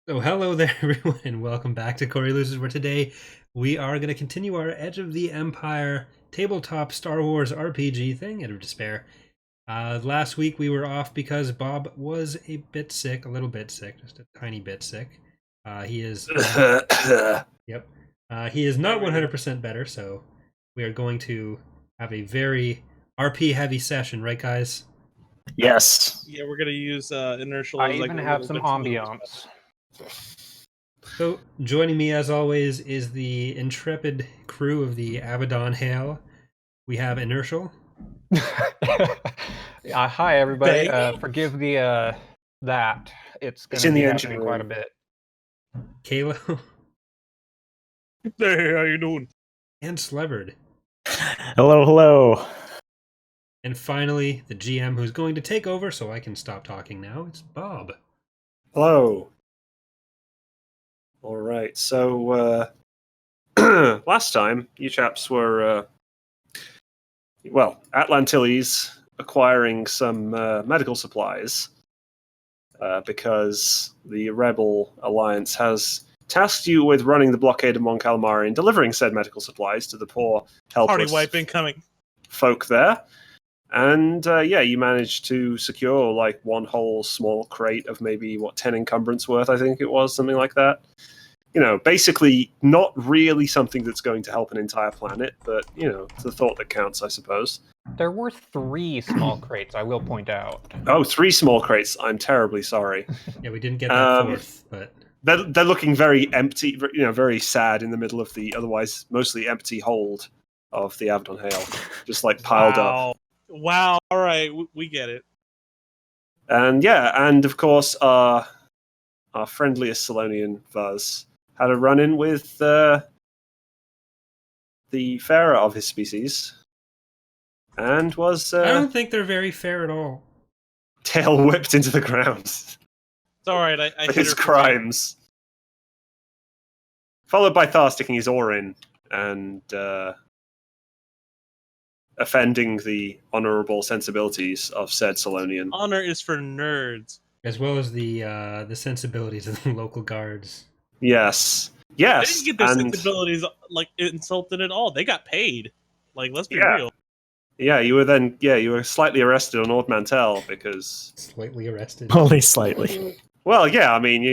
So hello there everyone and welcome back to Corey Loses, where today we are going to continue our Edge of the Empire tabletop Star Wars RPG thing, Edge of Despair. Last week we were off because Bob was a bit sick, a little bit sick, just a tiny bit sick. He is not, yep, he is not 100% better, so we are going to have a very RP heavy session, right guys? Yes. Yeah, we're gonna use inertial. I as, like, even a have little some bit smooth. ambiance. So, joining me as always is the intrepid crew of the Avidon Hale. We have Inertial, Hi, everybody. Bang. Forgive the that. It's going It's to in be the engine happening quite a room. bit. Kalo, Hey, how you doing? and Sleverd. Hello, hello. And finally, the GM who's going to take over so I can stop talking now. It's Bob. Hello. All right. So, last time you chaps were, at Lantilles acquiring some medical supplies because the Rebel Alliance has tasked you with running the blockade of Mon Calamari and delivering said medical supplies to the poor, Party helpless wipe incoming. folk there. And you managed to secure like one whole small crate of maybe 10 encumbrance worth, I think it was, something like that. You know, basically not really something that's going to help an entire planet, but it's the thought that counts, I suppose. There were 3 small crates, I will point out. Oh, 3 small crates. I'm terribly sorry. Yeah, we didn't get that fourth, but They're looking very empty, very sad in the middle of the otherwise mostly empty hold of the Avidon Hale, just like piled up. Wow. All right, we get it. And and of course our friendliest Solonian Vaz had a run-in with the fairer of his species, and was I don't think they're very fair at all. tail whipped into the ground It's all right. I for hit his her for crimes. Followed by Thar sticking his oar in and offending the honourable sensibilities of said Solonian. honor is for nerds. As well as the sensibilities of the local guards. Yes. They Yes. didn't get their and sensibilities like insulted at all. They got paid. Like, let's be Yeah. real. yeah, you were slightly arrested on Ord Mantell because, Slightly arrested. Only slightly. well, yeah, I mean,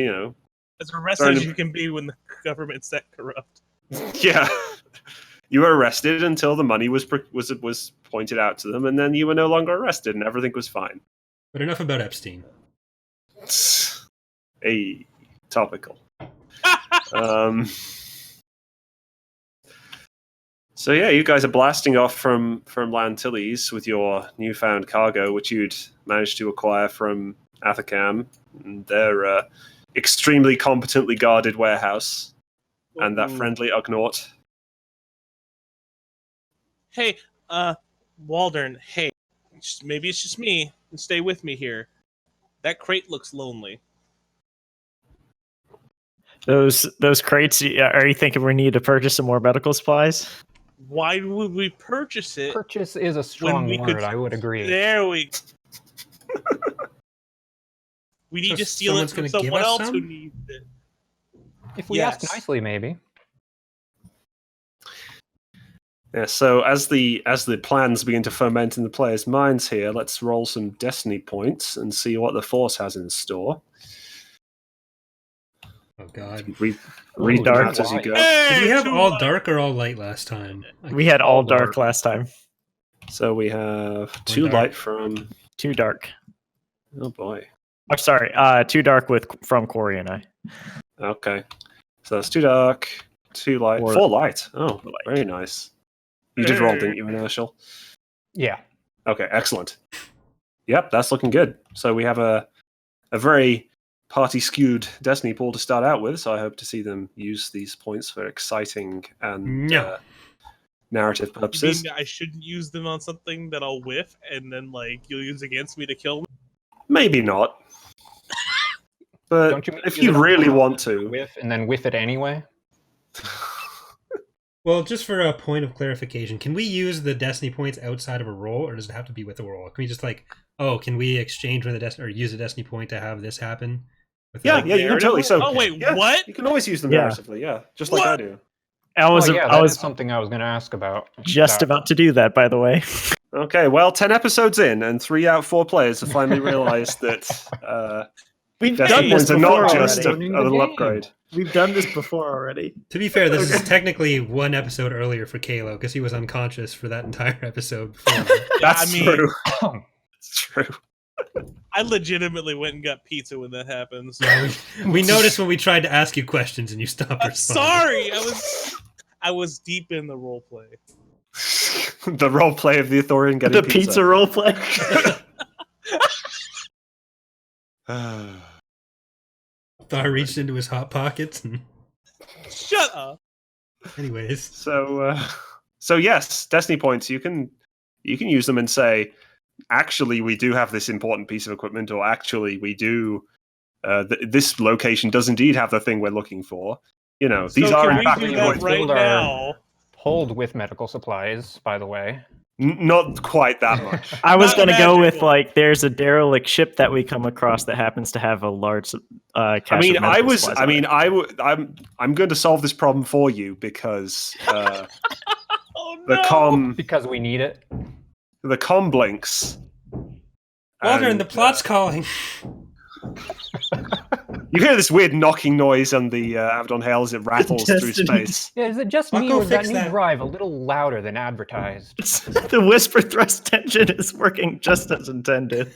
As arrested as you can be when the government's that corrupt. yeah. You were arrested until the money was pointed out to them, and then you were no longer arrested, and everything was fine. But enough about Epstein. A topical. So yeah, you guys are blasting off from Lantilles with your newfound cargo, which you'd managed to acquire from Athacam, and their extremely competently guarded warehouse, and that Ooh. friendly Ugnaught. Hey, Waldern. Hey, maybe it's just me. Stay with me here. That crate looks lonely. Those crates. Are you thinking we need to purchase some more medical supplies? Why would we purchase it? Purchase is a strong we word, could- I would agree. There we. We need So to steal it someone's from gonna give someone us else some? who needs it. If we Yes. ask nicely, maybe. Yeah, so as the plans begin to ferment in the players' minds here, let's roll some destiny points and see what the Force has in store. Oh god. Read dark that as you light. go. Did we have too all light. dark or all light last time? We had all dark last time. So we have 2 dark. light from. 2 dark. Oh boy. I'm sorry. 2 dark from Corey and I. Okay. So that's 2 dark, 2 light, 4 light. Oh, very nice. You did roll, didn't you, Inertial? Yeah. Okay, excellent. Yep, that's looking good. So we have a very party-skewed Destiny pool to start out with, so I hope to see them use these points for exciting and No. narrative You purposes. mean I shouldn't use them on something that I'll whiff and then you'll use against me to kill me? Maybe not. But Don't you mean if use you it on really top want to... Whiff and then whiff it anyway? Well, just for a point of clarification, can we use the Destiny points outside of a roll, or does it have to be with a roll? Can we just can we exchange with a Destiny or use a Destiny point to have this happen? With Yeah, like, yeah, you can totally. So, Oh wait, yeah, what? You can always use them Yeah. narratively, yeah, just like I What? do. I was Oh, yeah, I that was is something I was going to ask about. just That- about to do that, by the way. Okay, well, 10 episodes in, and 3 out of 4 players have finally realized that We've Destiny done this points are before not just already. a little upgrade. We've done this before already. to be fair, this is technically one episode earlier for Kalo because he was unconscious for that entire episode. Before that. That's I mean, true. It's true. I legitimately went and got pizza when that happens. Yeah, we noticed when we tried to ask you questions and you stopped I'm responding. sorry, I was deep in the role play. The role play of the Athorian getting The pizza role play. Thar reached into his hot pockets and Shut up. anyways. So yes, Destiny points. You can use them and say, actually, we do have this important piece of equipment, or actually, we do. This location does indeed have the thing we're looking for. You know, these So are can in we fact do the that points. right Build our- now? Hold with medical supplies, by the way. Not quite that much. I was Not going to go with magical. like, there's a derelict ship that we come across that happens to have a large cache I mean, of medical supplies on it. I'm going to solve this problem for you because Oh the no! Because we need it. the com blinks. Walter, and, the plot's calling. You hear this weird knocking noise on the Avidon Hale as it rattles through Destiny. space. Yeah, is it just I'll me, go or is that fix new that. drive a little louder than advertised? The whisper thrust engine is working just as intended.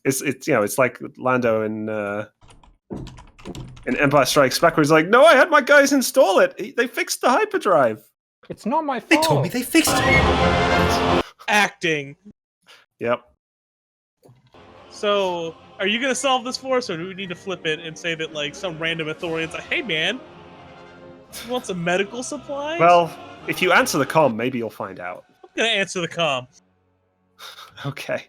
It's like Lando in Empire Strikes Back, where he's like, "No, I had my guys install it. They fixed the hyperdrive." It's not my fault. They told me they fixed it. Acting. Yep. So, are you gonna solve this for us, or do we need to flip it and say that like some random Athorian's like, "Hey, man, you want some medical supplies?" Well, if you answer the comm, maybe you'll find out. I'm gonna answer the comm. Okay.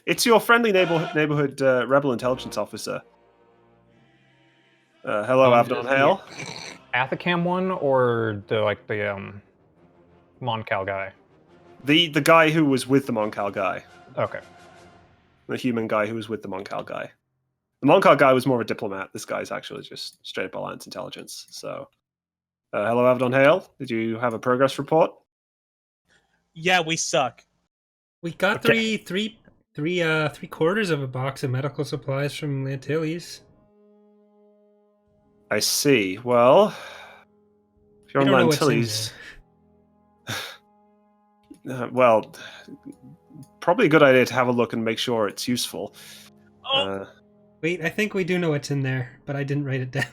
It's your friendly neighborhood rebel intelligence officer. Hello, Avidon Hale. Athacam one, or the Moncal guy? The guy who was with the Moncal guy. Okay. The human guy who was with the Moncal guy. The Moncal guy was more of a diplomat. This guy's actually just straight up Alliance intelligence. So, hello, Avidon Hale. Did you have a progress report? Yeah, we suck. We got Okay. three quarters of a box of medical supplies from Lantilles. I see. Well, if you're We on don't know what's in Lantilles, well, probably a good idea to have a look and make sure it's useful. Oh, Wait, I think we do know what's in there, but I didn't write it down.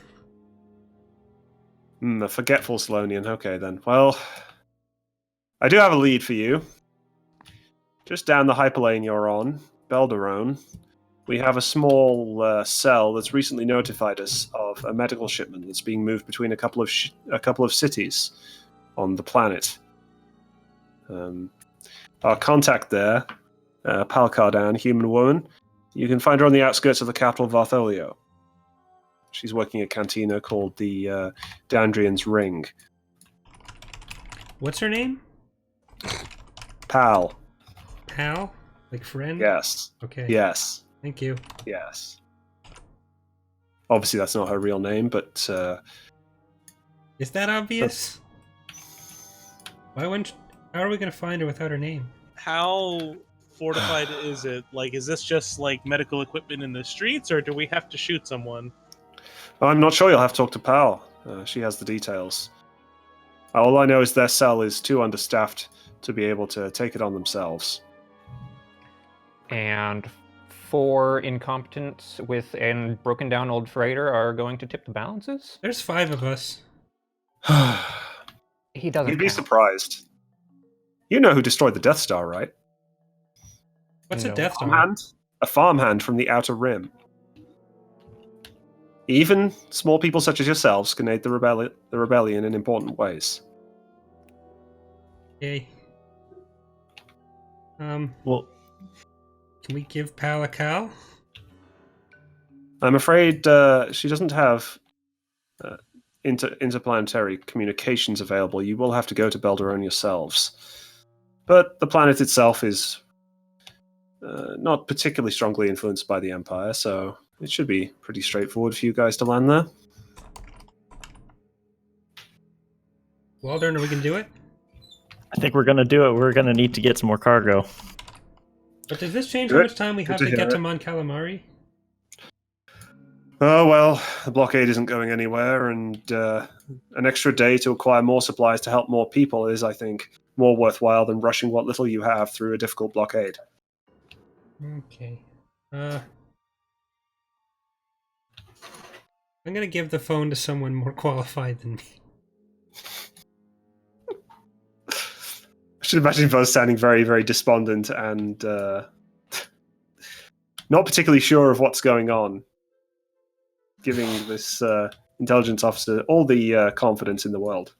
A forgetful Salonian. Okay, then. Well, I do have a lead for you. Just down the hyperlane you're on, Belderone, we have a small cell that's recently notified us of a medical shipment that's being moved between a couple of cities on the planet. Our contact there, Palcardan, human woman, you can find her on the outskirts of the capital, Vartholio. She's working at a cantina called the Dandrian's Ring. What's her name? Pal. Pal? Like friend? Yes. Okay. Yes. Thank you. Yes. Obviously, that's not her real name, but Is that obvious? How are we going to find her without her name? how fortified is it? Like, is this just like medical equipment in the streets, or do we have to shoot someone? I'm not sure. You'll have to talk to Pal. She has the details. All I know is their cell is too understaffed to be able to take it on themselves. And 4 incompetents with a broken down old freighter are going to tip the balances? There's 5 of us. He doesn't You'd be count. surprised. You know who destroyed the Death Star, right? What's No. a Death Star? Farmhand? A farmhand from the Outer Rim. Even small people such as yourselves can aid the rebellion in important ways. Okay. Well, Can we give Pal a cow? I'm afraid she doesn't have interplanetary communications available. You will have to go to Belderone yourselves. But the planet itself is not particularly strongly influenced by the Empire, so it should be pretty straightforward for you guys to land there. Waldern, are we going to do it? I think we're gonna do it. We're gonna need to get some more cargo. But does this change Good. how much time we Good have to to get hear to it. Mon Calamari? Oh, well, the blockade isn't going anywhere, and an extra day to acquire more supplies to help more people is, I think, more worthwhile than rushing what little you have through a difficult blockade. Okay. I'm going to give the phone to someone more qualified than me. I should imagine Buzz sounding very, very despondent and not particularly sure of what's going on, giving this intelligence officer all the confidence in the world.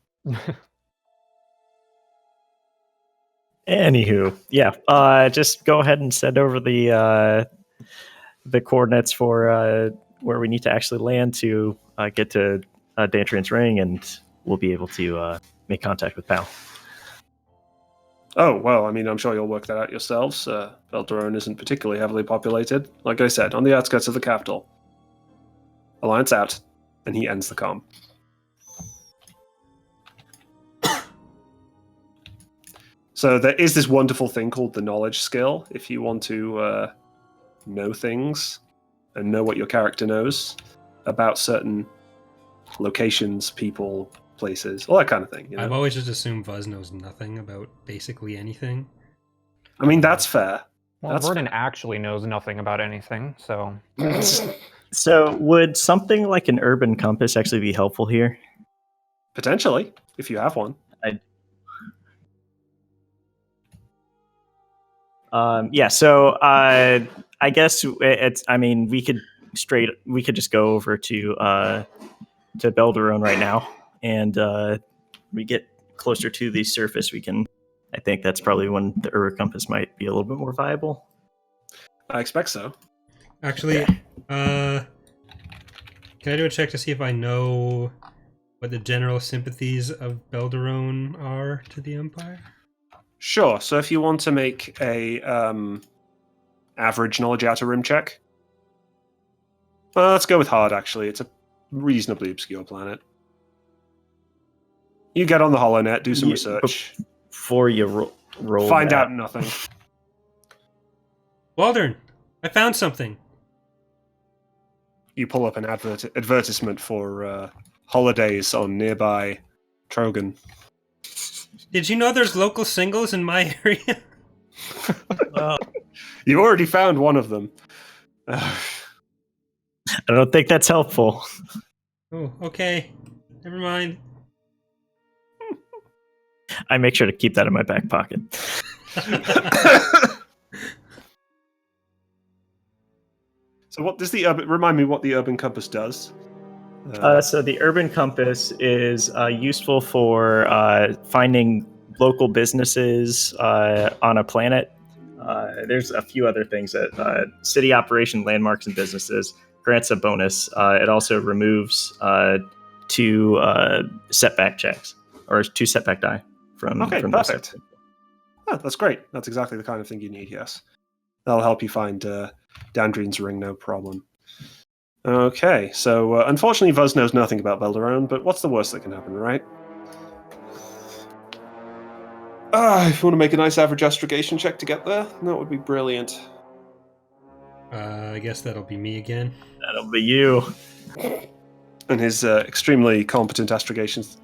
Anywho, yeah. Just go ahead and send over the coordinates for where we need to actually land to get to Dantrian's Ring, and we'll be able to make contact with Pal. Oh, well, I mean, I'm sure you'll work that out yourselves. Belderone isn't particularly heavily populated. Like I said, on the outskirts of the capital. Alliance out. And he ends the comm. So there is this wonderful thing called the knowledge skill. If you want to know things and know what your character knows about certain locations, people, places, all that kind of thing. You know? I've always just assumed Vuz knows nothing about basically anything. I mean, that's fair. Well, That's Vernon actually knows nothing about anything, so... So, would something like an urban compass actually be helpful here? Potentially, if you have one. Yeah. So, I guess it's. I mean, we could just go over to Belderone right now, and we get closer to the surface. We can. I think that's probably when the urban compass might be a little bit more viable. I expect so. Actually, can I do a check to see if I know what the general sympathies of Belderone are to the Empire? Sure. So if you want to make a average knowledge outer rim check, well, let's go with hard. Actually, it's a reasonably obscure planet. You get on the HoloNet, do some research. Before you roll, Find that. out nothing. Waldern, I found something. You pull up an advertisement for holidays on nearby Trogan. Did you know there's local singles in my area? You already found one of them. I don't think that's helpful. Oh, okay. Never mind. I make sure to keep that in my back pocket. So what does remind me what the urban compass does? So the urban compass is useful for finding local businesses on a planet. There's a few other things that city operation landmarks and businesses grants a bonus. It also removes 2 setback checks or 2 setback die from. Okay, from perfect. Oh, that's great. That's exactly the kind of thing you need. Yes, that'll help you find Dandrian's Ring, no problem. Okay, so unfortunately, Vuz knows nothing about Belderone, but what's the worst that can happen, right? If you want to make a nice average astrogation check to get there, that would be brilliant. I guess that'll be me again. That'll be you. And his extremely competent astrogations.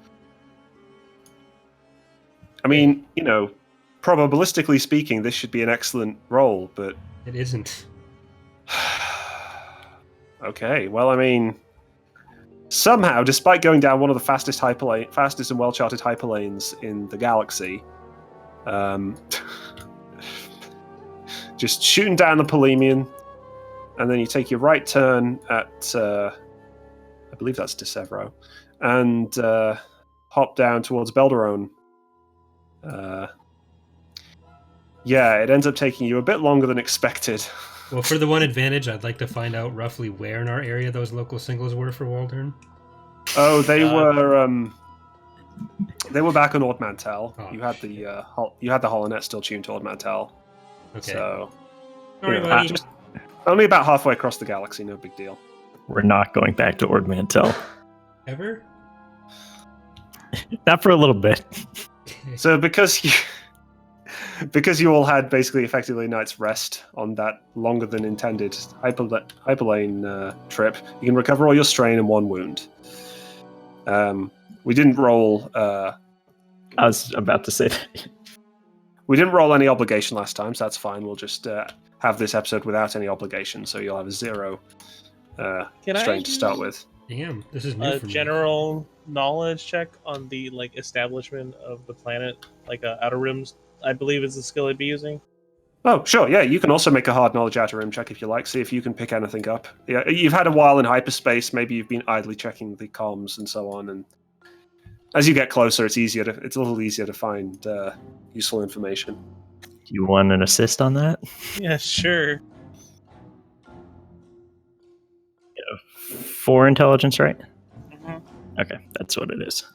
I mean, probabilistically speaking, this should be an excellent roll, but... It isn't. Okay, well, I mean... Somehow, despite going down one of the fastest and well-charted hyperlanes in the galaxy, just shooting down the Polemian, and then you take your right turn at, I believe that's Desevro, and hop down towards Belderone. Yeah, it ends up taking you a bit longer than expected. Well, for the one advantage, I'd like to find out roughly where in our area those local singles were for Waldern. Oh, they were back on Ord Mantell. Oh, you had the HoloNet still tuned to Ord Mantell. Okay. So Sorry, Yeah, buddy. Just only about halfway across the galaxy, no big deal. We're not going back to Ord Mantell. Ever? Not for a little bit. So because you all had basically effectively a night's rest on that longer than intended hyperlane trip, you can recover all your strain and 1 wound. We didn't roll. I was about to say that. We didn't roll any obligation last time, so that's fine. We'll just have this episode without any obligation, so you'll have a 0 Can I strain to start do with. Damn, this is new a for me. general knowledge check on the establishment of the planet, Outer Rims? I believe is the skill I'd be using. Oh, sure, yeah. You can also make a hard knowledge outer rim check if you like. See if you can pick anything up. Yeah, you've had a while in hyperspace. Maybe you've been idly checking the comms and so on. And as you get closer, it's a little easier to find useful information. Do you want an assist on that? Yeah, sure. 4 intelligence, right? Mhm. Okay, that's what it is.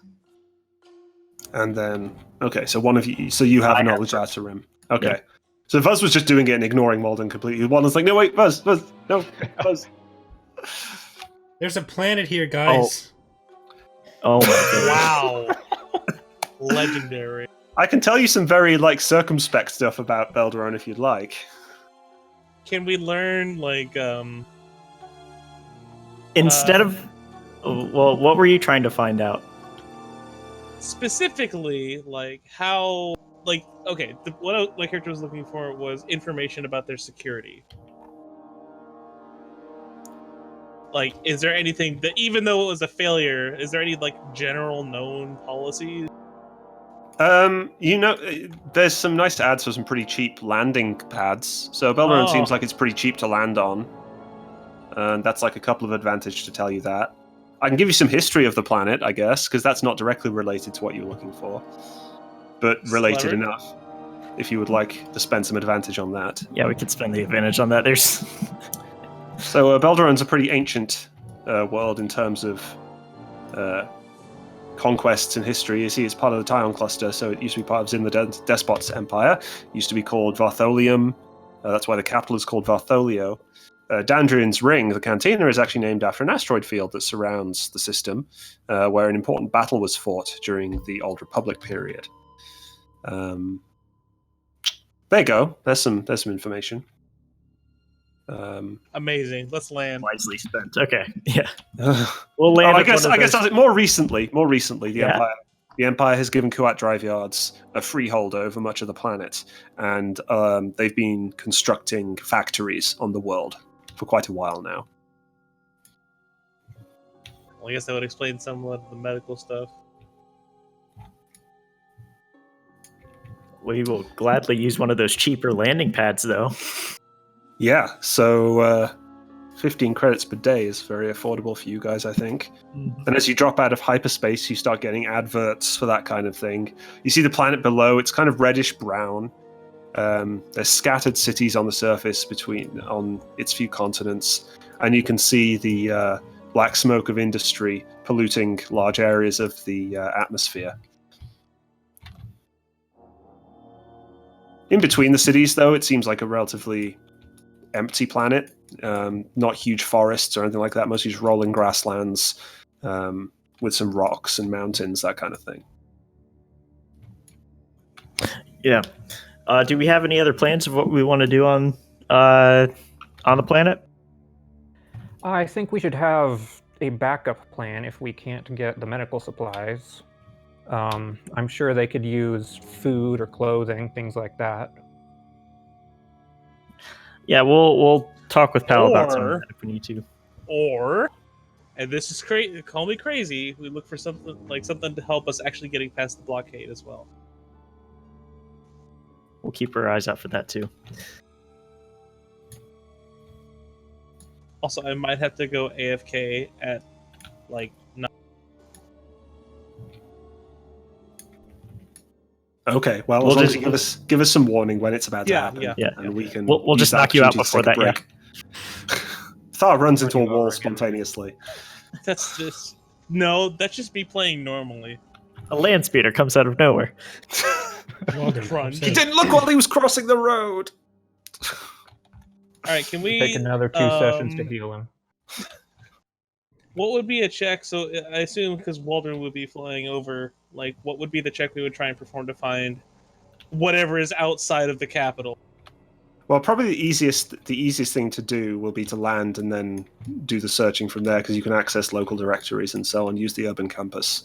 And then, okay, so one of you, so you have I have knowledge outer rim. Okay. Yeah. So Fuzz was just doing it and ignoring Walden completely. Walden's like, no, wait, Fuzz, no, Fuzz. There's a planet here, guys. Oh my god. Wow. Legendary. I can tell you some very circumspect stuff about Belderone if you'd like. Can we learn Instead of, well, what were you trying to find out? specifically how okay, what my character was looking for was information about their security. Is there anything that, even though it was a failure, is there any general known policies? There's some nice ads for some pretty cheap landing pads. So Belderone seems like it's pretty cheap to land on. And that's a couple of advantage to tell you that. I can give you some history of the planet, I guess, because that's not directly related to what you're looking for. But related Clever. enough, if you would like to spend some advantage on that. Yeah, we could spend the advantage on that. There's So Belderone's a pretty ancient world in terms of conquests and history. You see, it's part of the Tyon cluster, so it used to be part of Zin the Despot's empire. It used to be called Vartholium. That's why the capital is called Vartholio. Dandrian's Ring, the cantina, is actually named after an asteroid field that surrounds the system, where an important battle was fought during the Old Republic period. There you go. There's some information. Amazing. Let's land. wisely spent. Okay, yeah. We'll land. I at guess one of those- that's it. More recently, the Yeah. Empire has given Kuat Drive Yards a freehold over much of the planet, and they've been constructing factories on the world for quite a while now. Well, I guess that would explain some of the medical stuff. We will gladly use one of those cheaper landing pads, though. Yeah, so 15 credits per day is very affordable for you guys, I think. And as you drop out of hyperspace, you start getting adverts for that kind of thing. You see the planet below, it's kind of reddish brown. There's scattered cities on the surface on its few continents, and you can see the black smoke of industry polluting large areas of the atmosphere. In between the cities, though, it seems like a relatively empty planet. Not huge forests or anything like that. Mostly just rolling grasslands with some rocks and mountains, that kind of thing. Yeah. Do we have any other plans of what we want to do on the planet? I think we should have a backup plan if we can't get the medical supplies. I'm sure they could use food or clothing, things like that. Yeah, we'll talk with Pal about some of Or- that if we need to. Or, and this is crazy, call me crazy, we look for something to help us actually getting past the blockade as well. We'll keep our eyes out for that too. Also, I might have to go AFK at 9. Okay, well, We'll as long just- as you give us some warning when it's about to Yeah, happen, yeah. and we can. We'll use just that knock you out opportunity to before take a that, break. Thar runs into a Running wall over again. spontaneously. That's just no. That's just me playing normally. A land speeder comes out of nowhere. Well done, Crunch. upset. He didn't look while he was crossing the road. All right, can we Take another 2 sessions to heal him. What would be a check? So I assume because Waldron would be flying over, like, what would be the check we would try and perform to find whatever is outside of the capital? Well, probably the easiest thing to do will be to land and then do the searching from there, because you can access local directories and so on, use the urban compass,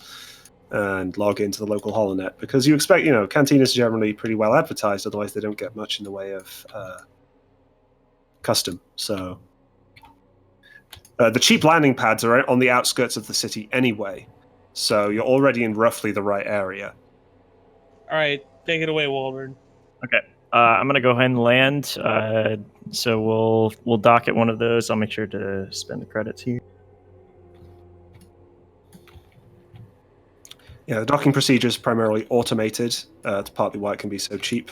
and log into the local holonet. Because you expect, cantinas are generally pretty well advertised, otherwise they don't get much in the way of custom. So the cheap landing pads are on the outskirts of the city anyway, so you're already in roughly the right area. All right, take it away, Waldron. Okay. I'm gonna go ahead and land. So we'll dock at one of those. I'll make sure to spend the credits here. Yeah, the docking procedure is primarily automated. It's partly why it can be so cheap.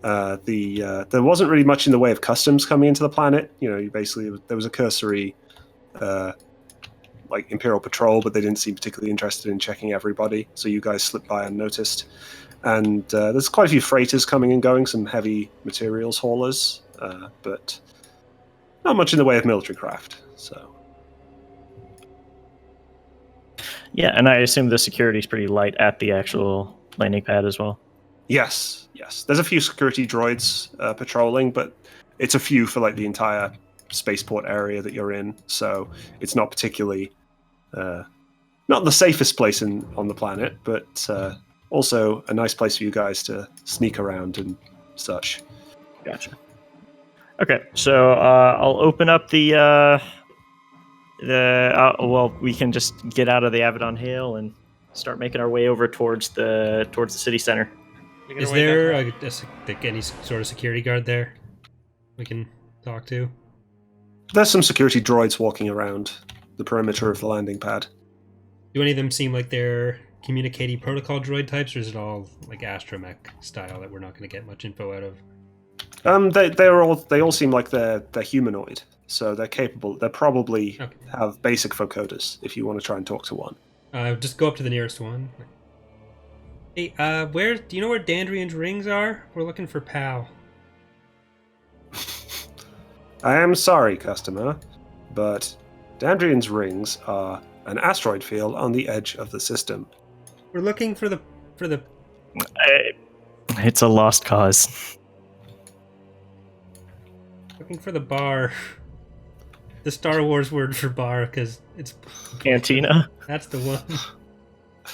There wasn't really much in the way of customs coming into the planet. There was a cursory Imperial patrol, but they didn't seem particularly interested in checking everybody, so you guys slipped by unnoticed. And there's quite a few freighters coming and going, some heavy materials haulers, but not much in the way of military craft. So, yeah, and I assume the security is pretty light at the actual landing pad as well. Yes. There's a few security droids patrolling, but it's a few for the entire spaceport area that you're in. So it's not particularly not the safest place on the planet, but also a nice place for you guys to sneak around and such. Gotcha. Okay, so I'll open up we can just get out of the Avidon Hale and start making our way over towards the city center. Is there any sort of security guard there we can talk to? There's some security droids walking around the perimeter of the landing pad. Do any of them seem like they're communicating protocol droid types, or is it all like astromech style that we're not going to get much info out of? They all seem like they're humanoid, so they're capable. They probably have basic vocoders if you want to try and talk to one. Just go up to the nearest one. Hey, do you know where Dandrian's rings are? We're looking for Pal. I am sorry, customer, but Dandrian's rings are an asteroid field on the edge of the system. We're looking for the. It's a lost cause. Looking for the bar. The Star Wars word for bar, because it's Cantina. That's the one.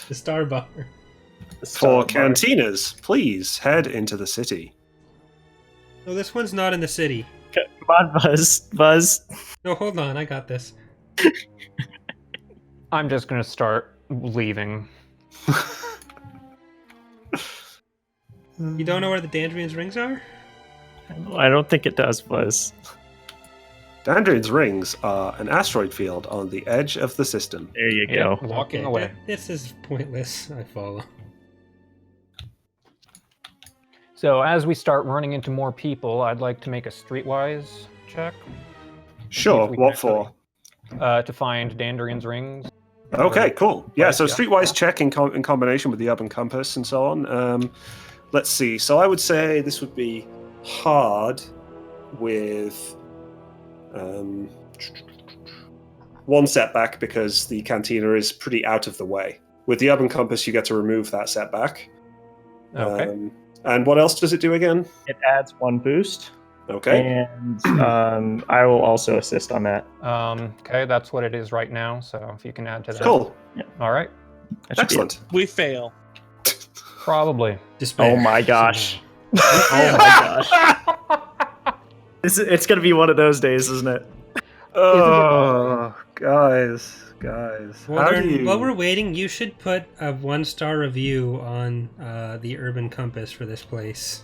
The Star Bar. For cantinas, please head into the city. No, this one's not in the city. Come on, Buzz. No, hold on, I got this. I'm just gonna start leaving. You don't know where the Dandrian's rings are? I don't think it does, Buzz. Dandrian's rings are an asteroid field on the edge of the system. There you go. Walking away. This is pointless. I follow. So as we start running into more people, I'd like to make a streetwise check. Sure, we what can for? To find Dandrian's rings. Okay, cool. Yeah, so Yeah. streetwise check in combination with the urban compass and so on. Let's see. So I would say this would be hard with one setback because the cantina is pretty out of the way. With the urban compass, you get to remove that setback. Okay. And what else does it do again? It adds 1 boost. Okay. And I will also assist on that. Okay, that's what it is right now. So if you can add to that. Cool. All right. Excellent. We fail. Probably. Despair. Oh my gosh. Oh my gosh. It's going to be one of those days, isn't it? Oh, guys. Well, How do you... while we're waiting, you should put a 1-star review on the Urban Compass for this place.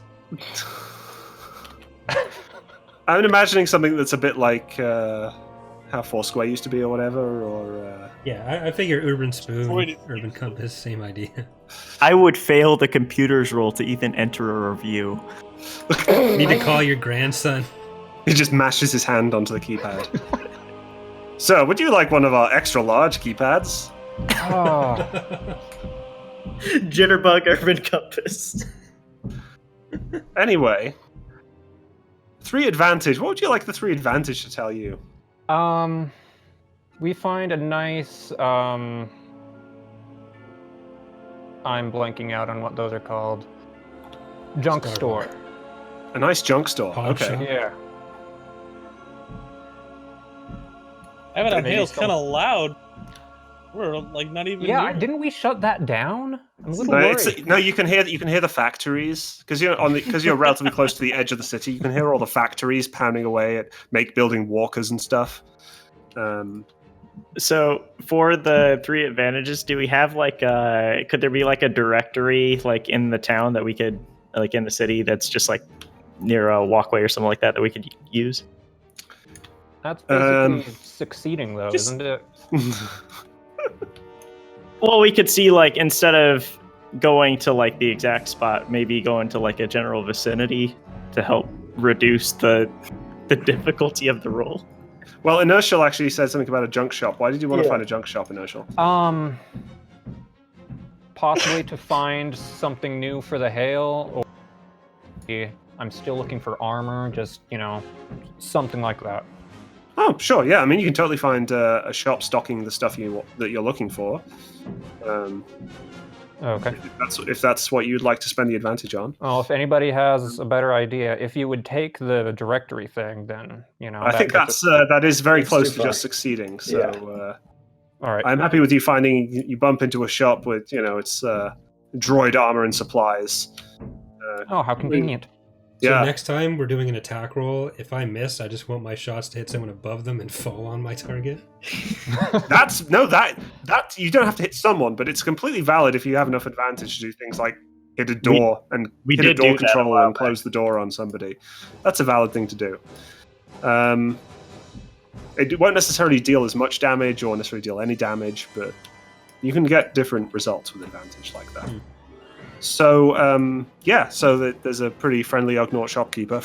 I'm imagining something that's a bit like how Foursquare used to be or whatever, or... Yeah, I figure Urban Spoon, Urban Compass, same idea. I would fail the computer's role to even enter a review. You need to call your grandson. He just mashes his hand onto the keypad. So, would you like one of our extra large keypads? Oh. Jitterbug Urban Compass. Anyway, 3 advantage. What would you like the 3 advantage to tell you? We find a nice I'm blanking out on what those are called. Junk store. A nice junk store. Pawn Okay. shop. Yeah. Avidon Maybe Hale's still- kind of loud. We're like not even. Yeah, near. didn't we shut that down? I'm a little No, worried. you can hear the factories because you're relatively close to the edge of the city. You can hear all the factories pounding away at building walkers and stuff. So for the 3 advantages, do we have like could there be like a directory like in the town that we could like in the city that's just like near a walkway or something like that we could use? That's basically succeeding, though, just- isn't it? Well, we could see like instead of going to like the exact spot, maybe going to like a general vicinity to help reduce the difficulty of the roll. Well, Inertial actually said something about a junk shop. Why did you want to Yeah. find a junk shop, Inertial? Possibly to find something new for the Hale, or I'm still looking for armor, just, something like that. Oh, sure, yeah. I mean, you can totally find a shop stocking the stuff that you're looking for. Okay. If that's what you'd like to spend the advantage on. Well, if anybody has a better idea, if you would take the directory thing, then, I think that is very It's close too to far. just succeeding. So All right. I'm happy with you finding you bump into a shop with it's droid armor and supplies. Oh, how convenient. So Yeah. next time we're doing an attack roll, if I miss, I just want my shots to hit someone above them and fall on my target. that you don't have to hit someone, but it's completely valid if you have enough advantage to do things like hit a door and we hit a did door do that a control while and close the door on somebody. That's a valid thing to do. It won't necessarily deal as much damage or necessarily deal any damage, but you can get different results with advantage like that. So there's a pretty friendly Ugnaught shopkeeper.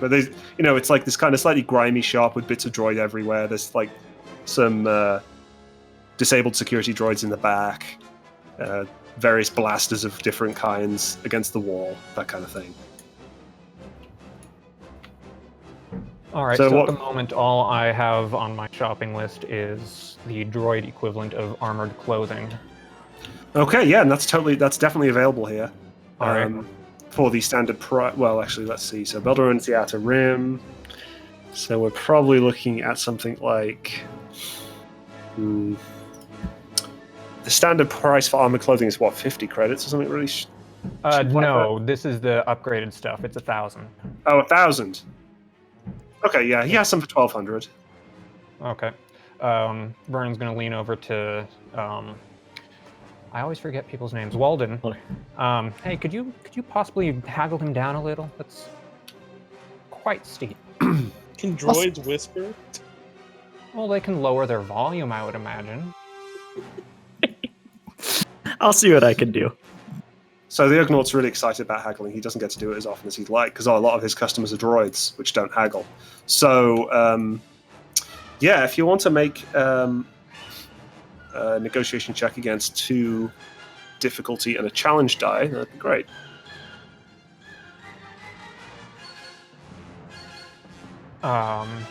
There's it's like this kind of slightly grimy shop with bits of droid everywhere. There's like some disabled security droids in the back, various blasters of different kinds against the wall, that kind of thing. All right, So so what- at the moment, all I have on my shopping list is the droid equivalent of armored clothing. Okay, yeah, and that's definitely available here. All right. For the standard price. Well, actually, let's see. So Belderone's the outer rim. So we're probably looking at something like the standard price for armored clothing is what, 50 credits or something really? No, this is the upgraded stuff. It's 1,000. Oh, 1,000. Okay, yeah, he has some for 1,200. Okay. Vernon's gonna lean over to. I always forget people's names. Walden. Hey, could you possibly haggle him down a little? That's quite steep. Can droids whisper? Well, they can lower their volume, I would imagine. I'll see what I can do. So the Ugnaught's really excited about haggling. He doesn't get to do it as often as he'd like because a lot of his customers are droids, which don't haggle. So, if you want to make a negotiation check against 2 difficulty and a challenge die, that'd be great.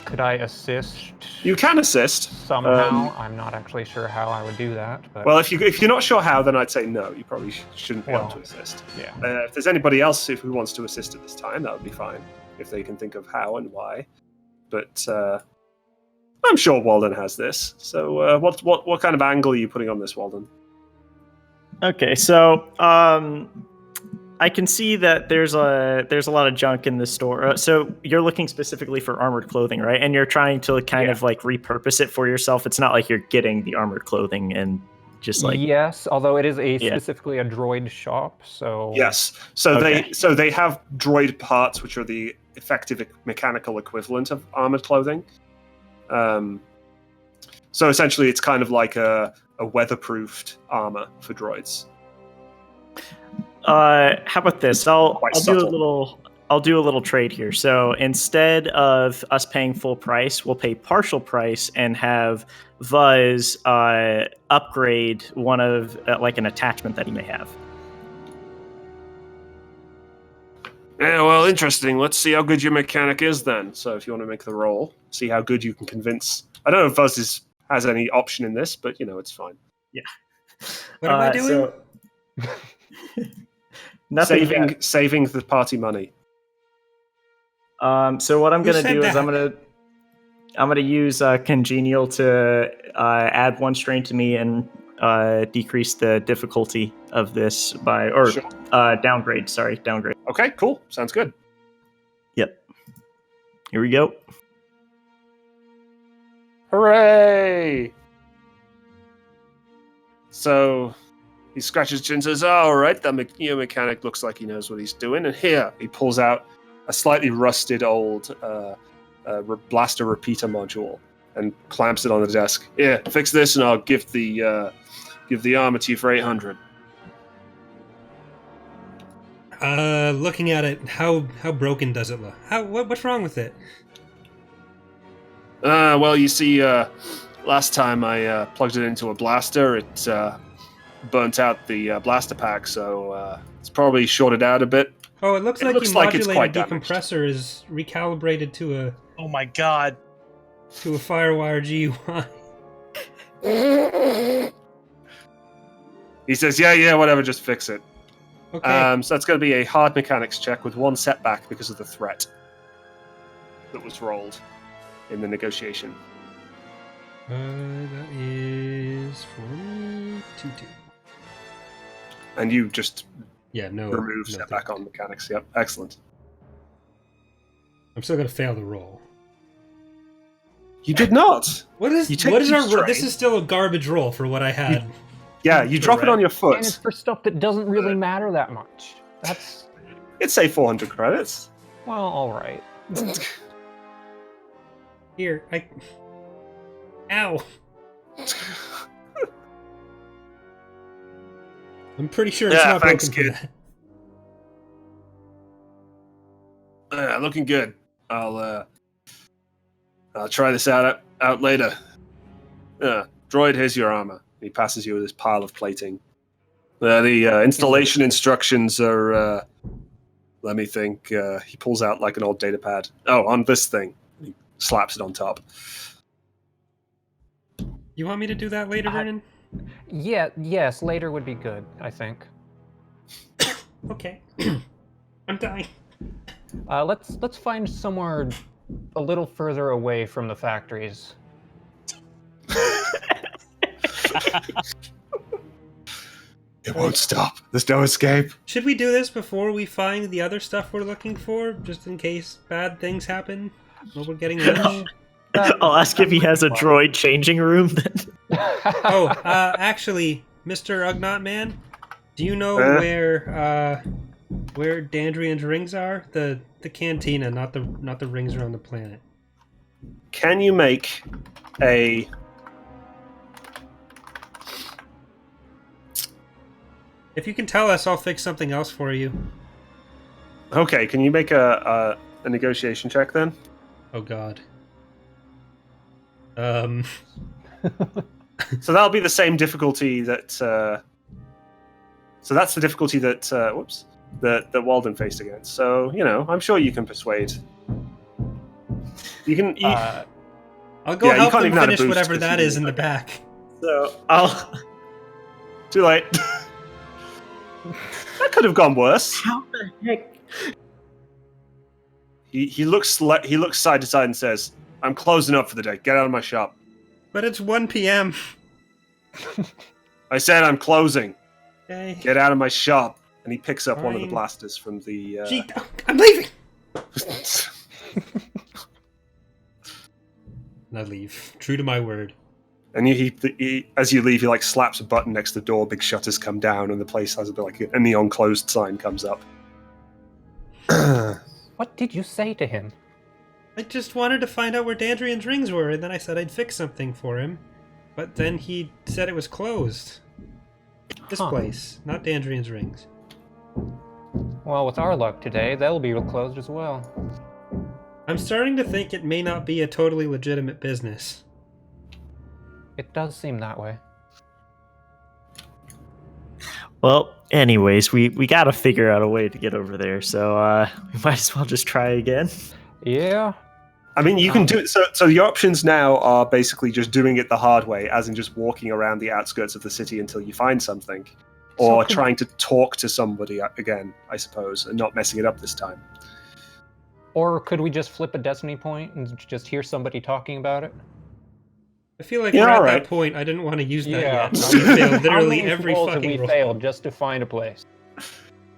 Could I assist You can assist. somehow? I'm not actually sure how I would do that. But Well, if you're not sure how, then I'd say no. You probably shouldn't be able Well, to assist. yeah. If there's anybody else who wants to assist at this time, that would be fine. If they can think of how and why. But I'm sure Walden has this. So what kind of angle are you putting on this, Walden? Okay, so I can see that there's a lot of junk in the store. So you're looking specifically for armored clothing, right? And you're trying to kind of like repurpose it for yourself. It's not like you're getting the armored clothing and just like yes, although it is Yeah. specifically a droid shop, so Yes. So Okay. they have droid parts, which are the effective mechanical equivalent of armored clothing. So essentially, it's kind of like a weatherproofed armor for droids. How about this? I'll Quite do a subtle. little trade here. So instead of us paying full price, we'll pay partial price and have Vuz upgrade one of like an attachment that he may have. Yeah, well, interesting. Let's see how good your mechanic is then. So if you want to make the roll, see how good you can convince. I don't know if Fuzz has any option in this, but it's fine. Yeah. What am I doing? So nothing yet. Saving the party money. So what I'm Who gonna said do is that? I'm gonna use congenial to add 1 strain to me and decrease the difficulty of this by Sure. downgrade. Sorry, downgrade. Okay, cool. Sounds good. Yep. Here we go. Hooray! So he scratches his chin and says, all right, that mechanic looks like he knows what he's doing. And here, he pulls out a slightly rusted old blaster repeater module and clamps it on the desk. Here, fix this and I'll give the armor to you for 800. Looking at it, how broken does it look? What's wrong with it? Well, you see, last time I plugged it into a blaster, it burnt out the blaster pack, so it's probably shorted out a bit. Oh, it looks like looks your like it's quite modulated damaged. decompressor is recalibrated to a Oh my god. FireWire GUI. He says, yeah, whatever, just fix it. Okay. So that's going to be a hard mechanics check with 1 setback because of the threat that was rolled in the negotiation. That is for me 2-2. And you just Yeah, no. remove no setback thanks. on mechanics. Yep, excellent. I'm still gonna fail the roll. You did not. What is You take what is two our? strain. This is still a garbage roll for what I had. Yeah, you drop it on your And it's foot. for stuff that doesn't really matter that much. That's It'd say 400 credits. well, all right. Here, Ow! I'm pretty sure it's Yeah, not thanks, broken for kid. that. Looking good. I'll try this out later. Droid, here's your armor. He passes you this pile of plating. The installation instructions are. Let me think. He pulls out like an old data pad. Oh, on this thing. He slaps it on top. You want me to do that later, Vernon? Yes, later would be good, I think. Okay. I'm dying. Let's find somewhere a little further away from the factories. It won't stop. There's no escape. Should we do this before we find the other stuff we're looking for, just in case bad things happen while we're getting lynched? I'll ask if he has a droid changing room then. Oh, actually, Mr. Ugnaught Man, do you know where Dandrian's rings are? The cantina, not the rings around the planet. Can you make a... If you can tell us, I'll fix something else for you. Okay, can you make a negotiation check then? Oh God. So that'll be the same difficulty that... so that's the difficulty that... that Walden faced against. So, I'm sure you can persuade. You can... I'll go Yeah, you help can't them even add a finish boost whatever if that you- is in the back. So I'll. Too late. That could have gone worse. How the heck? He looks side to side and says, "I'm closing up for the day. Get out of my shop." But it's 1 p.m. I said I'm closing. Okay. Get out of my shop. And he picks up one of the Fine. blasters from the. Gee, I'm leaving. And I leave. True to my word. And he, as you leave, he like slaps a button next to the door. Big shutters come down, and the place has a bit like a neon closed sign comes up. What did you say to him? I just wanted to find out where Dandrian's rings were, and then I said I'd fix something for him. But then he said it was closed. This Huh. place, not Dandrian's rings. Well, with our luck today, they'll be closed as well. I'm starting to think it may not be a totally legitimate business. It does seem that way. Well, anyways, we got to figure out a way to get over there, so we might as well just try again. Yeah. I mean, you can do it. So the options now are basically just doing it the hard way, as in just walking around the outskirts of the city until you find something, or trying to talk to somebody again, I suppose, and not messing it up this time. Or could we just flip a destiny point and just hear somebody talking about it? I feel like Yeah, we're at alright. that point. I didn't want to use that Yeah. yet. We failed How literally many every rolls have fucking we roll. failed just to find a place?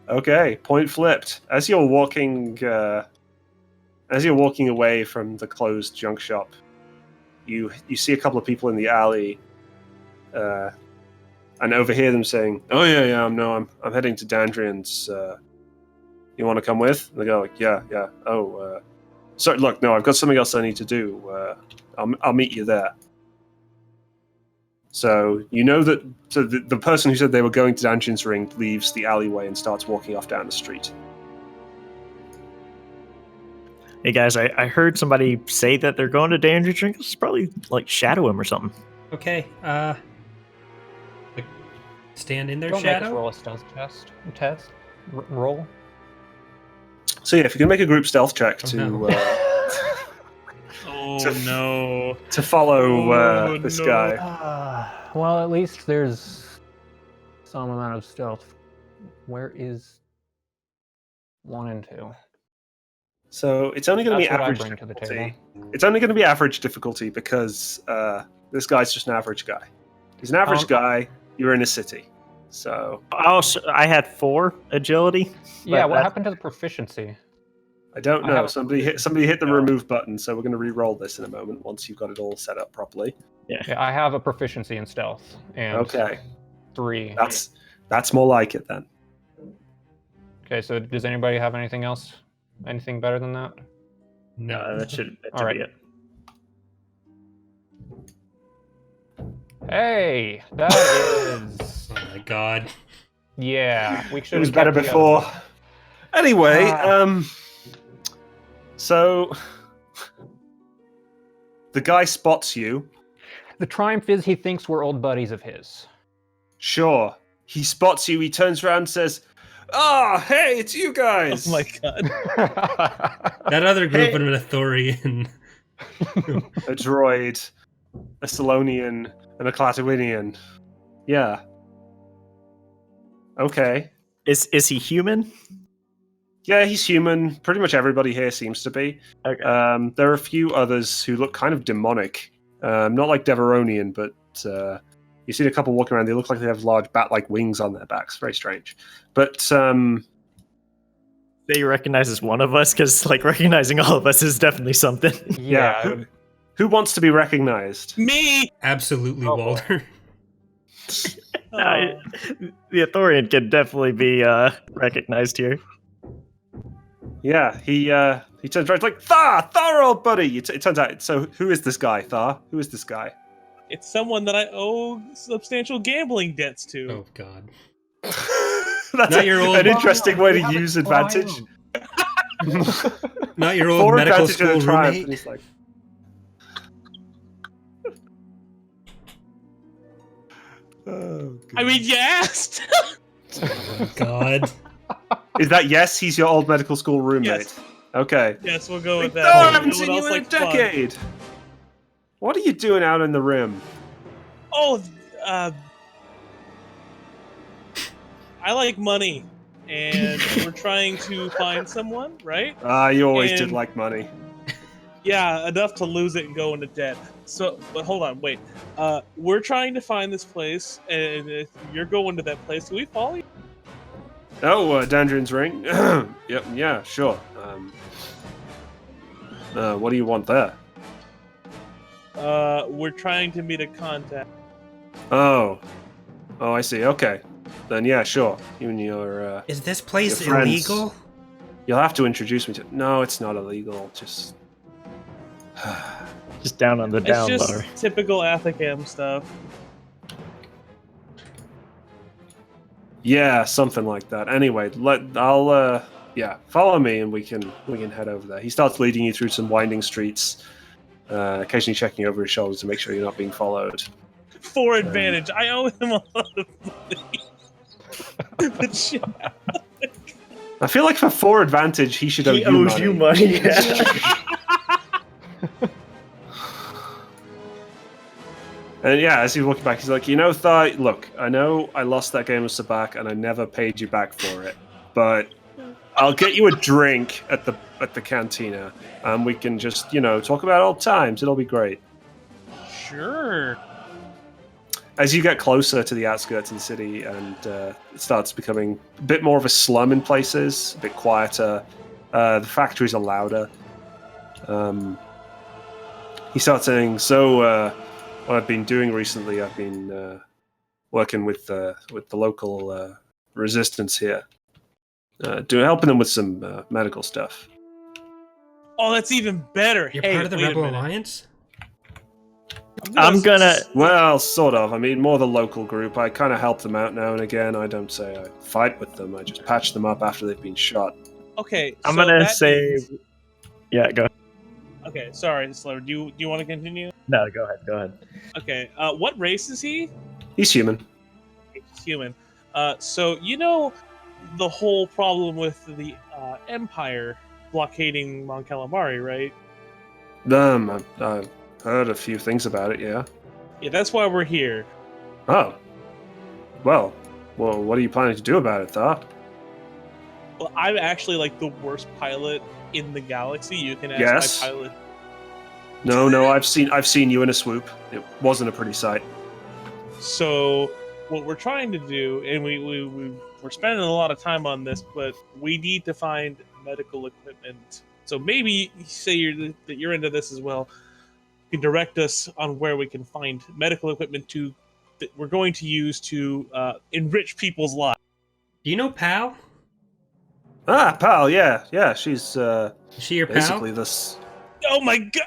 Okay, point flipped. As you're walking away from the closed junk shop, you see a couple of people in the alley, and overhear them saying, "Oh yeah, I'm heading to Dandrian's. You want to come with?" And they go like, "Yeah. Oh, sorry, look, no, I've got something else I need to do. I'll meet you there." So you know that the person who said they were going to Dandrian's Ring leaves the alleyway and starts walking off down the street. Hey guys, I heard somebody say that they're going to Dandrian's Ring. Let's probably like shadow him or something. Okay, like, stand in their Don't make us shadow. roll a stealth test. Roll. So yeah, if you can make a group stealth check Oh, to no. Oh To- no! to follow Oh, this no. guy. Well, at least there's some amount of stealth. Where is 1 and 2? So it's only going to be That's what I average bring to the difficulty. table. It's only going to be average difficulty because this guy's just an average guy. He's an average guy. You're in a city, so I had 4 agility. Yeah, but what that- happened to the proficiency? I don't I know. have- Somebody hit the remove button, so we're going to re-roll this in a moment once you've got it all set up properly. Yeah, I have a proficiency in stealth and Okay, 3. that's more like it then. Okay, so does anybody have anything else? Anything better than that? No. that should All right. be it. Hey, that is. Oh my god. Yeah, we should. It was better before. Anyway, so the guy spots you. The triumph is he thinks we're old buddies of his. Sure, he spots you. He turns around and says, "Ah, hey, it's you Oh guys." my god! That other group Hey. would have been a Thorian. A droid, a Salonian, and a Clatowinian. Yeah. Okay. Is he human? Yeah, he's human. Pretty much everybody here seems to be. Okay. There are a few others who look kind of demonic. Not like Deveronian, but you've seen a couple walking around. They look like they have large bat-like wings on their backs. Very strange. But They recognize as one of us because like recognizing all of us is definitely something. yeah, who wants to be recognized? Me. Absolutely, Oh. Walter. Oh. The Athorian can definitely be recognized here. Yeah, he turns around like Thar, old buddy. It turns out. So who is this guy, Thar? Who is this guy? It's someone that I owe substantial gambling debts to. Oh god. That's Not your old- an interesting way to use advantage. Not your old For medical advantage and a school triumph. roommate. And he's like, oh, God. I mean, you asked. Oh god. Is that yes? He's your old medical school roommate. Yes. Okay. Yes, we'll go with Thor, that. I haven't No seen one you else in a likes fun. decade. What are you doing out in the rim? Oh, I like money, and we're trying to find someone, right? You always did And- like money. Yeah, enough to lose it and go into debt. So, but hold on, wait. We're trying to find this place, and if you're going to that place, do we follow you? Oh, Dandrian's Ring? Yep, yeah, sure. What do you want there? We're trying to meet a contact. Oh, I see. Okay. Then, yeah, sure. You and your, Is this place Your friends. illegal? you'll have to introduce me to... No, it's not illegal. Just... Just down on the It's down just lower. typical Athacam stuff. Yeah, something like that. Anyway, follow me and we can head over there. He starts leading you through some winding streets, occasionally checking over his shoulder to make sure you're not being followed. For advantage. I owe him a lot of money. I feel like for 4 advantage, he should owe He you owes money. you money. Yeah. And yeah, as he's walking back, he's like, Thar, look, I know I lost that game of Sabak and I never paid you back for it, but I'll get you a drink at the cantina, and we can just, talk about old times. It'll be great. Sure. As you get closer to the outskirts of the city, and it starts becoming a bit more of a slum in places, a bit quieter, the factories are louder. He starts saying, so what I've been doing recently, I've been working with the local resistance here, helping them with some medical stuff. Oh, that's even better. You're Hey, part of the wait a Rebel minute. Alliance? I'm gonna. Well, sort of. I mean, more the local group. I kind of help them out now and again. I don't say I fight with them. I just patch them up after they've been shot. Okay, I'm so gonna that say. means- Yeah, go. Okay, sorry, Slower. Do you want to continue? No, go ahead. Go ahead. Okay. What race is he? He's human. He's human. So the whole problem with the Empire blockading Mon Calamari, right? I've heard a few things about it, yeah. Yeah, that's why we're here. Oh. Well, what are you planning to do about it, Thar? Well, I'm actually like the worst pilot in the galaxy. You can ask Yes. my pilot. No, I've seen you in a swoop. It wasn't a pretty sight. So what we're trying to do, and we're spending a lot of time on this, but we need to find medical equipment. So maybe say you're into this as well. You can direct us on where we can find medical equipment that we're going to use to enrich people's lives. Do you know Pal? Ah, pal, yeah, she's Is she your basically pal? this. Oh my god!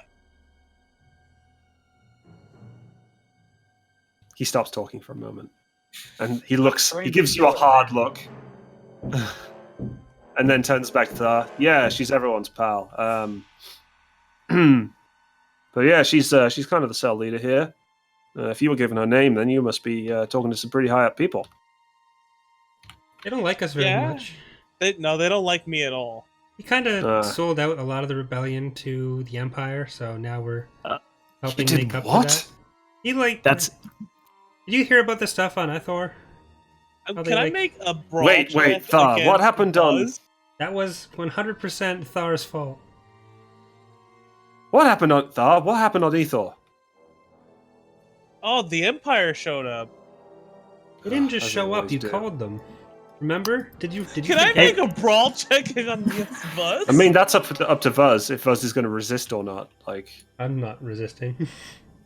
He stops talking for a moment, and he gives you a hard look, and then turns back to Thar. Yeah, she's everyone's pal. But yeah, she's kind of the cell leader here. If you were given her name, then you must be talking to some pretty high up people. They don't like us very Yeah. much. No, they don't like me at all. He kind of Uh. sold out a lot of the rebellion to the Empire, so now we're helping he did make up what? for that. He like That's. Did you hear about the stuff on Ethor? How they, Can I like- make a brawl Wait, check Thar, against what happened on- Buzz? That was 100% Thar's fault. What happened on Thar? What happened on Ethor? Oh, the Empire showed up. He didn't just As they show up. always You do. called them. Remember? Did you? Can I make a brawl check against Buzz? I mean, that's up to Vuz if Vuz is going to resist or not. Like, I'm not resisting.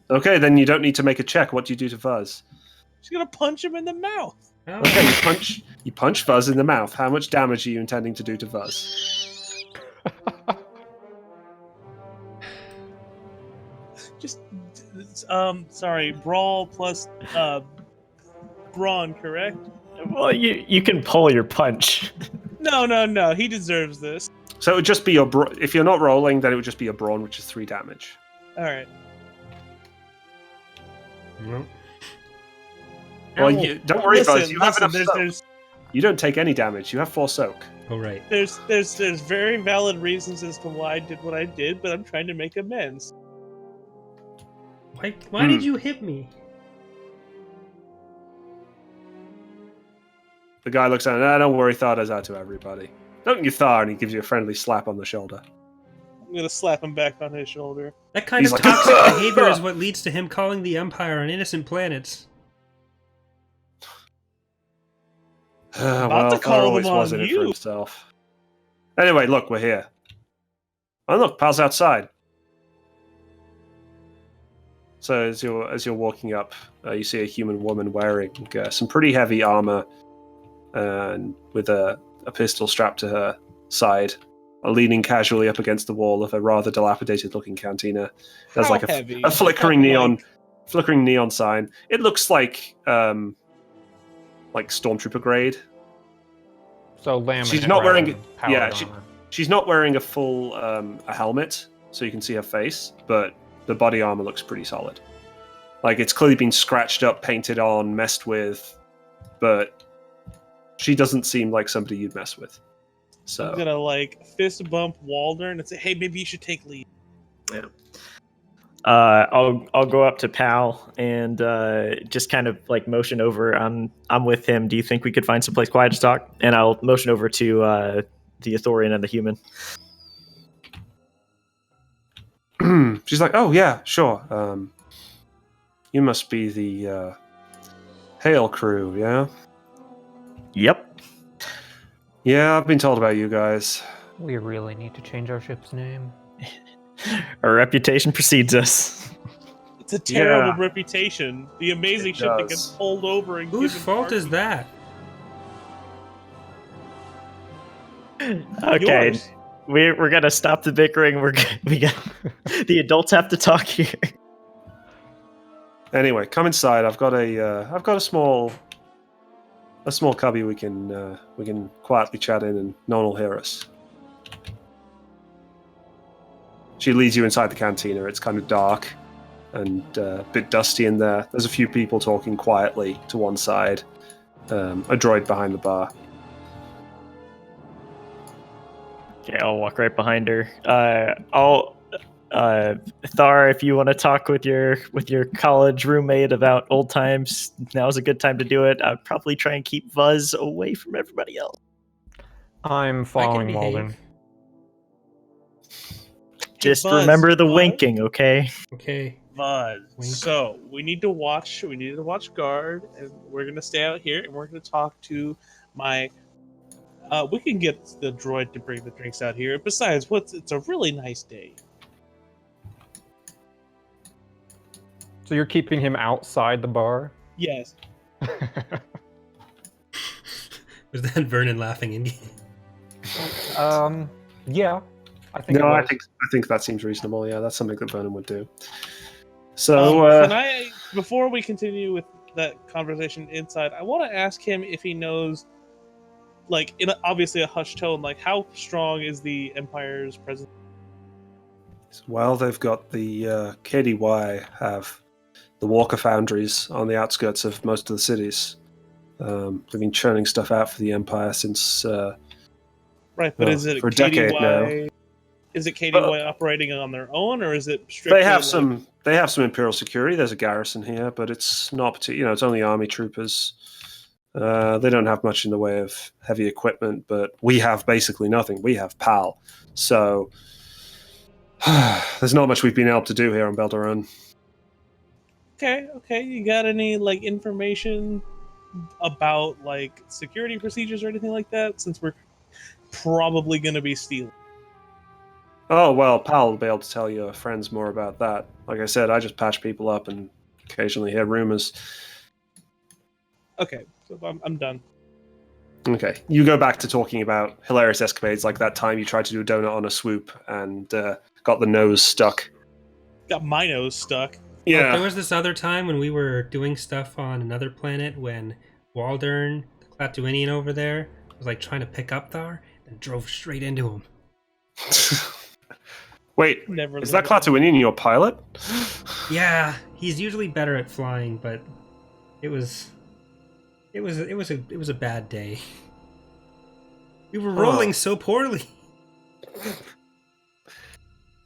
okay, then you don't need to make a check. What do you do to Vuz? she's gonna punch him in the mouth. Oh. Okay, you punch Vuz in the mouth. How much damage are you intending to do to Vuz? Just, sorry, brawl plus brawn, correct? Well, you can pull your punch. No, he deserves this. So it would just be if you're not rolling, then it would just be a brawn, which is 3 damage. All right. No. Well, Ow. don't worry, Listen, Vuz. You have enough soak. there's You don't take any damage. You have 4 soak. Oh right. there's very valid reasons as to why I did what I did, but I'm trying to make amends. Why did you hit me? The guy looks at him. Don't worry, Thar does that to everybody. Don't you, Thar? And he gives you a friendly slap on the shoulder. I'm gonna slap him back on his shoulder. That kind He's of like, toxic behavior is what leads to him calling the Empire on innocent planets. Well, to Thar call always them was on in it you. for himself. Anyway, look, we're here. Oh, look, Pal's outside. So as you're walking up, you see a human woman wearing some pretty heavy armor, and with a pistol strapped to her side, leaning casually up against the wall of a rather dilapidated-looking cantina. There's How like heavy? a flickering Like- flickering neon sign. It looks like stormtrooper grade. So laminate. She's not rather wearing- than powered yeah, armor. She's not wearing a full a helmet, so you can see her face, but the body armor looks pretty solid. Like it's clearly been scratched up, painted on, messed with, but She doesn't seem like somebody you'd mess with. So I'm gonna like fist bump Waldern and say, "Hey, maybe you should take lead." yeah. I'll go up to Pal and just kind of like motion over. I'm with him. Do you think we could find someplace quiet to talk? And I'll motion over to the Athorian and the human. She's like, "Oh yeah, sure. You must be the Hale crew, yeah? Yep. Yeah, I've been told about you guys. We really need to change our ship's name. Our reputation precedes us. It's a terrible Yeah. reputation. The amazing It ship that does. gets pulled over and Whose given fault is parking. that? Okay, Yours. we're gonna stop the bickering. We got the adults have to talk here. Anyway, come inside. I've got a small cubby we can quietly chat in, and no one will hear us." She leads you inside the cantina. It's kind of dark and a bit dusty in there. There's a few people talking quietly to one side. A droid behind the bar. Okay, I'll walk right behind her. Thar, if you want to talk with your college roommate about old times, now's a good time to do it. I'd probably try and keep Vuz away from everybody else. I'm I following can Walden. behave. Just Buzz, remember the Buzz, winking, okay? Okay. Buzz. Wink. So we need to watch. We need to watch guard, and we're gonna stay out here, and we're gonna talk to my. We can get the droid to bring the drinks out here. Besides, it's a really nice day. So you're keeping him outside the bar? Yes. Was that Vernon laughing in? Yeah. I think No, it I was. think that seems reasonable. Yeah, that's something that Vernon would do. So Can I, before we continue with that conversation inside, I want to ask him if he knows, like, in obviously a hushed tone, like, how strong is the Empire's presence? well, they've got the KDY have the Walker foundries on the outskirts of most of the cities. They've been churning stuff out for the Empire since Right, but is it for a decade now. KDY? Is it KDY operating on their own, or is it strictly? They have some Imperial security. There's a garrison here, but it's not particular. It's only army troopers. They don't have much in the way of heavy equipment, but we have basically nothing. We have PAL, so there's not much we've been able to do here on Belderone. Okay. You got any like information about like security procedures or anything like that? Since we're probably going to be stealing. Oh well, PAL will be able to tell your friends more about that. Like I said, I just patch people up and occasionally hear rumors. Okay, so I'm done. Okay, you go back to talking about hilarious escapades, like that time you tried to do a donut on a swoop and got the nose stuck. Got my nose stuck. Look, there was this other time when we were doing stuff on another planet when Waldern, the Clatuinian over there, was like trying to pick up Thar and drove straight into him. Wait, Never. is that Clatuinian your pilot? Yeah, he's usually better at flying, but it was a bad day. We were rolling so poorly.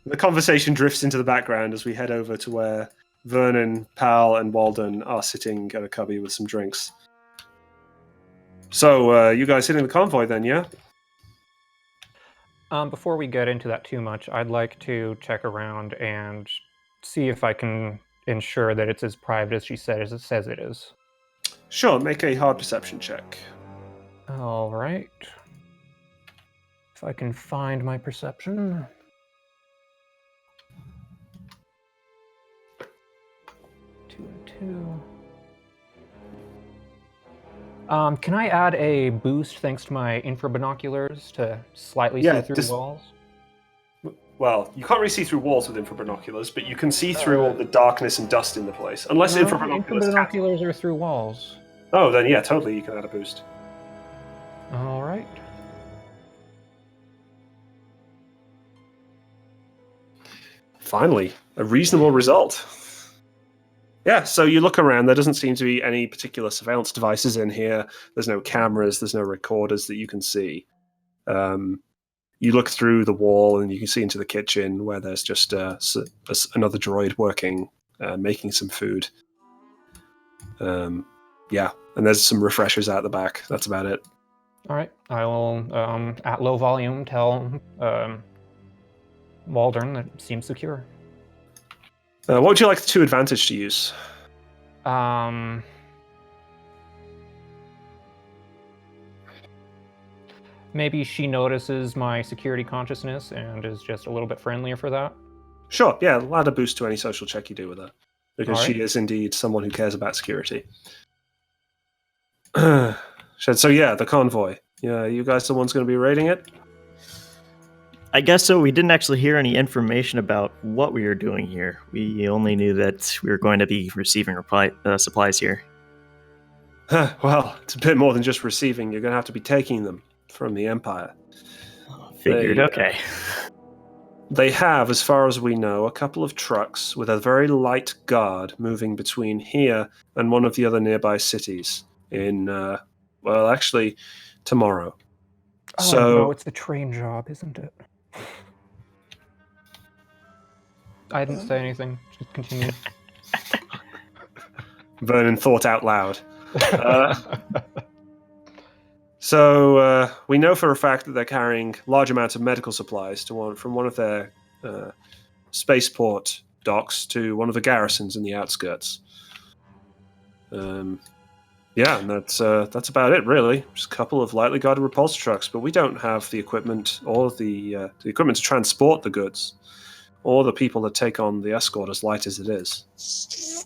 The conversation drifts into the background as we head over to where Vernon, Pal, and Walden are sitting at a cubby with some drinks. So, you guys hitting the convoy then, yeah? Before we get into that too much, I'd like to check around and see if I can ensure that it's as private as she said as it says it is. Sure, make a hard perception check. All right. If I can find my perception. 2 and 2. Can I add a boost thanks to my infrabinoculars to slightly see through the walls? Well, you can't really see through walls with infrabinoculars, but you can see through all the darkness and dust in the place. Unless No, infrabinoculars are through walls. Oh, then yeah, totally, you can add a boost. All right. Finally, a reasonable result. Yeah, so you look around. There doesn't seem to be any particular surveillance devices in here. There's no cameras. There's no recorders that you can see. You look through the wall and you can see into the kitchen where there's just another droid working, making some food. Yeah, and there's some refreshers out the back. That's about it. All right. I will, at low volume, tell Waldron that it seems secure. What would you like the 2 advantage to use? Maybe she notices my security consciousness and is just a little bit friendlier for that. Sure, yeah, add a boost to any social check you do with her. Because All right. she is indeed someone who cares about security. So yeah, the convoy. Yeah, you guys the ones going to be raiding it? I guess so. We didn't actually hear any information about what we were doing here. We only knew that we were going to be receiving supplies here. Well, it's a bit more than just receiving. You're going to have to be taking them from the Empire. Figured, okay. They have, as far as we know, a couple of trucks with a very light guard moving between here and one of the other nearby cities in, well, actually, tomorrow. Oh, So, no, it's the train job, isn't it? I didn't say anything. Just continue. Vernon thought out loud. So we know for a fact that they're carrying large amounts of medical supplies from one of their spaceport docks to one of the garrisons in the outskirts. Yeah, and that's about it, really. Just a couple of lightly guarded repulsor trucks, but we don't have the equipment or the equipment to transport the goods, or the people that take on the escort, as light as it is.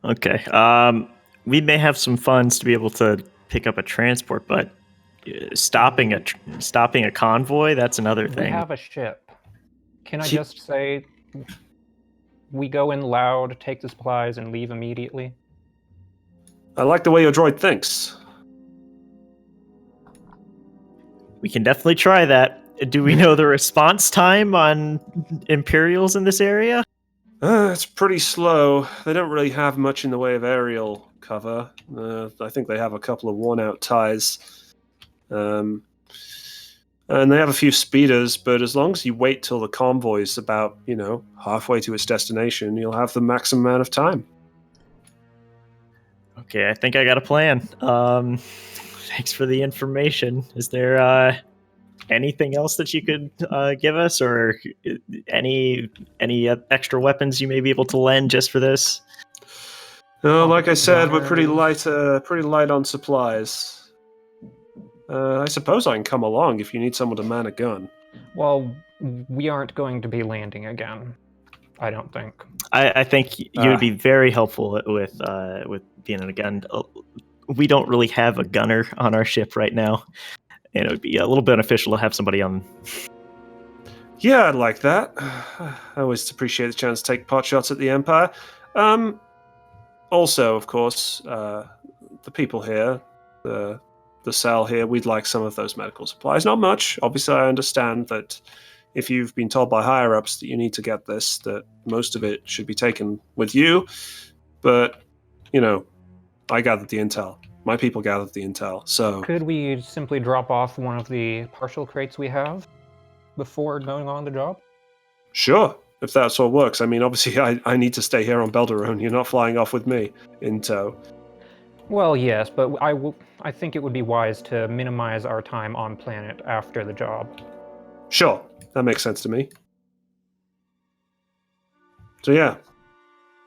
Okay. We may have some funds to be able to pick up a transport, but stopping a convoy, that's another We thing. have a ship. Can I just say we go in loud, take the supplies, and leave immediately? I like the way your droid thinks. We can definitely try that. Do we know the response time on Imperials in this area? It's pretty slow. They don't really have much in the way of aerial cover. I think they have a couple of worn-out ties. And they have a few speeders, but as long as you wait till the convoy's about, halfway to its destination, you'll have the maximum amount of time. Okay, I think I got a plan. Thanks for the information. Is there anything else that you could give us, or any extra weapons you may be able to lend just for this? Like I said, we're pretty light on supplies. I suppose I can come along if you need someone to man a gun. Well, we aren't going to be landing again. I don't think. I think you would be very helpful with being in a gun. We don't really have a gunner on our ship right now, and it would be a little beneficial to have somebody on. Yeah, I'd like that. I always appreciate the chance to take pot shots at the Empire. Also, of course, the people here, the cell here, we'd like some of those medical supplies. Not much. Obviously, I understand that if you've been told by higher-ups that you need to get this, that most of it should be taken with you. But, I gathered the intel. My people gathered the intel, so... Could we simply drop off one of the partial crates we have before going on the job? Sure, if that's what works. I mean, obviously, I need to stay here on Belderone. You're not flying off with me in tow. Well, yes, but I think it would be wise to minimize our time on planet after the job. Sure, that makes sense to me. So yeah,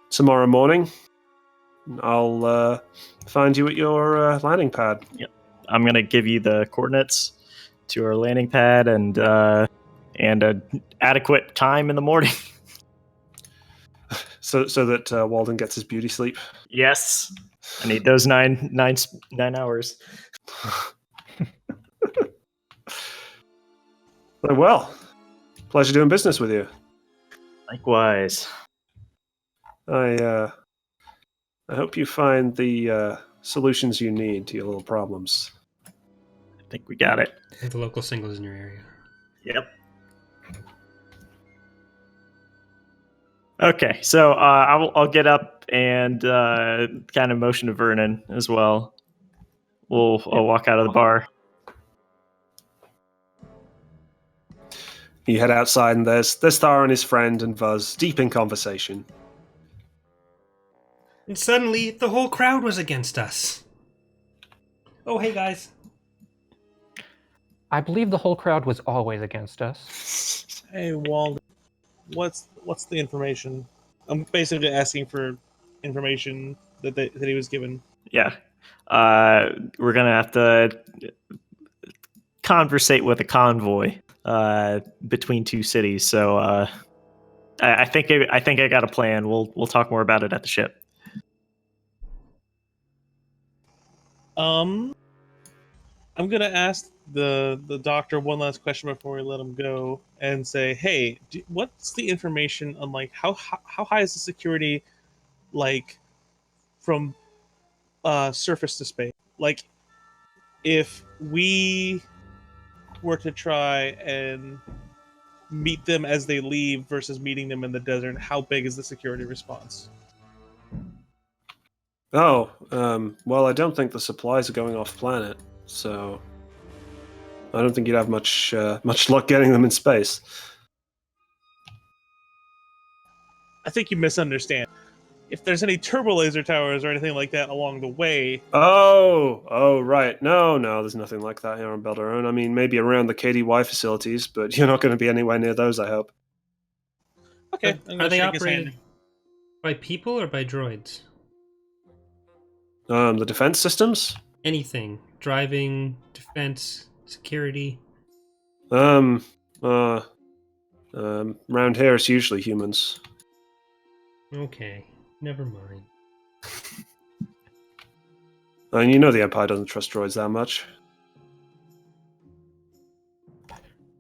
tomorrow morning, I'll find you at your landing pad. Yep. I'm gonna give you the coordinates to our landing pad and an adequate time in the morning. So that Walden gets his beauty sleep. Yes, I need those nine hours. Well, pleasure doing business with you. Likewise. I hope you find the solutions you need to your little problems. I think we got it. And the local singles in your area. Yep. Okay, so I'll get up and kind of motion to Vernon as well. I'll walk out of the bar. You head outside, and there's Thar and his friend and Vuz deep in conversation. And suddenly, the whole crowd was against us. Oh, hey guys. I believe the whole crowd was always against us. Hey, Walden, what's the information? I'm basically asking for information that he was given. Yeah, we're gonna have to conversate with a convoy between two cities. So I think I got a plan. We'll talk more about it at the ship. I'm gonna ask the doctor one last question before we let him go, and say, hey, what's the information on like how high is the security, like from surface to space? Like, if we were to try and meet them as they leave versus meeting them in the desert, how big is the security response? Oh, well, I don't think the supplies are going off planet, so I don't think you'd have much luck getting them in space. I think you misunderstand. If there's any turbo laser towers or anything like that along the way, Oh, right. No, there's nothing like that here on Belderone. I mean, maybe around the KDY facilities, but you're not going to be anywhere near those, I hope. okay, I'm Are gonna they shake his operated hand. by people or by droids? The defense systems? Anything. Driving, defense, security. Around here it's usually humans. Okay, never mind. And you know the Empire doesn't trust droids that much.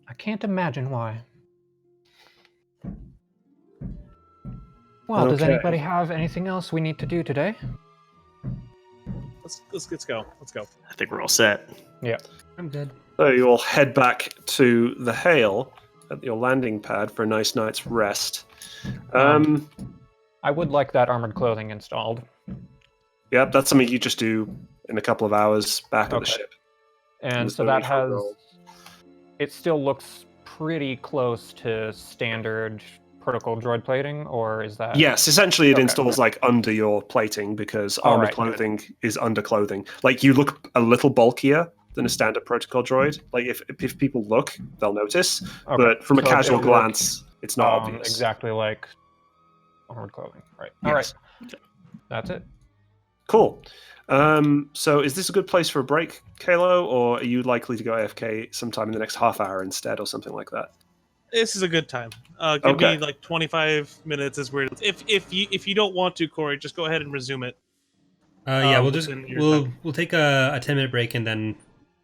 I can't imagine why. Well, does Okay. anybody have anything else we need to do today? Let's go. Let's go. I think we're all set. Yeah. I'm good. So you all head back to the Hale at your landing pad for a nice night's rest. I would like that armored clothing installed. Yep, that's something you just do in a couple of hours back at the Okay. ship. And There's so no that need for a has... roll. It still looks pretty close to standard protocol droid plating, or is that... Yes, essentially it Okay. installs like under your plating because All armored right, good. clothing is under clothing. Like you look a little bulkier than a standard protocol droid. Like if people look, they'll notice. Okay. But from a So casual it'll look, glance, it's not obvious. exactly like armored clothing. Right. All Yes. right. That's it. Cool. So is this a good place for a break, Kalo, or are you likely to go AFK sometime in the next half hour instead, or something like that? This is a good time. Give Okay. me like 25 minutes is where if you don't want to, Corey, just go ahead and resume it. Yeah, within your time. we'll take a 10-minute break, and then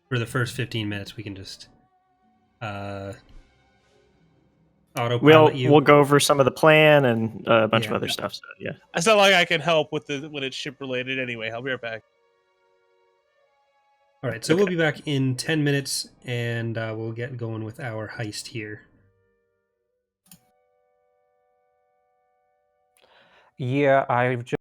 for the first 15 minutes we can just autopilot you. We'll go over some of the plan and a bunch of Yeah. other stuff. So yeah. It's not like I can help with when it's ship related anyway. I'll be right back. All right, so Okay. we'll be back in 10 minutes, and we'll get going with our heist here. Yeah, I've just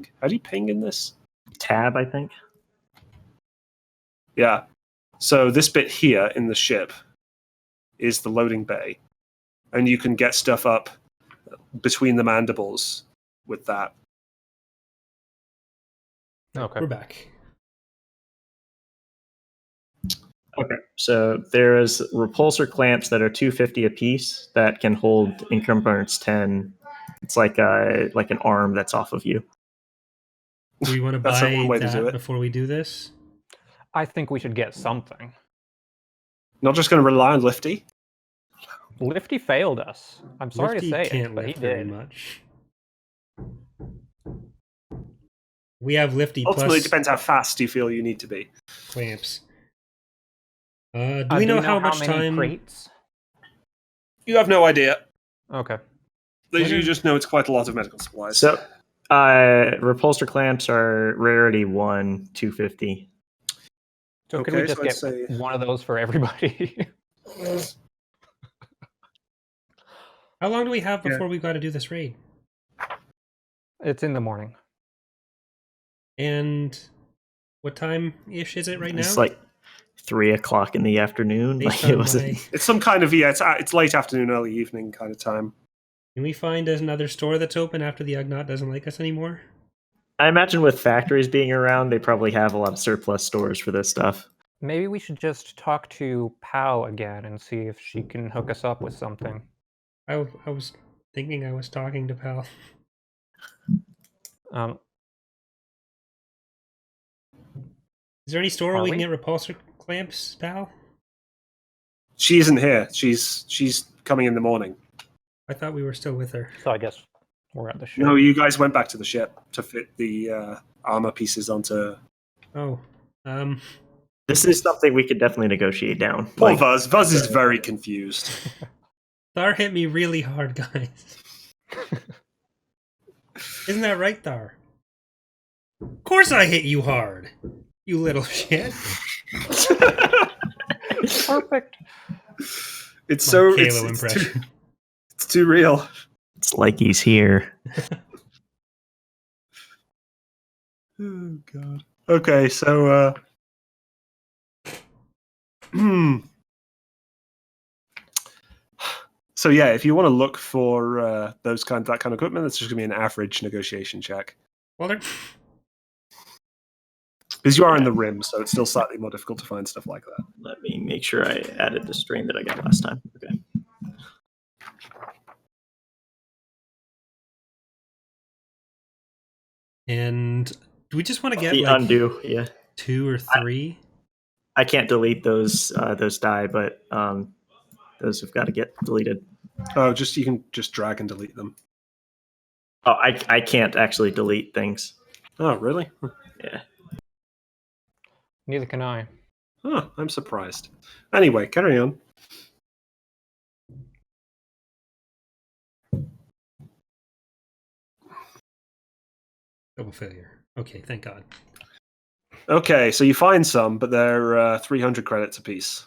ping. How do you ping in this? Tab, I think. Yeah. So this bit here in the ship is the loading bay, and you can get stuff up between the mandibles with that. Okay. We're back. Okay. So there's repulsor clamps that are 250 apiece that can hold encumbrance 10. It's like an arm that's off of you. Do we want to That's one buy way to do that it. before we do this? I think we should get something. Not just going to rely on Lifty. Lifty failed us. I'm sorry Lifty to say can't it, but he lift very did. much. We have Lifty Ultimately, it plus depends how fast you feel you need to be. clamps. Do we know how much many time? crates? You have no idea. Okay. You just know it's quite a lot of medical supplies. So repulsor clamps are rarity 1, 250. So could we Okay, just so I'd get say- one of those for everybody? How long do we have Yeah. before we got to do this raid? It's in the morning. And what time ish is it right now? It's like 3 o'clock in the afternoon. Based Like, it on was my- It's some kind of it's late afternoon, early evening kind of time. Can we find another store that's open after the Ugnaught doesn't like us anymore? I imagine with factories being around, they probably have a lot of surplus stores for this stuff. Maybe we should just talk to Pow again and see if she can hook us up with something. I was thinking I was talking to Pal. Is there any store where Are we can we? get repulsor clamps, Pal? She isn't here. She's coming in the morning. I thought we were still with her. So I guess we're at the ship. No, you guys went back to the ship to fit the armor pieces onto. Oh, This is something we could definitely negotiate down. Poor Like, Vuz. Vuz is very confused. Thar hit me really hard, guys. Isn't that right, Thar? Of course I hit you hard, you little shit. Perfect. It's My so Halo it's impression. it's too real. it's like he's here. Oh god. Okay, so So yeah, if you want to look for that kind of equipment, that's just gonna be an average negotiation check. Well, they're... Because you are in the rim, so it's still slightly more difficult to find stuff like that. Let me make sure I added the string that I got last time. Okay. And do we just want to get The like undo, yeah. 2 or 3? I can't delete those die, but those have got to get deleted. Oh, you can just drag and delete them. Oh, I can't actually delete things. Oh, really? Yeah. Neither can I. Oh, I'm surprised. Anyway, carry on. Double failure. Okay, thank God. Okay, so you find some, but they're 300 credits apiece.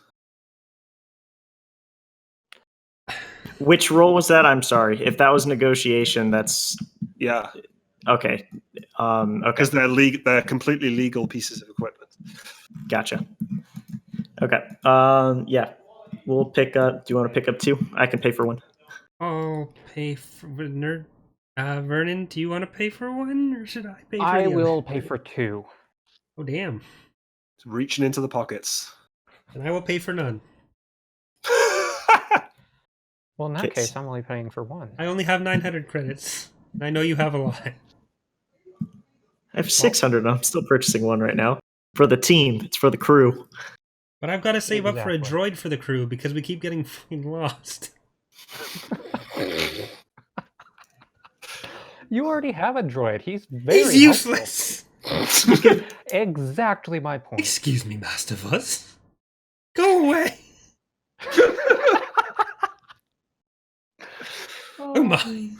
Which roll was that? I'm sorry. If that was negotiation, that's Yeah, okay. Okay, because they're completely legal pieces of equipment. gotcha. Okay. Yeah, we'll pick up. Do you want to pick up 2? I can pay for 1. I'll pay for nerd. Vernon, do you want to pay for 1, or should I pay for I the other? will pay for 2. Oh, damn. It's reaching into the pockets. And I will pay for none. Well, in that Okay. case, I'm only paying for 1. I only have 900 credits. I know you have a lot. I have 600. I'm still purchasing 1 right now for the team. It's for the crew. But I've got to save up for a Exactly. droid for the crew because we keep getting fucking lost. You already have a droid. He's very He's useless! helpful. Exactly my point. Excuse me, Master Vuz. Go away! Oh my.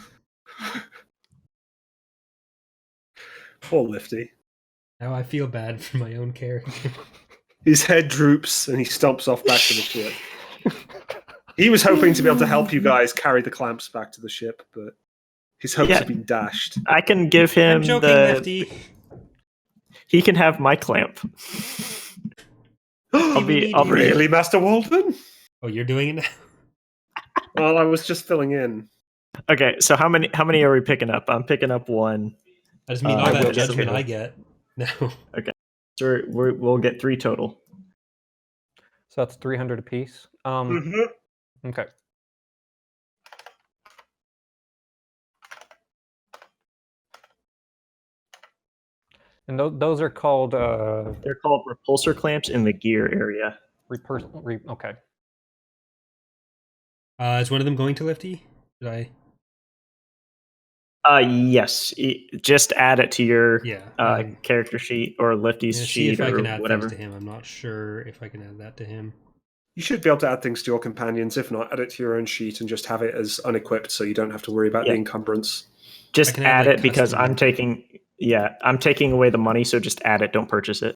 Poor Lifty. Now I feel bad for my own character. His head droops and he stomps off back to the ship. He was hoping to be able to help you guys carry the clamps back to the ship, but His hopes Yeah. have been dashed. I can give him I'm joking, Lifty. He can have my clamp. Lifty, we need I'll you. Really, Master Waldman? Oh, you're doing it now? Well, I was just filling in. Okay, so how many are we picking up? I'm picking up one. I just mean all I that will get judgment two. I get. No. So we'll get 3 total. So that's 300 apiece. Okay. And those are called They're called repulsor clamps in the gear area. okay. Is one of them going to Lifty? Did I? Yes. Just add it to your Yeah. character sheet or Lifty's See sheet if I or can add whatever. things to him. I'm not sure if I can add that to him. You should be able to add things to your companions. If not, add it to your own sheet and just have it as unequipped so you don't have to worry about the encumbrance. Just I can add like, it because custom- I'm taking away the money, so just add it, don't purchase it.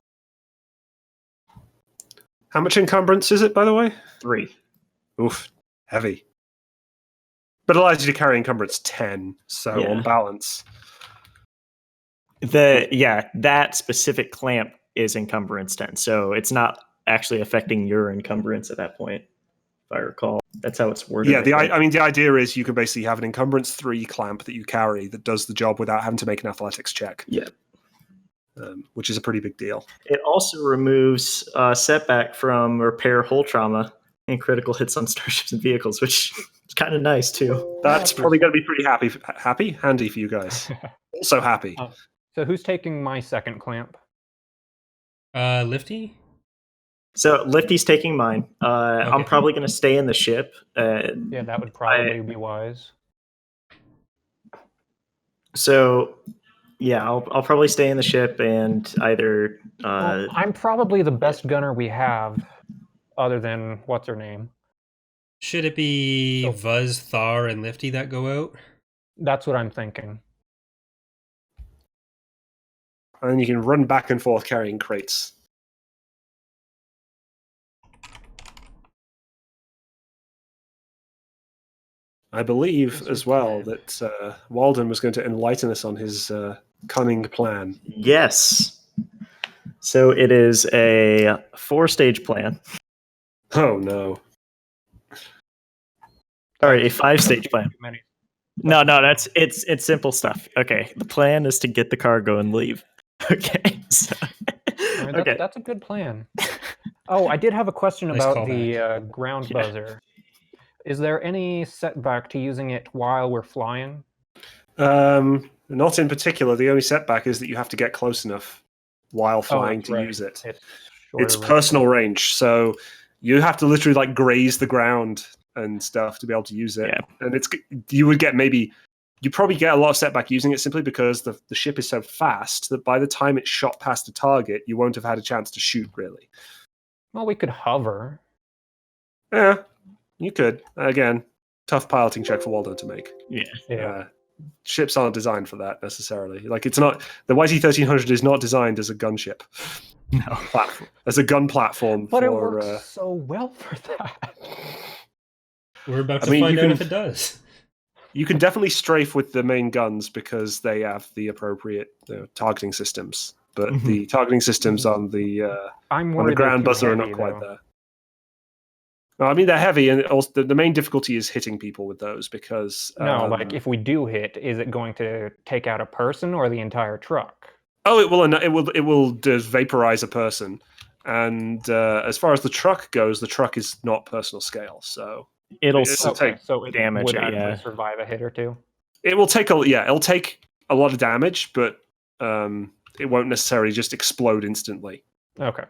How much encumbrance is it, by the way? 3. Oof, heavy. But it allows you to carry encumbrance 10, so on balance. That specific clamp is encumbrance 10, so it's not actually affecting your encumbrance at that point, if I recall. That's how it's worded. Yeah, the idea is you can basically have an encumbrance 3 clamp that you carry that does the job without having to make an athletics check. Yeah. Which is a pretty big deal. It also removes setback from repair hull trauma and critical hits on starships and vehicles, which is kind of nice too. That's probably going to be pretty handy for you guys. Also happy. So who's taking my second clamp? Lifty? So Lifty's taking mine. Okay. I'm probably going to stay in the ship. Yeah, that would probably be wise. So, yeah, I'll probably stay in the ship and either. Well, I'm probably the best gunner we have, other than what's her name. Should it be Vuz, Thar, and Lifty that go out? That's what I'm thinking. And you can run back and forth carrying crates. I believe as well that Walden was going to enlighten us on his cunning plan. Yes. So it is a 4-stage plan. Oh no! Sorry, a 5-stage plan. No, it's simple stuff. Okay, the plan is to get the cargo and leave. Okay, so, That's a good plan. Oh, I did have a question Nice about the ground buzzer. Is there any setback to using it while we're flying? Not in particular. The only setback is that you have to get close enough while flying to use it. It's personal range, so you have to literally like graze the ground and stuff to be able to use it. Yeah. And you probably get a lot of setback using it simply because the ship is so fast that by the time it's shot past the target, you won't have had a chance to shoot, really. Well, we could hover. Yeah, you could. Again, tough piloting check for Waldo to make. Yeah. Ships aren't designed for that necessarily. Like, it's not, the YT-1300 is not designed as a gunship. No. As a gun platform. But it works so well for that. We're about to find out if it does. You can definitely strafe with the main guns because they have the appropriate targeting systems. But the targeting systems on the ground buzzer are not quite there. No, I mean, they're heavy, and also the main difficulty is hitting people with those because... like, if we do hit, is it going to take out a person or the entire truck? Oh, it will just vaporize a person. And as far as the truck goes, the truck is not personal scale, so... It'll take damage. Would actually survive a hit or two? It will take it'll take a lot of damage, but it won't necessarily just explode instantly. Okay.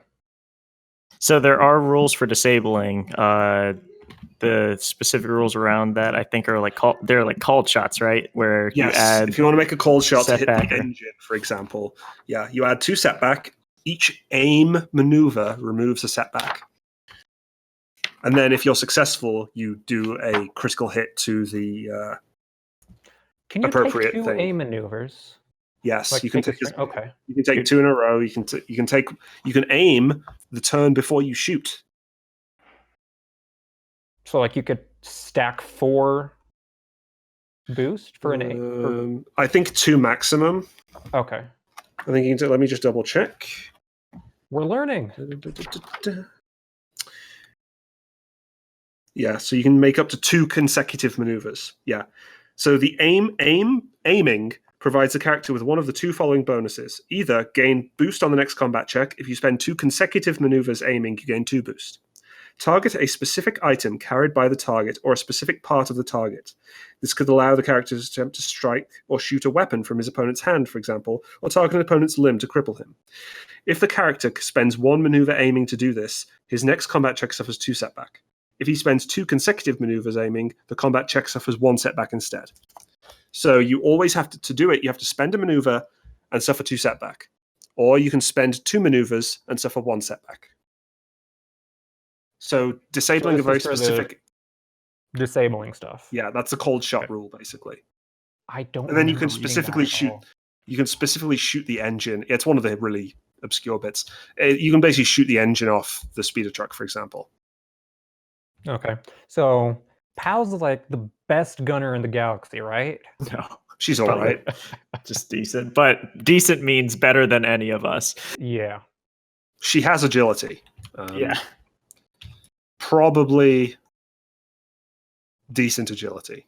So there are rules for disabling. The specific rules around that, I think, are they're like called shots, right? Where you add, if you want to make a cold shot to hit the setback engine, for example, you add 2 setback. Each aim maneuver removes a setback. And then if you're successful, you do a critical hit to the Can you appropriate take 2 thing. aim maneuvers? Yes, like you can take. Okay. You can take 2 in a row. You can aim the turn before you shoot. So, like, you could stack 4 boost for an A? I think 2 maximum. Okay. I think you can let me just double check. We're learning. Yeah, so you can make up to 2 consecutive maneuvers. Yeah. So the aiming provides the character with one of the 2 following bonuses. Either gain boost on the next combat check. If you spend 2 consecutive maneuvers aiming, you gain 2 boost. Target a specific item carried by the target or a specific part of the target. This could allow the character to attempt to strike or shoot a weapon from his opponent's hand, for example, or target an opponent's limb to cripple him. If the character spends 1 maneuver aiming to do this, his next combat check suffers 2 setback. If he spends 2 consecutive maneuvers aiming, the combat check suffers 1 setback instead. So you always have to do it, you have to spend a maneuver and suffer 2 setback. Or you can spend 2 maneuvers and suffer 1 setback. So disabling So a very this is for the specific... disabling stuff. Yeah, that's a cold shot rule, basically. I don't. And then you remember can reading specifically that at shoot... all. You can specifically shoot the engine. It's one of the really obscure bits. You can basically shoot the engine off the speeder truck, for example. Okay. So Pal's like the best gunner in the galaxy, right? No, She's all probably right. just decent. But decent means better than any of us. Yeah. She has agility. Yeah. Probably decent agility.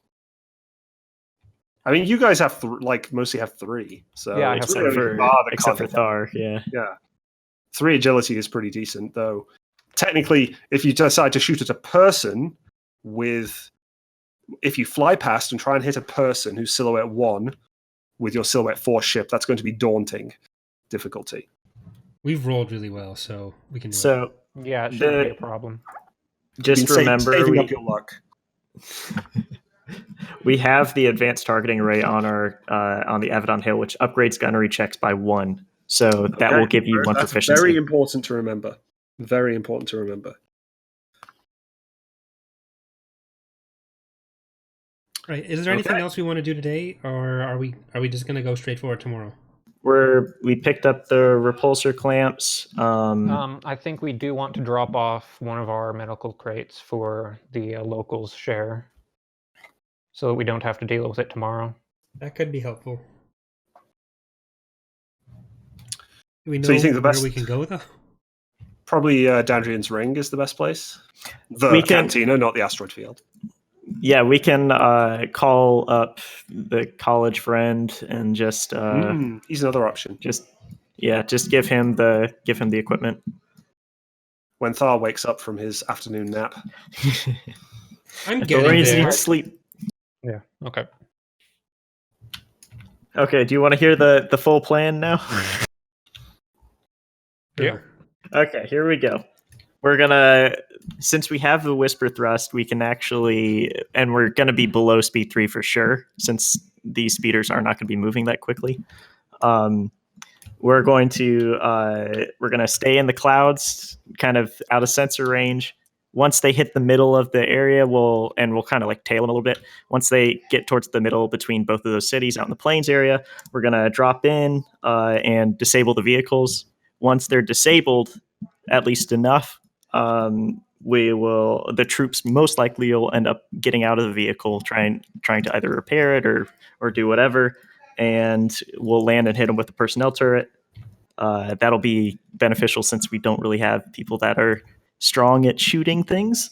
I mean, you guys have mostly have 3. So Yeah, I it's have really three. Thar that Except for can't- Thar, yeah. Yeah. 3 agility is pretty decent, though. Technically, if you decide to shoot at a person if you fly past and try and hit a person who's silhouette 1 with your silhouette 4 ship, that's going to be daunting difficulty. We've rolled really well, so we can do it. So Yeah, it shouldn't be a problem. just You've been remember saving up your luck. we have the advanced targeting array on our on the Avidon Hale, which upgrades gunnery checks by 1. So that will give you 1 That's proficiency. very important to remember. Very important to remember. Right. Is there anything else we want to do today, or are we just going to go straight forward tomorrow? We picked up the repulsor clamps. I think we do want to drop off one of our medical crates for the locals' share, so that we don't have to deal with it tomorrow. That could be helpful. Do we know So you think the where best- we can go, though? Probably Dandrian's Ring is the best place. The We can- cantina, not the asteroid field. Yeah, we can call up the college friend and just He's another option. just give him the equipment. When Thar wakes up from his afternoon nap. I'm getting Authorities there. need sleep. Yeah. Okay. Okay, do you want to hear the full plan now? Yeah. Okay, here we go. We're gonna, since we have the whisper thrust, we can actually, and we're gonna be below speed 3 for sure, since these speeders are not gonna be moving that quickly. We're gonna stay in the clouds, kind of out of sensor range. Once they hit the middle of the area, we'll kind of like tail them a little bit. Once they get towards the middle between both of those cities out in the plains area, we're gonna drop in and disable the vehicles. Once they're disabled, at least enough, the troops most likely will end up getting out of the vehicle, trying to either repair it or do whatever, and we'll land and hit them with the personnel turret. That'll be beneficial since we don't really have people that are strong at shooting things.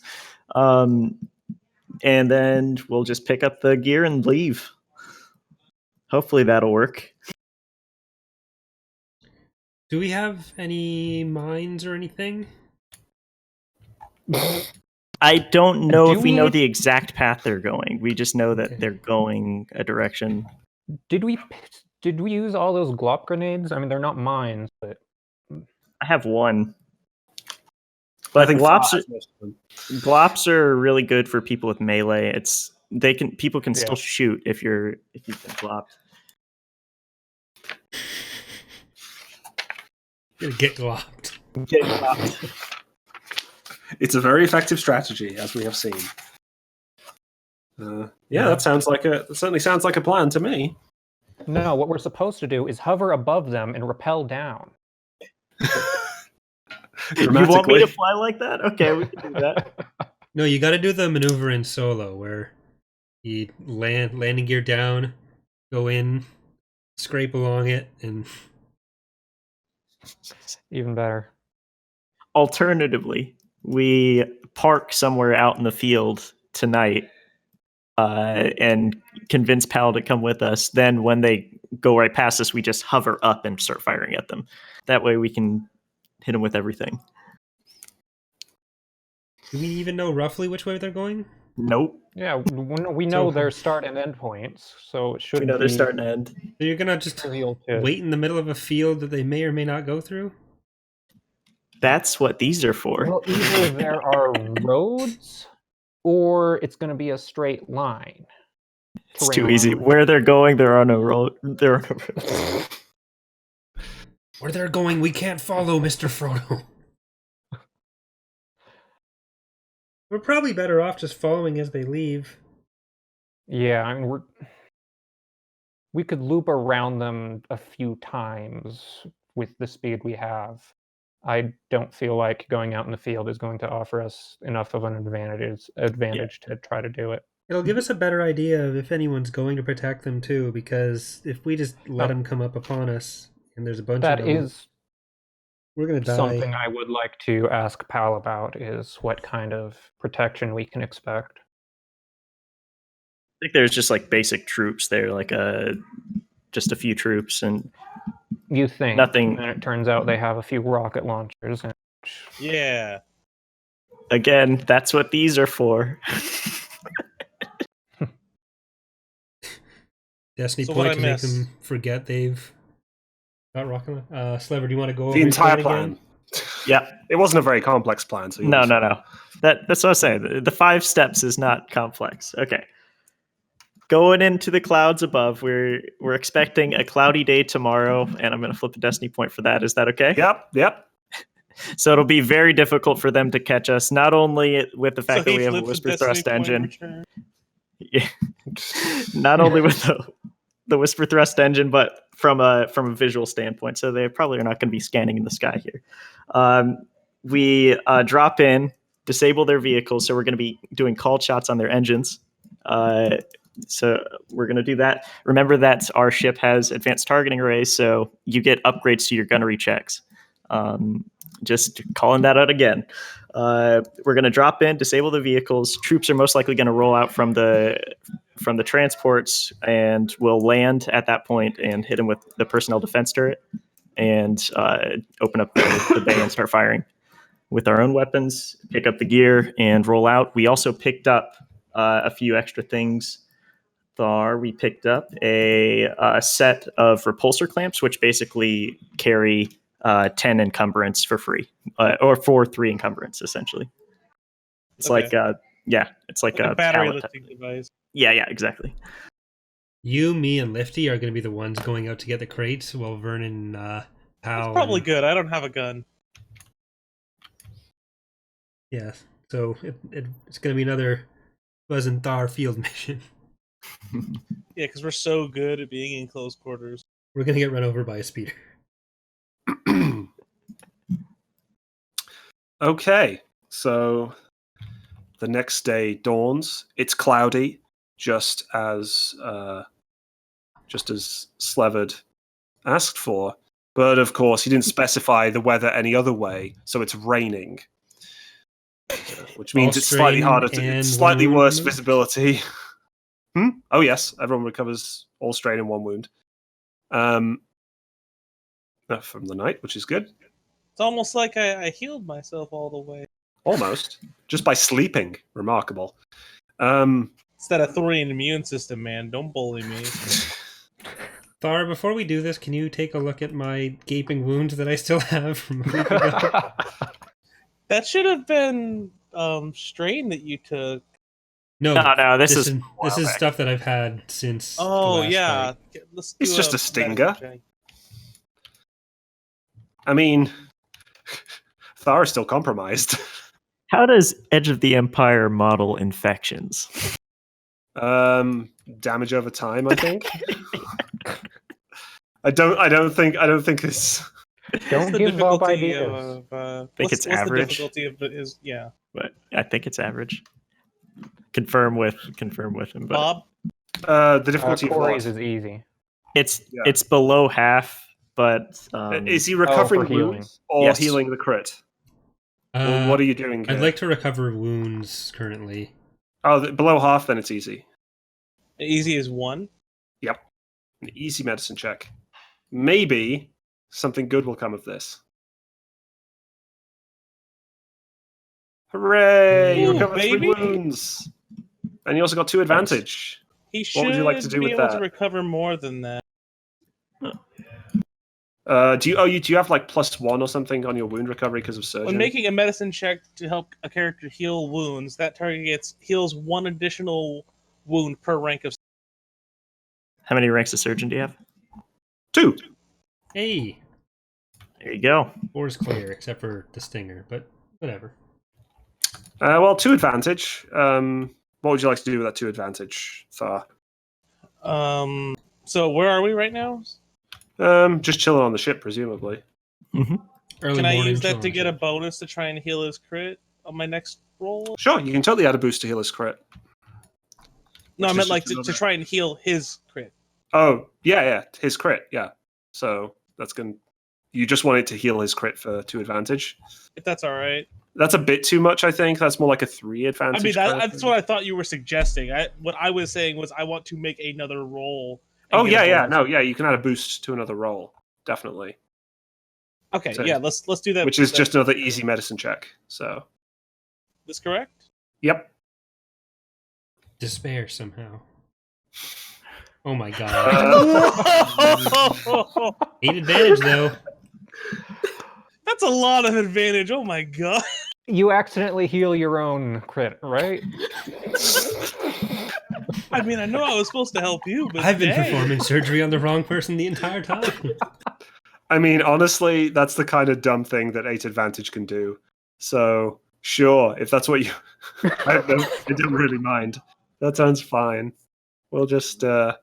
And then we'll just pick up the gear and leave. Hopefully that'll work. Do we have any mines or anything? I don't know Do if we know we- the exact path they're going. We just know that Okay. they're going a direction. Did we use all those glop grenades? I mean, they're not mines, but I have one. I But think glops Thar are, has most of them. glops are really good for people with melee. People can Yeah. still shoot if you've been glopped. Gonna get glopped. Get glopped. It's a very effective strategy, as we have seen. That certainly sounds like a plan to me. no. What we're supposed to do is hover above them and rappel down. You want me to fly like that? Okay, we can do that. No, you got to do the maneuver in solo where You landing gear down, go in, scrape along it, and Even better. Alternatively, we park somewhere out in the field tonight and convince Pal to come with us. Then when they go right past us, we just hover up and start firing at them. That way we can hit them with everything. do we even know roughly which way they're going? Nope. Yeah, we know So- their start and end points, so it should We know be they're starting to end. So you're gonna just trivial to... wait in the middle of a field that they may or may not go through? That's what these are for. Well, either there are roads, or it's going to be a straight line. It's Terrain too easy. line. Where they're going, there are no roads. Where they're going, we can't follow, Mr. Frodo. We're probably better off just following as they leave. Yeah, I mean, we could loop around them a few times with the speed we have. I don't feel like going out in the field is going to offer us enough of an advantage to try to do it. It'll give us a better idea of if anyone's going to protect them too, because if we just let them come up upon us and there's a bunch That of them, is we're gonna die. something I would like to ask Pal about, is what kind of protection we can expect. I think there's just like basic troops there, like just a few troops, and You think Nothing- and it turns out they have a few rocket launchers. And Yeah. again, that's what these are for. Destiny So what point I to make miss? them forget they've got rocket. Slever, do you want to go over The entire his plan. again? Yeah. It wasn't a very complex plan. So No. That's what I was saying. The 5 steps is not complex. Okay. Going into the clouds above, we're expecting a cloudy day tomorrow, and I'm going to flip a destiny point for that. Is that okay? Yep. So it'll be very difficult for them to catch us, not only with the fact that we have a whisper thrust engine. Yeah. Not only with the whisper thrust engine, but from a visual standpoint. So they probably are not going to be scanning in the sky here. We drop in, disable their vehicles, so we're going to be doing called shots on their engines. So we're going to do that. Remember that our ship has advanced targeting arrays, so you get upgrades to your gunnery checks. Just calling that out again. We're going to drop in, disable the vehicles. Troops are most likely going to roll out from the transports, and we'll land at that point and hit them with the personnel defense turret, and open up the bay and start firing with our own weapons. Pick up the gear and roll out. We also picked up a few extra things. We picked up a set of repulsor clamps, which basically carry 10 encumbrance for free, or for 3 encumbrance, essentially. It's Okay. it's like a battery pallet. lifting device. Yeah, exactly. You, me, and Lifty are going to be the ones going out to get the crates, while Vernon, Pal. It's probably and- good. I don't have a gun. Yeah, so it's going to be another Buzz and Thar field mission. Yeah, because we're so good at being in close quarters. We're going to get run over by a speeder. Okay, so the next day dawns. It's cloudy, just as Slevard asked for, but of course he didn't specify the weather any other way, so it's raining, which means it's slightly All harder strain to, and it's slightly one worse wound? visibility. Oh yes, everyone recovers all strain and 1 wound. From the night, which is good. It's almost like I healed myself all the way. Almost. Just by sleeping. Remarkable. Um, It's that Arthurian immune system, man. Don't bully me. Thar, before we do this, can you take a look at my gaping wound that I still have from a week ago? That should have been strain that you took. No, No, this is this is stuff that I've had since. the Oh last yeah. fight. Let's It's do just a medical stinger. check. I mean, Thar is still compromised. How does Edge of the Empire model infections? Damage over time, I think. I don't think this. Don't The give up difficulty ideas. of, Think it's what's average. the difficulty of it is, yeah. But I think it's average. confirm with him. But Bob, The difficulty of Corey's what? is easy. it's below half. But Is he recovering for healing. wounds or Yes. healing the crit? Well, what are you doing here? I'd like to recover wounds currently. Oh, below half, then it's easy. easy as 1. Yep. An easy medicine check. Maybe something good will come of this. Hooray! You Ooh, recovered 3 baby. wounds. And you also got 2 advantage. He should What would you like to do be with able that? to recover more than that. Do you have like +1 or something on your wound recovery because of surgery? When making a medicine check to help a character heal wounds, that target heals 1 additional wound per rank of. how many ranks of surgeon do you have? 2. Hey, There you go. 4's clear except for the stinger, but whatever. Well, 2 advantage. What would you like to do with that 2 advantage, Thar? So where are we right now? Just chilling on the ship, presumably. Early Can I morning use that to challenge. get a bonus to try and heal his crit on my next roll? Sure, you can totally add a boost to heal his crit. No, I Which meant is like just to another- try and heal his crit. Oh, yeah, his crit, yeah. So that's going to... You just wanted to heal his crit for 2 advantage. If that's all right. That's a bit too much, I think. That's more like a 3 I advantage. mean, kind of that's thing. what I thought you were suggesting. What I was saying was I want to make another roll. Oh, and get a yeah, bonus. no, yeah, you can add a boost to another roll. Definitely. Okay, So- yeah, let's do that. Which is just another easy medicine check. So, This correct? yep. Despair somehow. Oh my god. Uh, 8 advantage though. That's a lot of advantage. Oh my god. You accidentally heal your own crit, right? I mean, I know I was supposed to help you, but I've been dang. performing surgery on the wrong person the entire time. I mean, honestly, that's the kind of dumb thing that 8 advantage can do. So, sure, if that's what you... I don't really mind. That sounds fine. We'll just... there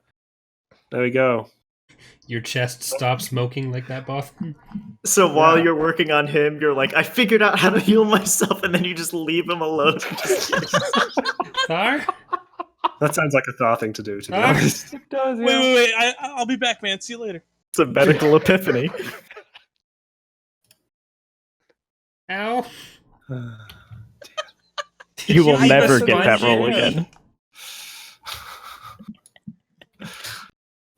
we go. Your chest stops smoking like that, boss. So while Yeah. you're working on him, you're like, I figured out how to heal myself, and then you just leave him alone. Thar? That sounds like a Thar thing to do, to be Ah. honest. It does, Wait. I'll be back, man. See you later. It's a medical epiphany. Ow. You will I never messed get my that roll shit.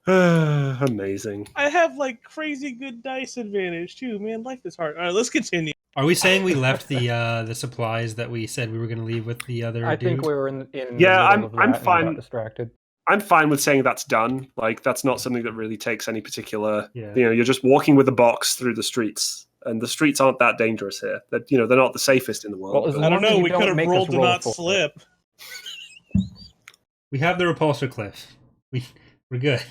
again. Amazing. I have like crazy good dice advantage too, man. Life is hard. All right, let's continue. Are we saying we left the supplies that we said we were going to leave with the other I dude? think we were in Yeah, the middle of I'm that and fine. got distracted. I'm fine with saying that's done. Like, that's not something that really takes any particular... Yeah. You know, you're just walking with a box through the streets. And the streets aren't that dangerous here. That, you know, they're not the safest in the world. Well, as but- I don't long as know. you We don't could have make us rolled to roll not for it. slip. We have the repulsor cliff. We're good.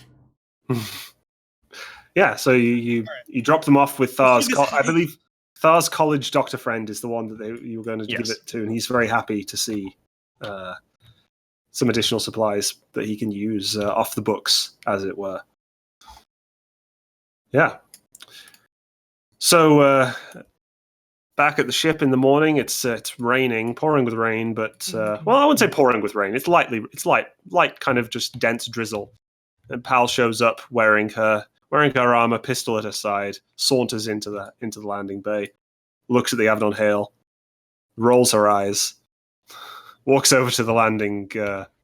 Yeah, so you drop them off with Thar's... Well, I believe Thar's college doctor friend is the one that you were going to give Yes. it to, and he's very happy to see some additional supplies that he can use off the books, as it were. Yeah. So back at the ship in the morning, it's raining, pouring with rain, but well, I wouldn't say pouring with rain. It's light, kind of just dense drizzle. And Pal shows up wearing her armor, pistol at her side, saunters into the landing bay, looks at the Avidon Hale, rolls her eyes, walks over to the landing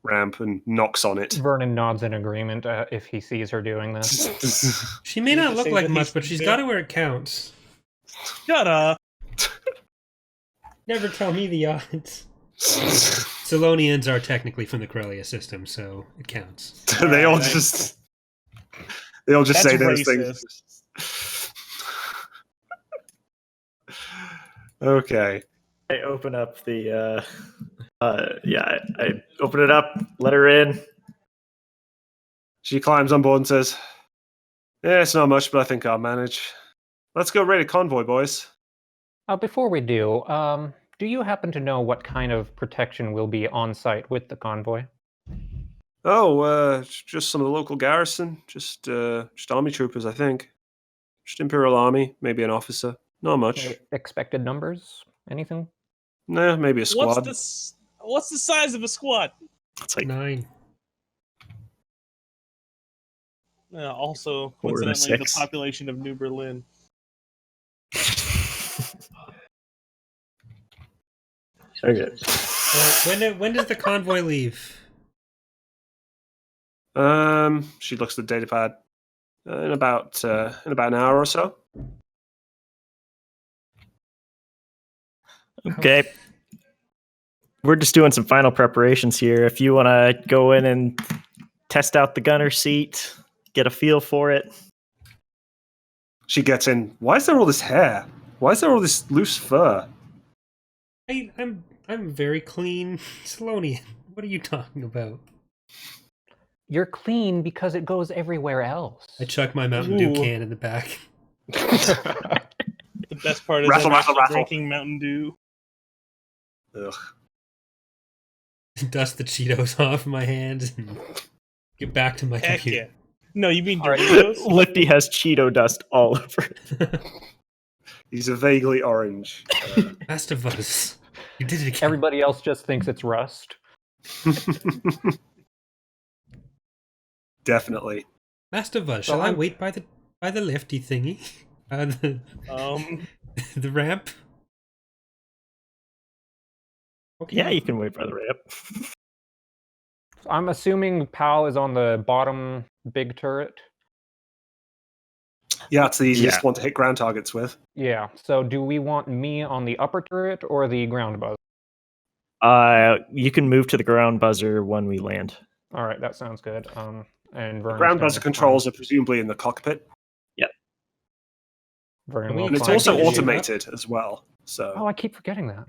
ramp and knocks on it. Vernon nods in agreement if he sees her doing this. She may You not just look say like that much, he's but she's good. got it where it counts. Shut up. Never tell me the odds. Solonians are technically from the Corellia system, so it counts. they all Alright, just That's say those racist. things. Okay. I open up the I open it up, let her in. She climbs on board and says, "Yeah, it's not much, but I think I'll manage. Let's go raid a convoy, boys." Before we do you happen to know what kind of protection will be on site with the convoy? Oh, just some of the local garrison, just army troopers, I think. Just Imperial Army, maybe an officer. Not much. Expected numbers? Anything? Nah, maybe a squad. What's the size of a squat? It's like 9. Also, 4 to coincidentally, the 6. population of New Berlin. Okay. When does the convoy leave? She looks at the datapad. In about an hour or so. Okay. We're just doing some final preparations here. If you want to go in and test out the gunner seat, get a feel for it. She gets in. Why is there all this hair? Why is there all this loose fur? I'm very clean Salonian. What are you talking about? You're clean because it goes everywhere else. I chuck my Mountain Dew Ooh. can in the back. The best part is Rattle, I'm rattle, actually rattle. drinking Mountain Dew. Ugh. Dust the Cheetos off my hands and get back to my Heck computer. yeah. No, you mean All right. Doritos? Lifty has Cheeto dust all over it. He's a vaguely orange. Best of us. You did it again. Everybody else just thinks it's rust. Definitely. Best of us. So Shall I I'm- wait by the lifty thingy? The ramp? Okay. Yeah, you can wait by the ramp. I'm assuming Pal is on the bottom big turret. Yeah, it's the easiest Yeah. one to hit ground targets with. Yeah. So do we want me on the upper turret or the ground buzz? You can move to the ground buzzer when we land. All right, that sounds good. And Vern's Ground gonna buzzer controls are presumably in the cockpit. Vern Are we will And it's climb also Expecting to to the- shoot automated as well. So, Oh, I keep forgetting that.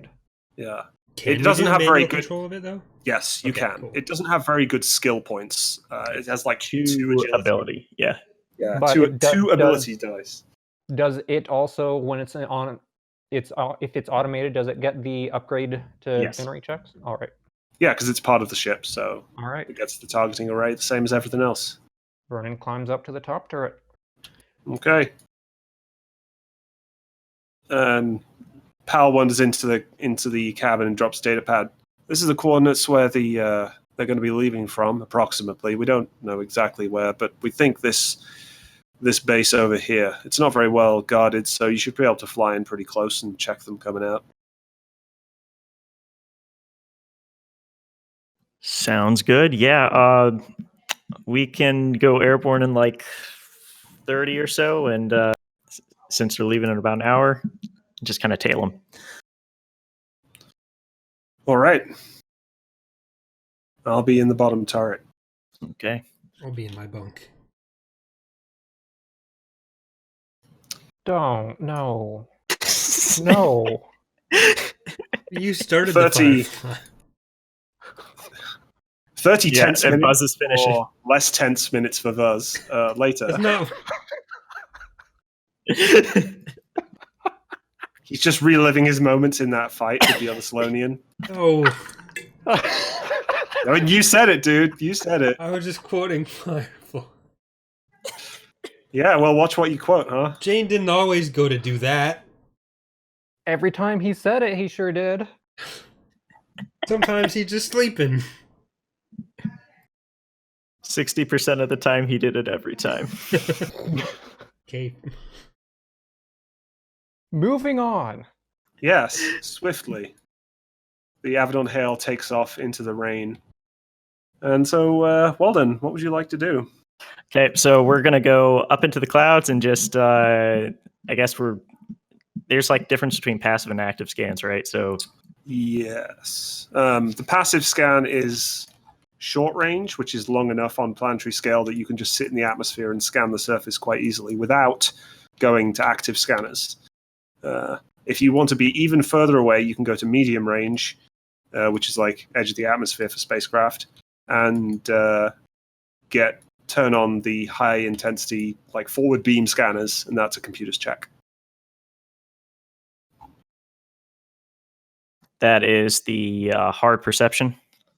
yeah. Can It we doesn't do have very manual good- control of it though? Yes, you Okay, can. cool. It doesn't have very good skill points. It has like two Two agility. ability. Yeah. Yeah, But two, it do- two does- ability dice. Does it also, when it's on, if it's automated, does it get the upgrade to Yes. generate checks? All right. Yeah, because it's part of the ship, so All right. it gets the targeting array the same as everything else. Vernon climbs up to the top turret. Okay. Pal wanders into the cabin and drops data pad. This is the coordinates where they're going to be leaving from, approximately. We don't know exactly where, but we think this base over here. It's not very well guarded, so you should be able to fly in pretty close and check them coming out. Sounds good. Yeah. We can go airborne in like 30 or so, and since they're leaving in about an hour, just kind of tail them. All right. I'll be in the bottom turret. Okay. I'll be in my bunk. Don't. No. No. You started 30. the fire. 30 Yeah, tense and minutes Buzz is finishing. or less tense minutes for Buzz later. That's not. He's just reliving his moments in that fight with the other Salonian. Oh, I mean, you said it, dude. You said it. I was just quoting Firefall. Yeah, well, watch what you quote, huh? Jane didn't always go to do that. Every time he said it, he sure did. Sometimes he's just sleeping. 60% of the time, he did it every time. Okay. Moving on. Yes, swiftly. The Avidon Hale takes off into the rain. And so, Walden, what would you like to do? Okay, so we're gonna go up into the clouds and just, I guess there's like difference between passive and active scans, right? So Yes. The passive scan is short range, which is long enough on planetary scale that you can just sit in the atmosphere and scan the surface quite easily without going to active scanners. If you want to be even further away, you can go to medium range, which is like edge of the atmosphere for spacecraft, and turn on the high intensity, like forward beam scanners, and that's a computer's check. that is the hard perception.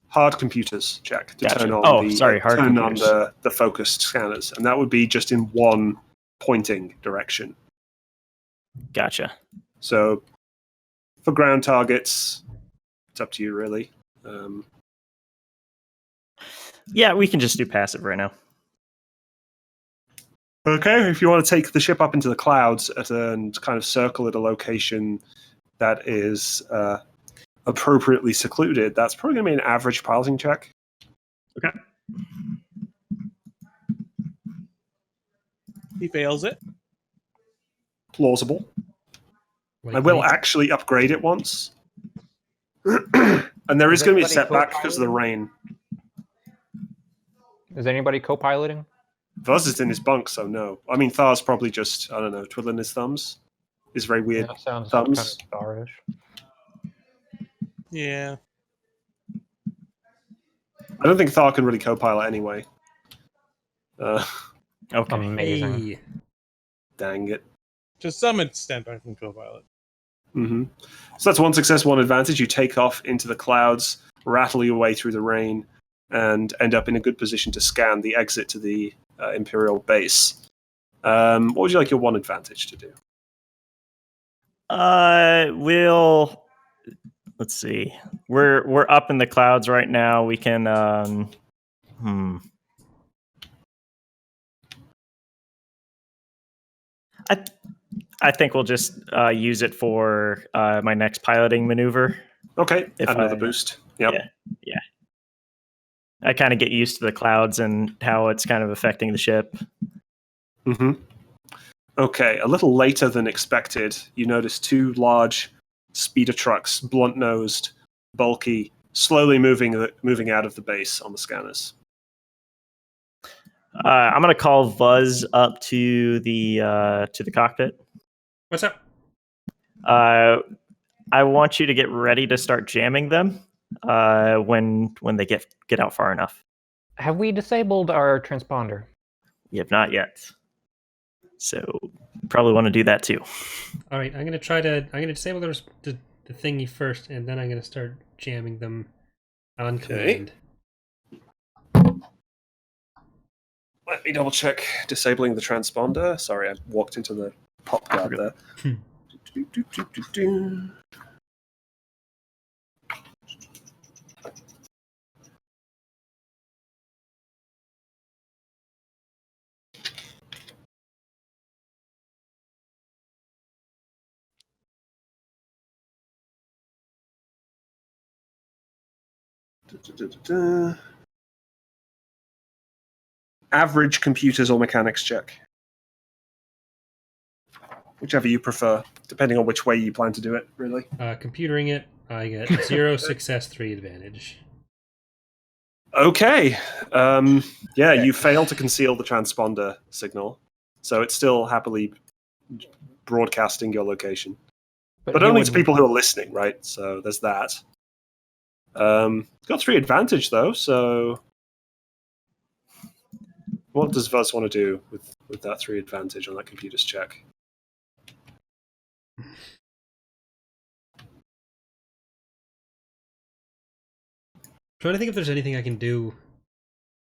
Hard computers check to Gotcha. turn on Oh, sorry, hard turn on computers. the focused scanners, and that would be just in one pointing direction. Gotcha. So for ground targets, it's up to you really. Yeah, we can just do passive right now. Okay, if you want to take the ship up into the clouds and kind of circle at a location that is appropriately secluded, that's probably going to be an average piloting check. Okay. He fails it. Plausible. I will actually upgrade it once. And there is going to be a anybody setback because of the co-piloting? rain. Is anybody co-piloting? Vuz is in his bunk, so no. I mean, Thar's probably just, I don't know, twiddling his thumbs. His very weird That sounds thumbs. kind of starish. Yeah. I don't think Thar can really co-pilot anyway. Okay. Amazing. Hey. Dang it. To some extent, I can co-pilot. Mm-hmm. So that's one success, one advantage. You take off into the clouds, rattle your way through the rain, and end up in a good position to scan the exit to the Imperial base. What would you like your one advantage to do? Let's see. We're up in the clouds right now. We can I think we'll just use it for my next piloting maneuver. Okay, If add another I- boost. Yep. Yeah. I kind of get used to the clouds and how it's kind of affecting the ship. Mm-hmm. Okay, a little later than expected, you notice two large speeder trucks, blunt-nosed, bulky, slowly moving out of the base on the scanners. I'm gonna call Vuz up to the cockpit. What's up? I want you to get ready to start jamming them when they get out far enough. Have we disabled our transponder? We have not yet, so probably want to do that too. All right, I'm gonna disable the thingy first, and then I'm gonna start jamming them on command. Let me double check disabling the transponder. Sorry, I walked into the pop guard there. Average computers or mechanics check. Whichever you prefer, depending on which way you plan to do it, really. Computering it, I get 0 success, 3 advantage. Okay. Yeah, you fail to conceal the transponder signal, so it's still happily broadcasting your location. But he only would- to people who are listening, right? So there's that. Got 3 advantage, though, so... What does Vuz want to do with that 3 advantage on that computer's check? Trying to think if there's anything I can do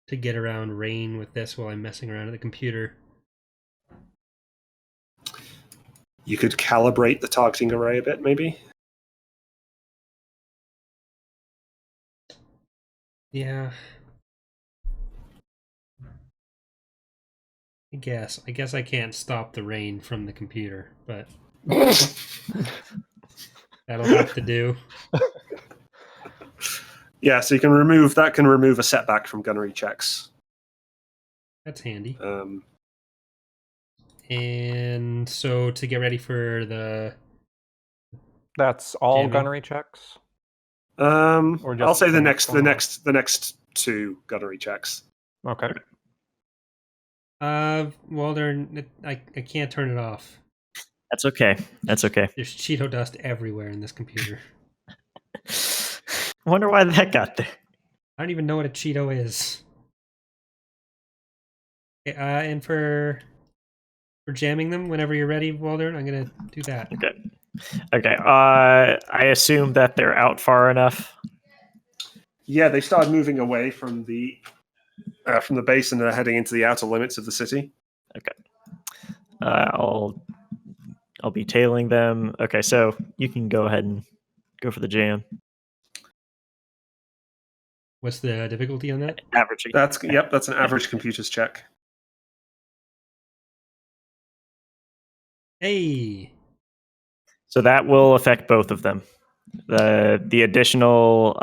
to get around rain with this while I'm messing around at the computer. You could calibrate the targeting array a bit, maybe? Yeah. I guess I can't stop the rain from the computer, but that'll have to do. Yeah, so you can remove a setback from gunnery checks. That's handy. Um, And so to get ready for the That's all Jamming. gunnery checks. Or just I'll say the the next next one? the next 2 gunnery checks. Okay. well, I can't turn it off. That's okay. That's okay. There's Cheeto dust everywhere in this computer. I wonder why that got there. I don't even know what a Cheeto is. Okay, and for jamming them whenever you're ready, Walder, I'm gonna do that. Okay. I assume that they're out far enough. Yeah, they started moving away from the base and they're heading into the outer limits of the city. I'll be tailing them. Okay, so you can go ahead and go for the jam. What's the difficulty on that? Average. That's an average computer's check. Hey. So that will affect both of them. The additional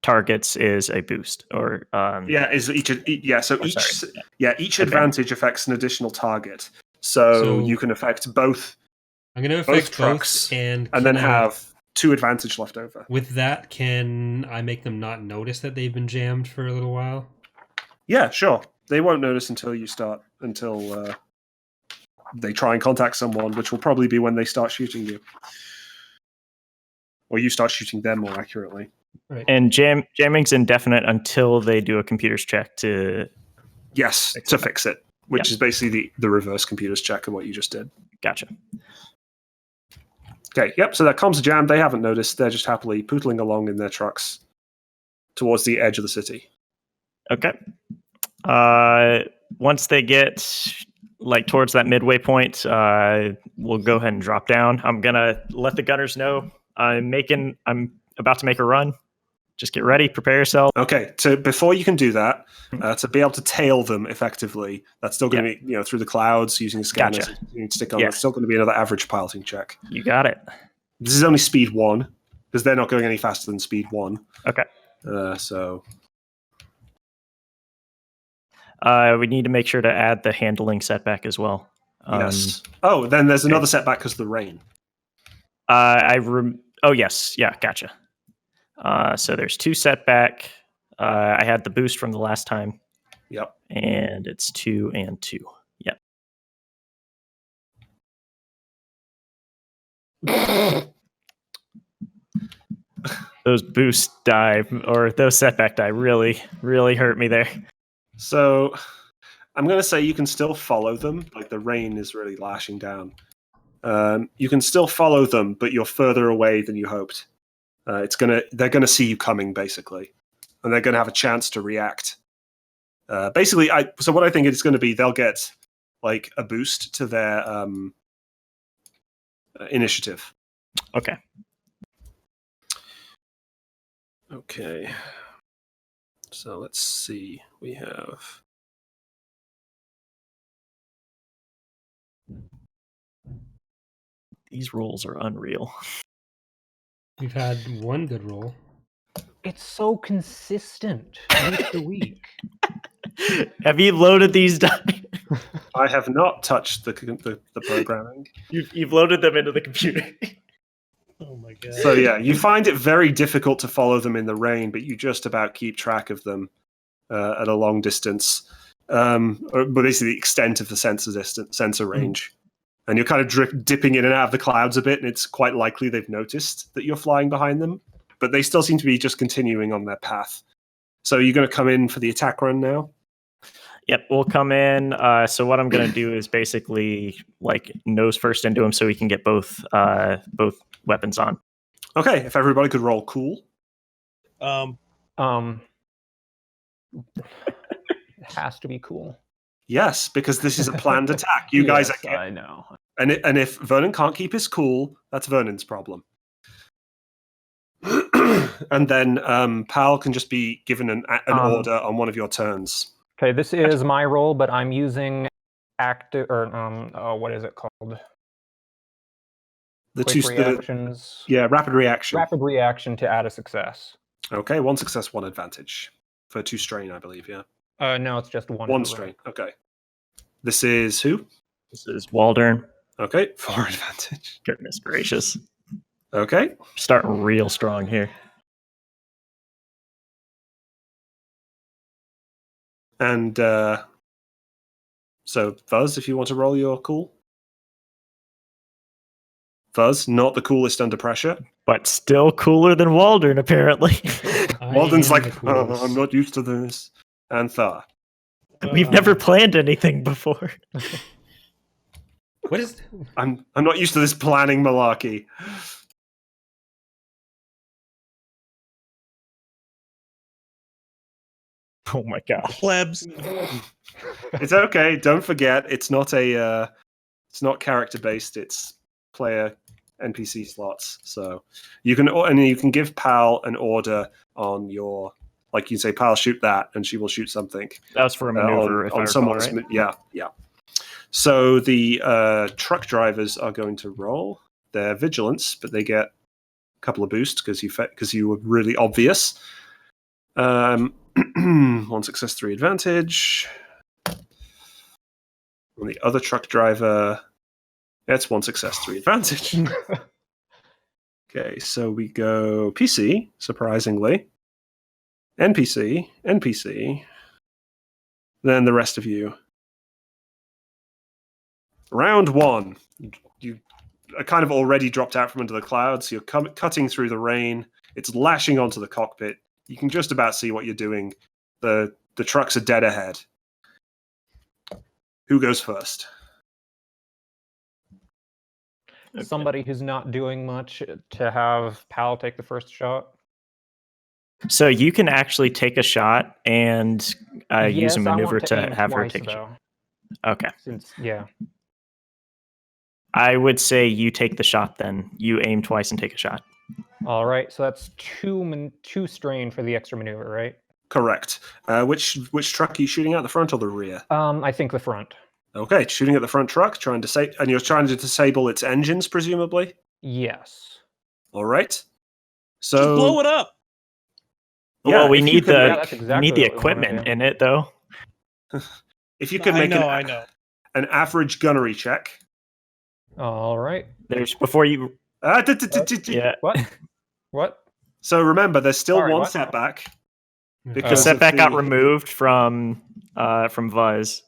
targets is a boost, or Is each each Okay. advantage affects an additional target. So you can affect both I'm going to affect trucks, both, and then can I- have 2 advantage left over. with that, can I make them not notice that they've been jammed for a little while? Yeah, sure. They won't notice until they try and contact someone, which will probably be when they start shooting you. Or you start shooting them more accurately. Right. and jamming's indefinite until they do a computer's check to. Yes, to fix it, which is basically the reverse computer's check of what you just did. Gotcha. Okay, yep, so that comms are jammed. They haven't noticed. They're just happily pootling along in their trucks towards the edge of the city. Okay. Once they get like towards that midway point, we'll go ahead and drop down. I'm gonna let the gunners know I'm about to make a run. Just get ready, prepare yourself. Okay, so before you can do that, to be able to tail them effectively, that's still going to be through the clouds using a scanner. Gotcha. You can stick on. Yeah. That's still going to be another average piloting check. You got it. This is only speed 1 because they're not going any faster than speed 1. Okay. So We need to make sure to add the handling setback as well. yes. Oh, then there's another setback because of the rain. Oh yes, yeah, gotcha. So there's 2 setback. I had the boost from the last time. Yep. And it's 2 and 2. Yep. Those boost die or those setback die really hurt me there. So I'm going to say you can still follow them. Like the rain is really lashing down. You can still follow them, but you're further away than you hoped. They're gonna see you coming basically, and they're gonna have a chance to react. So what I think it's going to be, they'll get like a boost to their initiative. Okay. Okay. So let's see. We have. These rolls are unreal. We've had one good roll. It's so consistent week to week. Have you loaded these die? I have not touched the programming. You've loaded them into the computer. Oh my god. So yeah, you find it very difficult to follow them in the rain, but you just about keep track of them at a long distance. But basically the extent of the sensor range. And you're kind of dipping in and out of the clouds a bit, and it's quite likely they've noticed that you're flying behind them. But they still seem to be just continuing on their path. So you're going to come in for the attack run now? Yep, we'll come in. So what I'm going to do is basically like nose first into him so we can get both weapons on. Okay, if everybody could roll cool. It has to be cool. Yes, because this is a planned attack. You guys are... I know. And if Vernon can't keep his cool, that's Vernon's problem. And then Pal can just be given an order on one of your turns. Okay, this is my roll, but I'm using active or what is it called? The reactions. Rapid reaction. Rapid reaction to add a success. Okay, 1 success, 1 advantage for 2 strain, I believe. Yeah. No, it's just 1. 1 strain. Okay. This is who? This is Waldern. Okay, 4 advantage. Goodness gracious. Okay. Starting real strong here. And so, Fuzz, if you want to roll your cool. Fuzz, not the coolest under pressure. But still cooler than Waldern, apparently. Walden's like, I'm not used to this. And Thar. We've never planned anything before. What is? I'm not used to this planning malarkey. Oh my god. Plebs. It's okay. Don't forget, it's not character based. It's player NPC slots. So you can give Pal an order on your Like you say, Pal, shoot that, and she will shoot something. That was for a maneuver, if I on recall, someone's. right? Yeah. So the truck drivers are going to roll their vigilance, but they get a couple of boosts because you were really obvious. 1 success, 3 advantage. On the other truck driver, it's 1 success, 3 advantage. Okay, so we go PC, surprisingly. NPC. Then the rest of you. Round 1. You are kind of already dropped out from under the clouds. You're cutting through the rain. It's lashing onto the cockpit. You can just about see what you're doing. The trucks are dead ahead. Who goes first? Okay. Somebody who's not doing much to have Pal take the first shot. So you can actually take a shot and use a Yes, I want maneuver to aim have her twice, take a shot. though, Okay. since yeah. I would say you take the shot then. You aim twice and take a shot. All right, so that's two strain for the extra maneuver, right? Correct. Which truck are you shooting at, the front or the rear? I think the front. Okay, shooting at the front truck, and you're trying to disable its engines, presumably? Yes. All right. So Just blow it up. Well, we if you need can the make- that's we exactly need the what we wanna equipment do. in it, though. if you could I make know. I know. an average gunnery check. All right. There's before you. Yeah. What? What? So remember, there's still Sorry, one what? setback. The Because of setback got the- removed from Vuz.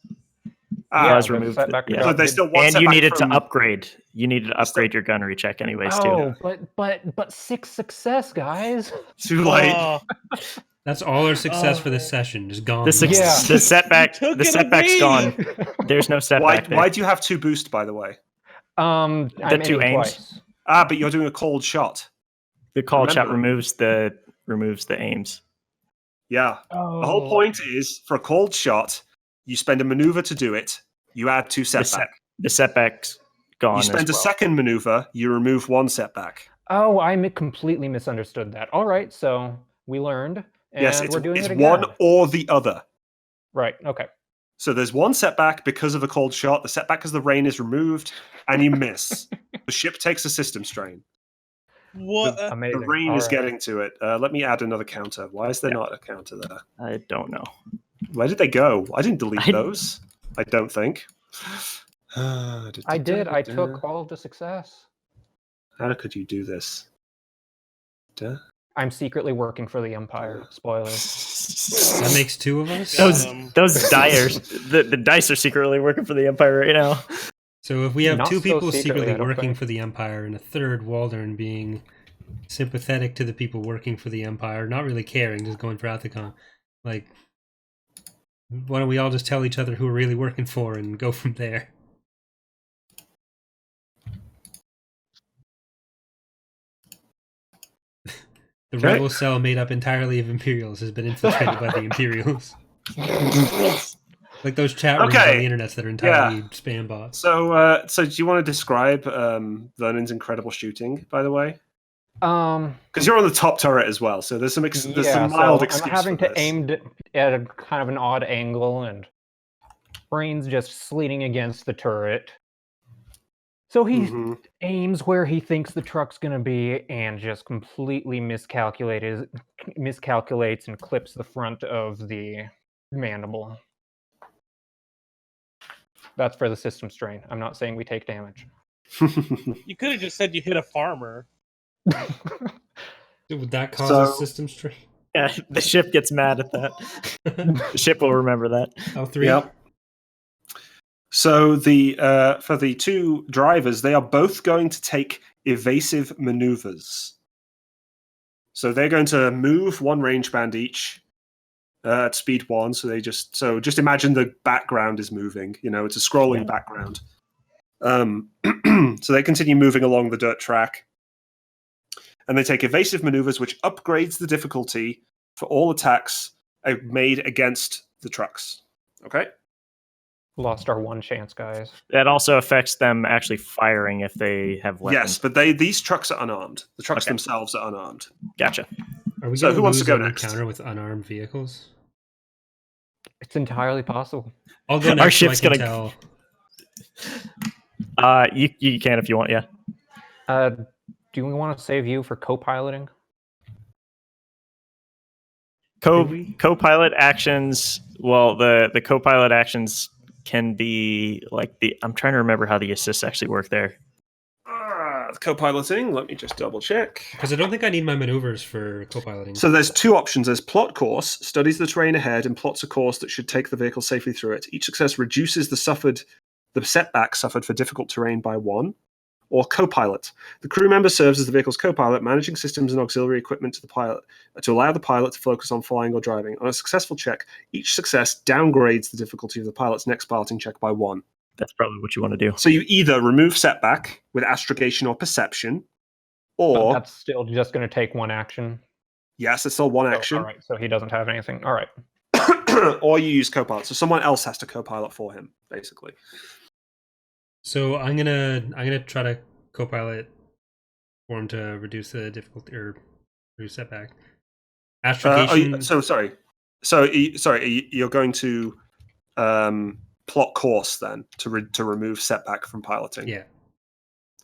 Yeah, Vuz the removed. setback Yeah. got- So there's still one And you setback needed from- to upgrade. You needed to upgrade your gunnery check, anyways, too. Oh, but 6 success, guys. Too late. Oh, That's all our success for this session. Just gone. The setback. Took The it setback's away. gone. There's no Why setback. there. why do you have 2 boost, by the way? I'm two aiming aims? twice. But you're doing a cold shot. The call chat Remember- removes the aims. Yeah. Oh. The whole point is, for a cold shot, you spend a maneuver to do it. You add 2 setback. The setback's gone. You spend a as well. second maneuver, you remove 1 setback. Oh, I completely misunderstood that. All right, so we learned, and Yes, we're doing it's it again. one or the other. Right. Okay. So there's 1 setback because of a cold shot. The setback because the rain is removed, and you miss. The ship takes a system strain. what? Amazing. The rain All is right. getting to it. Let me add another counter. Why is there not a counter there? I don't know. Where did they go? I didn't delete I- those. I don't think. I did. I took all of the success. How could you do this? Duh. I'm secretly working for the Empire. Spoiler. That makes 2 of us. Those dice, the dice are secretly working for the Empire right now. So if we have Not 2 so people secretly, secretly I don't working think. for the Empire and a third, Waldern, being sympathetic to the people working for the Empire, not really caring, just going for Athicon, like, why don't we all just tell each other who we're really working for and go from there? The Okay. rebel cell made up entirely of Imperials has been infiltrated by the Imperials. Like those chat rooms Okay. on the internet that are entirely spam bots. So do you want to describe Vernon's incredible shooting, by the way? Because you're on the top turret as well, so there's some mild so excuse I'm having for to this. aim at a kind of an odd angle, and brain's just sleeting against the turret. So he Mhm. aims where he thinks the truck's gonna be, and just completely miscalculates and clips the front of the mandible. That's for the system strain. I'm not saying we take damage. You could have just said you hit a farmer. Would that cause So- a system strain? Yeah, the ship gets mad at that. The ship will remember that. Oh, 3? Yep. So the for the 2 drivers, they are both going to take evasive maneuvers. So they're going to move 1 range band each at speed 1. So just imagine the background is moving. It's a scrolling background. So they continue moving along the dirt track, and they take evasive maneuvers, which upgrades the difficulty for all attacks made against the trucks. Okay. Lost our one chance, guys. That also affects them actually firing if they have weapons. Yes, but these trucks are unarmed. The trucks Okay. themselves are unarmed. Gotcha. Are we So going who to wants lose to go an next? encounter with unarmed vehicles? It's entirely possible. I'll go Our next so I ship's can gonna- tell. You can if you want, yeah. Do we want to save you for co-piloting? Did we? Co-pilot actions. Well, the co-pilot actions can be like the. I'm trying to remember how the assists actually work there. Co-piloting. Let me just double check. Because I don't think I need my maneuvers for co-piloting. So there's two options. There's plot course, studies the terrain ahead and plots a course that should take the vehicle safely through it. Each success reduces the setback suffered for difficult terrain by 1. Or co-pilot. The crew member serves as the vehicle's co-pilot, managing systems and auxiliary equipment to the pilot to allow the pilot to focus on flying or driving. On a successful check, each success downgrades the difficulty of the pilot's next piloting check by 1. That's probably what you want to do. So you either remove setback with astrogation or perception, But or that's still just going to take one action. yes, it's still one So, action, all right, so he doesn't have anything. All right. or you use co-pilot. So someone else has to co-pilot for him, basically. So I'm gonna try to co-pilot for him to reduce the difficulty or reduce setback. Astrogation. You're going to plot course then to remove setback from piloting. Yeah.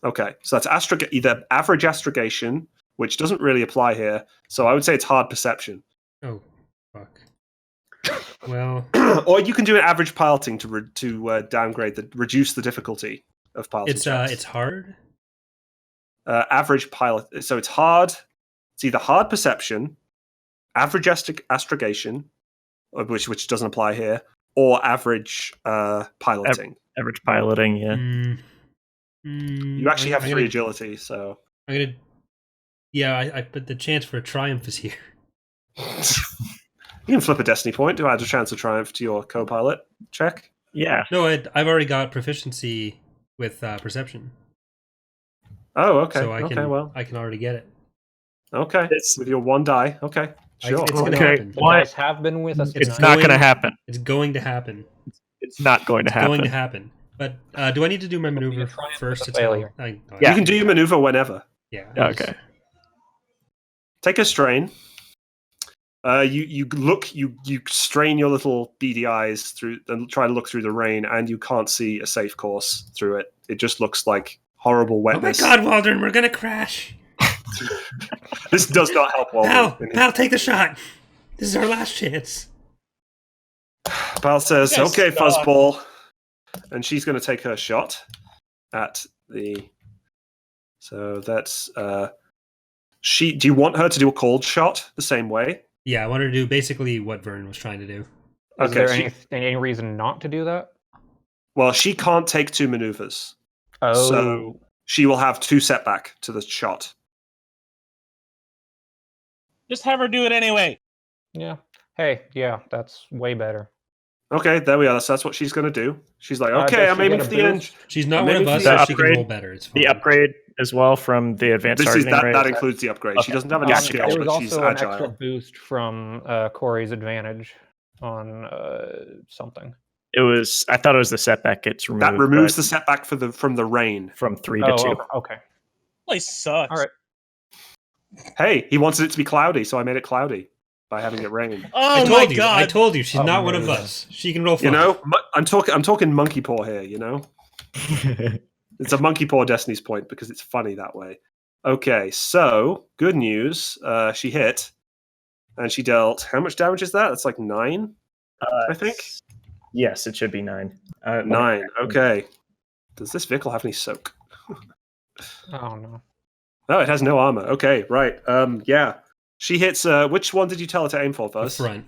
Okay, so that's either average astrogation, which doesn't really apply here. So I would say it's hard perception. Oh, fuck. Well, or you can do an average piloting to reduce the difficulty of piloting. it's hard. Average pilot. So it's hard. It's either hard perception, average astrogation, which doesn't apply here, or average piloting. Average piloting, yeah. You actually have 3 agility, so I'm gonna. Yeah, but the chance for a triumph is here. you can flip a destiny point to add a chance of triumph to your co-pilot check. Yeah. No, I've already got proficiency with perception. Oh, okay. So I I can already get it. Okay, with your 1 die. Okay, sure. It's gonna Okay. happen. The dice have been with us. It's It's not going- going to happen. It's going to happen. It's not going to It's happen. going to happen. But do I need to do my maneuver triumph first? with a To tell? failure. You can do your maneuver whenever. Yeah. Okay. Take a strain. You strain your little beady eyes through and try to look through the rain, and you can't see a safe course through it. It just looks like horrible Oh my wetness. God, Waldron, we're gonna crash. This does not help Walden. Pal, take the shot. This is our last chance. Pal says, Yes, "Okay, God. fuzzball," and she's going to take her shot at the. So that's she. Do you want her to do a cold shot the same way? Yeah, I wanted to do basically what Vern was trying to do. Is Okay, there any reason not to do that? Well, she can't take 2 maneuvers, Oh, so she will have 2 setback to the shot. Just have her do it anyway. yeah. Hey, yeah, that's way better. Okay, there we are. So that's what she's going to do. She's like, Does okay, she I'm aiming get for a the end. boost? She's not Maybe one of us, the so she can upgrade- roll better. It's fine. The upgrade as well from the advanced This is targeting rate. that includes the upgrade. She Okay. doesn't have any Gotcha. skill, There was but she's also an extra agile. boost from Corey's advantage on something. It was. I thought it was the setback gets removed. That removes but the setback from the rain. from 3 to 2. Okay. Place sucks. All right. Hey, he wanted it to be cloudy, so I made it cloudy by having it rain. Oh I my told you. I God. told you. She's not one of Amazing. us. She can roll. You Fine. know, I'm talking monkey paw here. You know, it's a monkey paw Destiny's point because it's funny that way. Okay, so good news. She hit, and she dealt. How much damage is that? That's like 9. I think. Yes, it should be 9. 9. Okay. Does this vehicle have any soak? Oh no. No, it has no armor. Okay, right. Yeah. She hits. Which one did you tell her to aim for The first? front.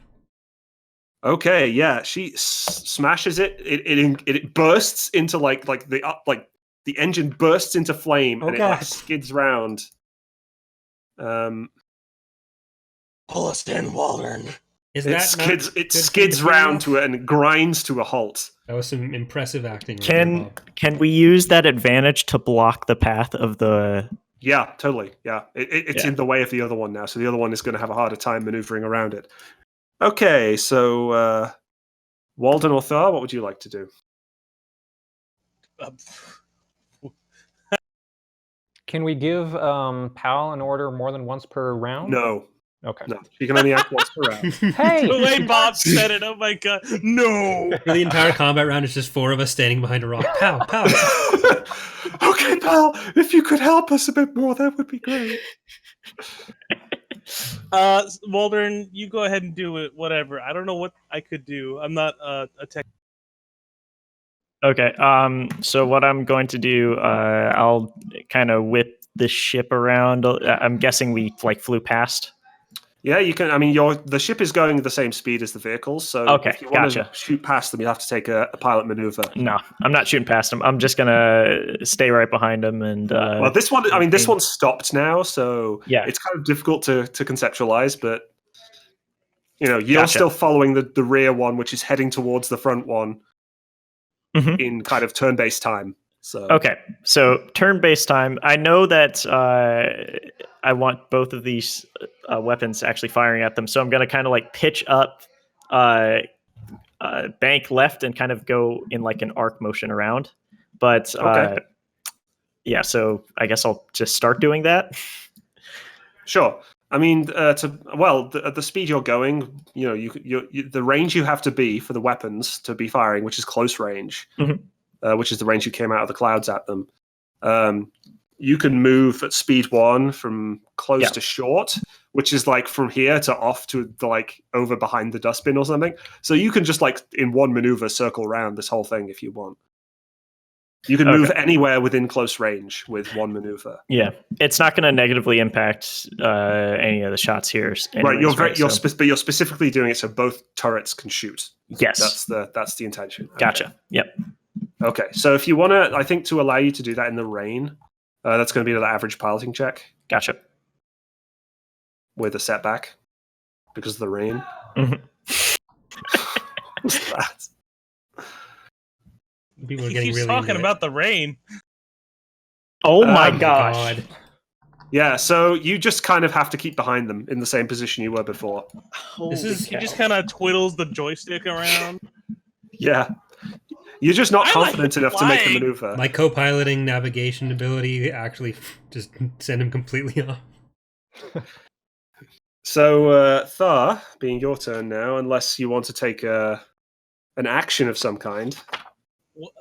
Okay, yeah. She smashes it. It bursts into like the engine bursts into flame Oh, and it God. skids round. Pull us in, Waldron. Is It that skids. not It good skids for the round field? to it and it grinds to a halt. That was some impressive acting. Right there, Can Bob. can we use that advantage to block the path of the? Yeah, totally. Yeah, it's Yeah. in the way of the other one now, so the other one is going to have a harder time maneuvering around it. Okay, so Walden or Thar, what would you like to do? Can we give Pal an order more than once per round? No, Okay. No, she can only act once per round. Hey! The way Bob said it, oh my god, no! For the entire combat round, it's just 4 of us standing behind a rock. Pow, pow. Okay, pal, if you could help us a bit more, that would be great. Waldern, you go ahead and do it. Whatever. I don't know what I could do. I'm not a tech. Okay. So what I'm going to do, I'll kind of whip the ship around. I'm guessing we flew past. Yeah, you can. I mean, the ship is going at the same speed as the vehicles, so Okay, if you want gotcha. to shoot past them, you have to take a pilot maneuver. No, I'm not shooting past them. I'm just gonna stay right behind them and. Well, this one. I mean, this one's stopped now, so yeah, it's kind of difficult to conceptualize. But you're Gotcha. still following the rear one, which is heading towards the front one in kind of turn-based time. So Okay, so turn-based time. I know that I want both of these weapons actually firing at them, so I'm going to kind of pitch up, bank left, and kind of go in an arc motion around. But Okay. Yeah, so I guess I'll just start doing that. Sure. I mean, at the speed you're going, the range you have to be for the weapons to be firing, which is close range, which is the range you came out of the clouds at them. You can move at speed 1 from close to short, which is from here to off to over behind the dustbin or something. So you can just in one maneuver circle around this whole thing if you want. You can move anywhere within close range with one maneuver. Yeah, it's not going to negatively impact any of the shots here. Anyways, right. But you're specifically doing it so both turrets can shoot. Yes, that's the intention. Okay. Gotcha. Yep. Okay, so if you want to, I think to allow you to do that in the rain, that's going to be an average piloting check. Gotcha. With a setback because of the rain. What's that? People are He getting keeps really talking into about the rain. Oh my gosh. God. Yeah, so you just kind of have to keep behind them in the same position you were before. He just kind of twiddles the joystick around. Yeah. You're just not confident enough to make the maneuver. My co-piloting navigation ability actually just sent him completely off. So, Thar, being your turn now, unless you want to take an action of some kind.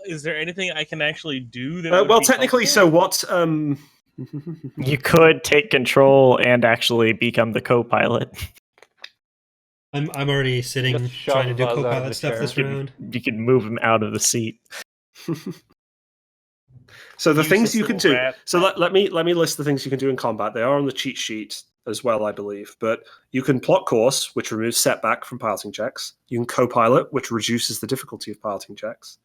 Is there anything I can actually do? Well, technically, so what? You could take control and actually become the co-pilot. I'm already sitting Just trying to do shove Buzz out of co-pilot the stuff chair. this round. You could move him out of the seat. So the Use things this you can little do. rat. So let me list the things you can do in combat. They are on the cheat sheet as well, I believe. But you can plot course, which removes setback from piloting checks. You can co-pilot, which reduces the difficulty of piloting checks.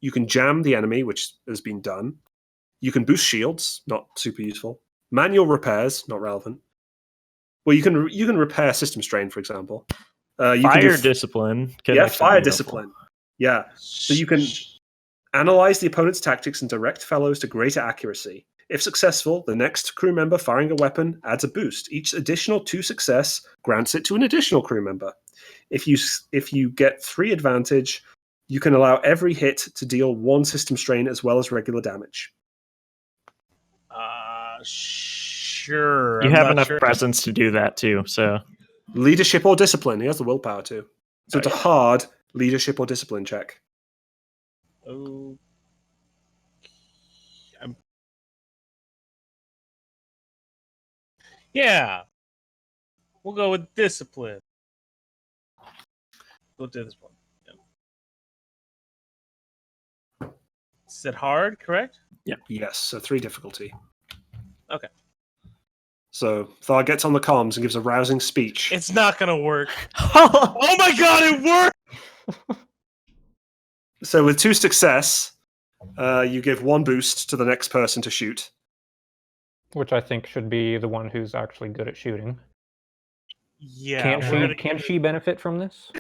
You can jam the enemy, which has been done. You can boost shields, not super useful. Manual repairs, not relevant. Well, you can repair system strain, for example. You Fire can do discipline. fire discipline. Yeah, so you can analyze the opponent's tactics and direct fellows to greater accuracy. If successful, the next crew member firing a weapon adds a boost. Each additional 2 success grants it to an additional crew member. If you get 3 advantage, you can allow every hit to deal 1 system strain as well as regular damage. Sure. You I'm have not enough sure. presence to do that too. So Leadership or discipline. He has the willpower too. So it's a hard leadership or discipline check. Oh. Yeah. We'll go with discipline. Go to this one. Yeah. Is it hard, correct? Yes, so 3 difficulty. Okay. So Thar gets on the comms and gives a rousing speech. It's not gonna work. Oh my god, it worked! So with 2 success, you give 1 boost to the next person to shoot. Which I think should be the one who's actually good at shooting. Yeah. Can she benefit from this?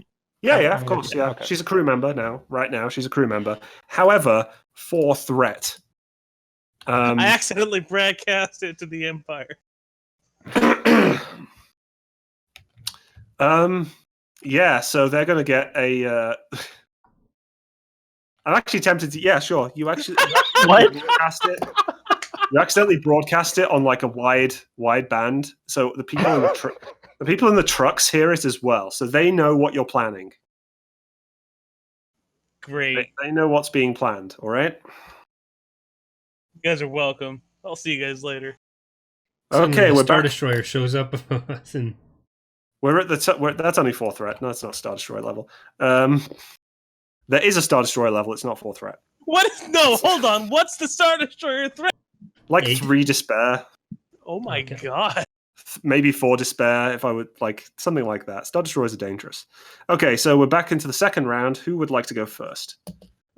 Yeah, of course, yeah. Okay. She's a crew member now. Right now, she's a crew member. However, for threat. I accidentally broadcast it to the Empire. Yeah, so they're going to get a... I'm actually tempted to... Yeah, sure. You actually What? broadcast it. You accidentally broadcast it on a wide band. So the people in the The people in the trucks hear it as well, so they know what you're planning. Great. They know what's being planned, all right? You guys are welcome. I'll see you guys later. Suddenly Okay, the we're Star back. Destroyer shows up above us and We're at the that's only 4 threat. No, it's not Star Destroyer level. There is a Star Destroyer level. It's not 4 threat. What? No, hold on. What's the Star Destroyer threat? Like 8. 3 despair, Oh my Okay. god. maybe 4 despair. If I would like something like that. Star Destroyers are dangerous. Okay, so we're back into the second round. Who would like to go first?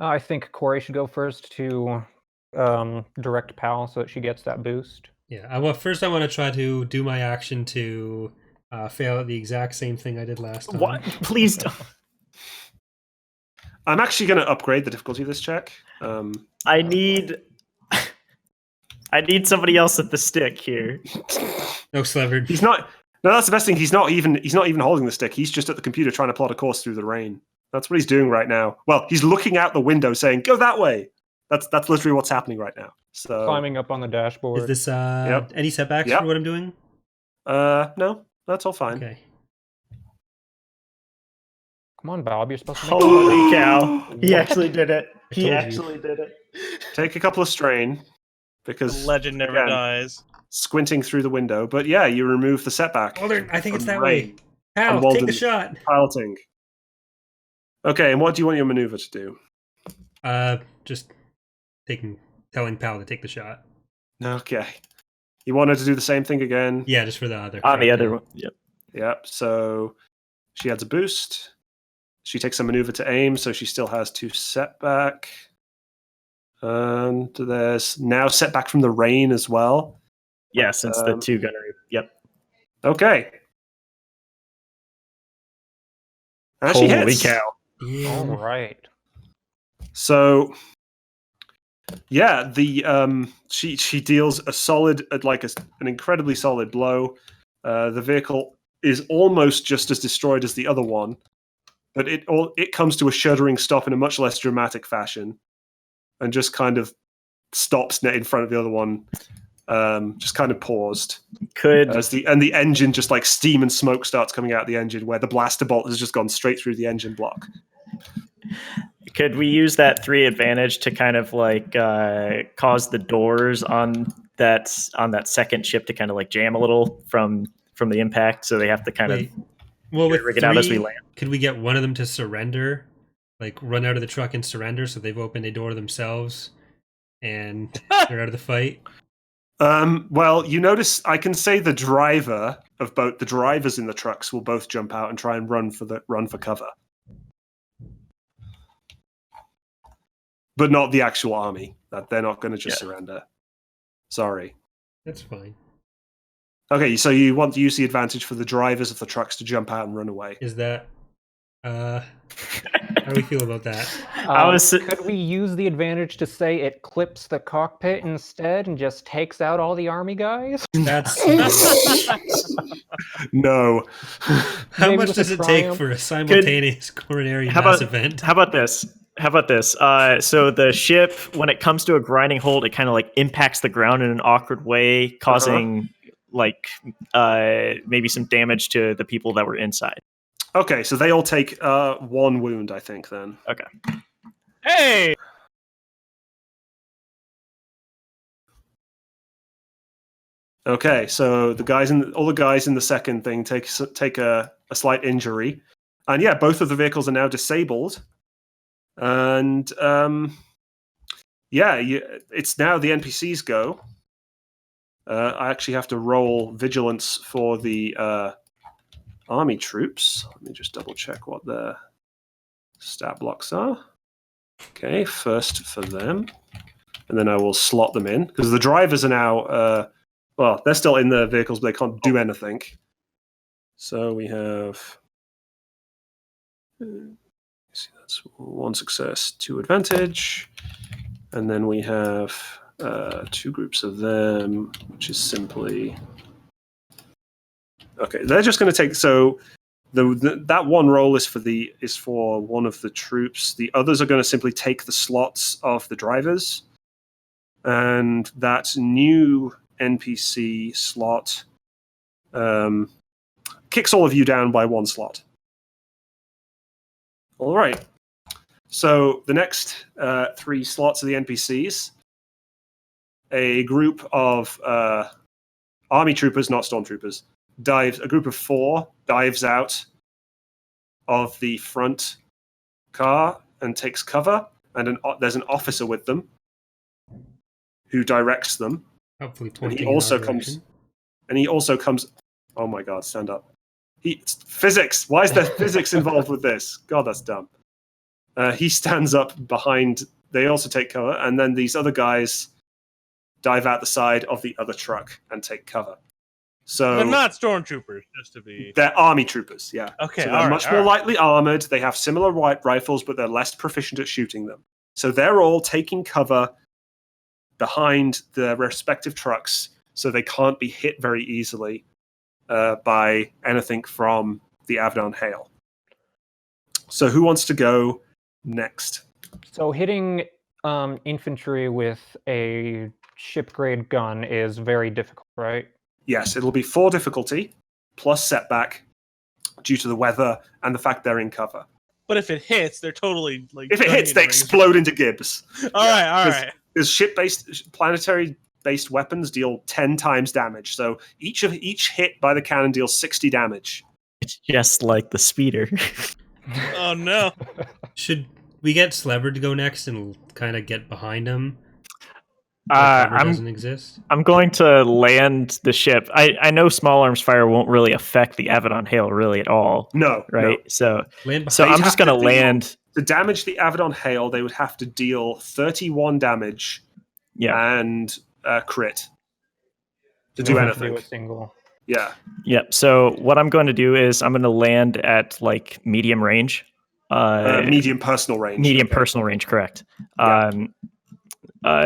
I think Corey should go first to direct Pal so that she gets that boost. Yeah, first I want to try to do my action to fail at the exact same thing I did last time. What? Please don't. I'm actually going to upgrade the difficulty of this check. I need somebody else at the stick here. No, Slevered. He's not. No, that's the best thing. He's not even holding the stick. He's just at the computer trying to plot a course through the rain. That's what he's doing right now. Well, he's looking out the window saying, "Go that way." That's literally what's happening right now. So Climbing up on the dashboard. Is this any setbacks Yep. for what I'm doing? no, that's all fine. Okay. Come on, Bob, you're supposed to make Holy cow! He What? actually did it. I He told you. actually did it. Take a couple of strain The because legend never again, dies. squinting through the window. But yeah, you remove the setback. Alden, I think it's from that rain. way. Hal, take Walden. the shot. Piloting. Okay, and what do you want your maneuver to do? Just telling Pal to take the shot. Okay. You wanted to do the same thing again? Yeah, just for the other. On the other one. Yep. Yep. So she adds a boost. She takes a maneuver to aim, so she still has 2 setback. And there's now setback from the rain as well. Yeah, since the 2 gunnery. Yep. Okay. And she Holy hits. cow! Yeah. All right. So yeah, the she deals a solid, an incredibly solid blow. The vehicle is almost just as destroyed as the other one, but it comes to a shuddering stop in a much less dramatic fashion, and just kind of stops in front of the other one. Just kind of paused Could as the engine just like steam and smoke starts coming out of the engine, where the blaster bolt has just gone straight through the engine block. Could we use that 3 advantage to kind of like cause the doors on that second ship to kind of like jam a little from the impact, so they have to kind Wait. of Well, with rig it out as we 3, land? could we get one of them to surrender? Like run out of the truck and surrender, so they've opened a door themselves and they're out of the fight. Well, you notice I can say the drivers in the trucks will both jump out and try and run for cover, but not the actual army. That they're not going to just surrender. Sorry. That's fine. Okay, so you want to use the advantage for the drivers of the trucks to jump out and run away. Is that how do we feel about that? Could we use the advantage to say it clips the cockpit instead and just takes out all the army guys? That's No. how Maybe much with does a it take triumph? for a simultaneous coronary How mass about- event? How about this? So the ship, when it comes to a grinding hold, it kind of like impacts the ground in an awkward way, causing like maybe some damage to the people that were inside. Okay, so they all take 1 wound, I think. Then. Okay. Hey! Okay, so all the guys in the second thing take a slight injury, and yeah, both of the vehicles are now disabled, and it's now the NPCs go. I actually have to roll vigilance for the army troops. Let me just double check what their stat blocks are. Okay, first for them, and then I will slot them in because the drivers are now. Well, they're still in the vehicles, but they can't do anything. So we have. See, that's 1 success, 2 advantage, and then we have 2 groups of them, which is simply. Okay, they're just going to take. So that 1 roll is for one of the troops. The others are going to simply take the slots of the drivers, and that new NPC slot kicks all of you down by 1 slot. All right. So the next 3 slots are the NPCs. A group of army troopers, not stormtroopers, a group of 4 dives out of the front car and takes cover, and there's an officer with them who directs them. Hopefully And pointing he in also our direction. comes. Oh my god, stand up. Physics. Why is there physics involved with this? God, that's dumb. He stands up behind. They also take cover, and then these other guys dive out the side of the other truck and take cover. So They're not stormtroopers, just to be. They're army troopers, yeah. Okay, so they're much more lightly armored. They have similar rifles, but they're less proficient at shooting them. So they're all taking cover behind their respective trucks, so they can't be hit very easily by anything from the Avidon Hale. So who wants to go next? So hitting infantry with a ship-grade gun is very difficult, right? Yes, it'll be 4 difficulty, plus setback, due to the weather and the fact they're in cover. But if it hits, they're totally like. If it hits, they explode into gibs. All right. Because ship-based, planetary-based weapons deal 10 times damage. So each hit by the cannon deals 60 damage. It's just like the speeder. Oh no! Should we get Slever to go next and kind of get behind him? Doesn't exist. I'm going to land the ship. I know small arms fire won't really affect the Avidon Hale really at all. No, right? No. So I'm just going to land. To damage the Avidon Hale, they would have to deal 31 damage and crit to do anything. Do a single. Yeah. Yep. So what I'm going to do is I'm going to land at like medium range. Medium personal range. Medium personal range, correct. Yeah.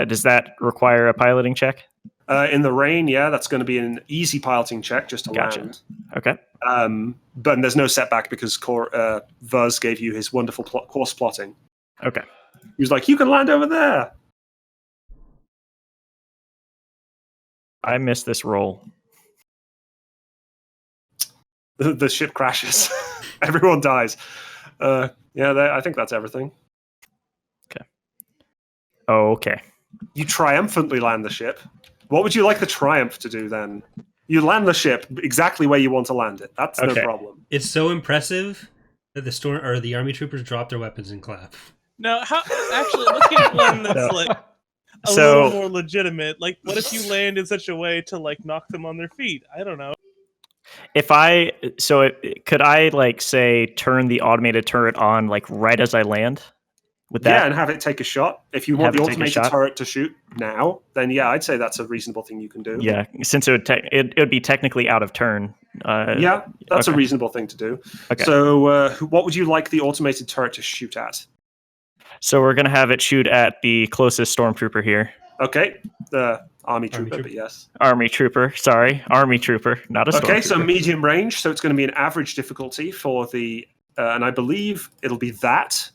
Does that require a piloting check? In the rain, yeah, that's going to be an easy piloting check just to land. Okay. But there's no setback because Vuz gave you his wonderful course plotting. Okay. He was like, you can land over there. I missed this roll. The ship crashes. Everyone dies. I think that's everything. Okay. Oh, okay. You triumphantly land the ship. What would you like the triumph to do then? You land the ship exactly where you want to land it. That's no problem. It's so impressive that the army troopers drop their weapons and clap. No, let's get one that's like a little more legitimate. Like, what if you land in such a way to like knock them on their feet? I don't know. Could I like say turn the automated turret on like right as I land? With that? Yeah, and have it take a shot. If you want the automated turret to shoot now, then yeah, I'd say that's a reasonable thing you can do. Yeah, since it would be technically out of turn. Yeah, that's a reasonable thing to do. Okay. So what would you like the automated turret to shoot at? So we're going to have it shoot at the closest stormtrooper here. Okay, the army trooper, but yes. Army trooper, not a stormtrooper. Okay, so medium range, so it's going to be an average difficulty for the, and I believe it'll be that,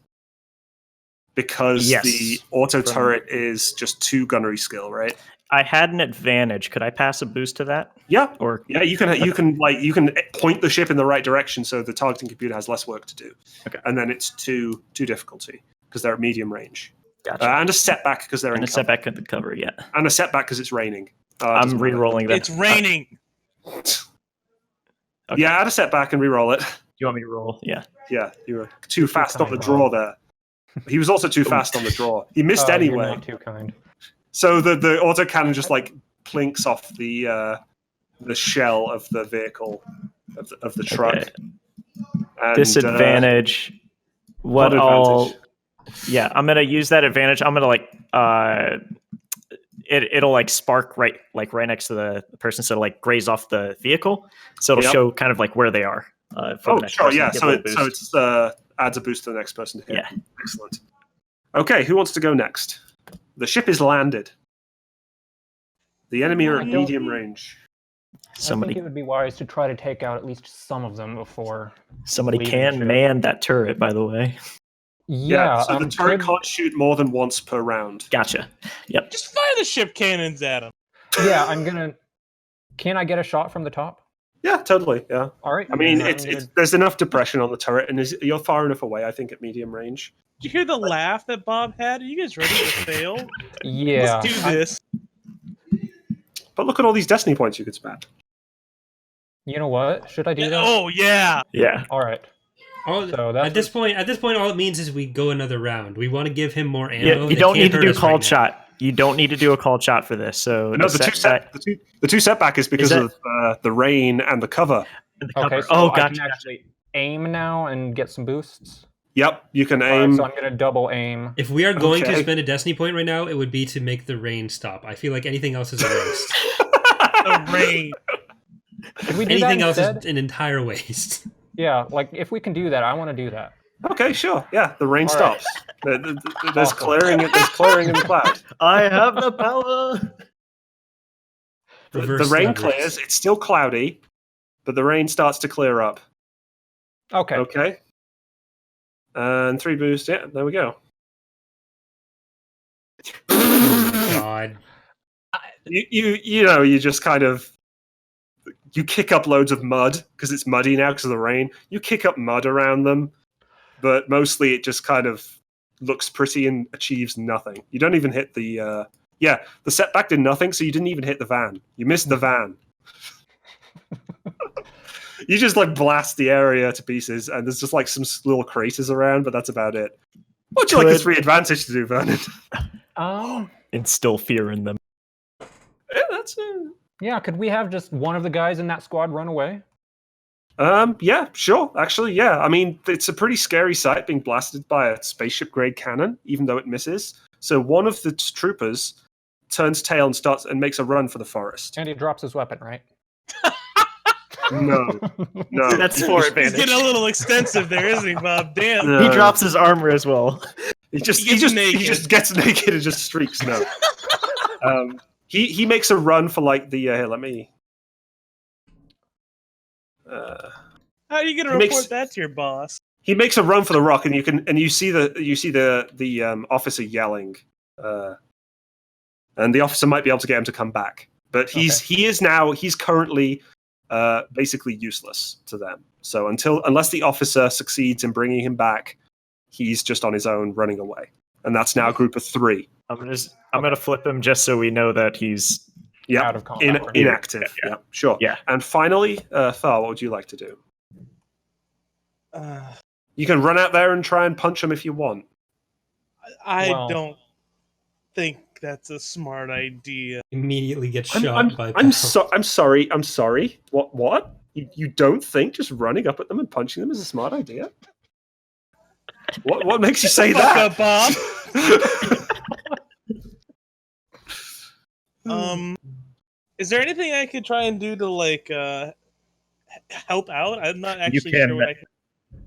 because the auto turret is just 2 gunnery skill, right? I had an advantage. Could I pass a boost to that? Yeah, you can point the ship in the right direction, so the targeting computer has less work to do. Okay, and then it's 2 difficulty because they're at medium range. Gotcha. And a setback because they're in cover. Setback at the cover, yeah. And a setback because it's raining. I'm re-rolling that. It's raining. Okay. Yeah, add a setback and re-roll it. You want me to roll? Yeah. Yeah, you were too fast on the draw there. He was also too fast on the draw. He missed anyway. You're not too kind. So the autocannon just like plinks off the shell of the vehicle of the truck. Okay. And, disadvantage. Yeah, I'm gonna use that advantage. I'm gonna it'll like spark right next to the person, so it'll like graze off the vehicle, so it'll show kind of like where they are. For the next person. Yeah. So it's adds a boost to the next person to hit. Yeah, excellent. Okay, who wants to go next? The ship is landed. The enemy are at medium range. I think it would be wise to try to take out at least some of them before. Somebody can man that turret, by the way. Yeah, so the turret can't shoot more than once per round. Gotcha. Yep. Just fire the ship cannons at them. Yeah, Can I get a shot from the top? Yeah, totally. Yeah. All right. I mean, then there's enough depression on the turret, and you're far enough away, I think, at medium range. Did you hear the laugh that Bob had? Are you guys ready to fail? yeah. Let's do this. But look at all these destiny points you could spend. You know what? Should I do that? Oh yeah. Yeah. All right. Oh, So that's at this point, all it means is we go another round. We want to give him more ammo. Yeah, you They don't can't need to hurt do us called right now. shot. You don't need to do a called shot for this. So No, the two setback is because of the rain and the cover. Okay. So Oh, I gotcha. can actually aim now and get some boosts. Yep, you can All right, aim. so I'm gonna double aim. If we are going to Okay. spend a destiny point right now, it would be to make the rain stop. I feel like anything else is a waste. The rain. Can we do Anything that else instead? is an entire waste. Yeah, like if we can do that, I want to do that. Okay, sure. Yeah, the rain All right. stops. There's Awesome. clearing. There's clearing in the cloud. I have the power. The Reverse rain leverage. clears. It's still cloudy, but the rain starts to clear up. Okay. Okay. And 3 boost. Yeah, there we go. God. You just kind of you kick up loads of mud because it's muddy now because of the rain. You kick up mud around them, but mostly it just kind of looks pretty and achieves nothing. You don't even hit the the setback did nothing, so you didn't even hit the van. You missed the van. You just like blast the area to pieces, and there's just like some little craters around, but that's about it. What'd you like this free advantage to do, Vernon? Instill fear in them. Yeah, that's Yeah, could we have just one of the guys in that squad run away? yeah, sure. Actually, yeah. I mean, it's a pretty scary sight being blasted by a spaceship grade cannon, even though it misses. So one of the troopers turns tail and starts and makes a run for the forest. And he drops his weapon, right? No, That's 4 He's advantage. getting a little extensive there, isn't he, Bob? Damn. No. He drops his armor as well. He just He gets naked. gets naked and just streaks. No. He makes a run for like the here, let me. How are you gonna He makes- report that to your boss? He makes a run for the rock, and you see the officer yelling, and the officer might be able to get him to come back, but he's currently basically useless to them. So unless the officer succeeds in bringing him back, he's just on his own running away, and that's now a group of 3. I'm gonna flip him just so we know that he's Out of combat. inactive. Yeah. Sure. Yeah. And finally, Thar, what would you like to do? Uh, You can run out there and try and punch him if you want. I Well- don't think that's a smart idea. Immediately get I'm shot by I'm Bell. sorry. What? You don't think just running up at them and punching them is a smart idea? What makes you say Fuck that? up, Bob. Is there anything I could try and do to like help out? I'm not actually can- sure what I can.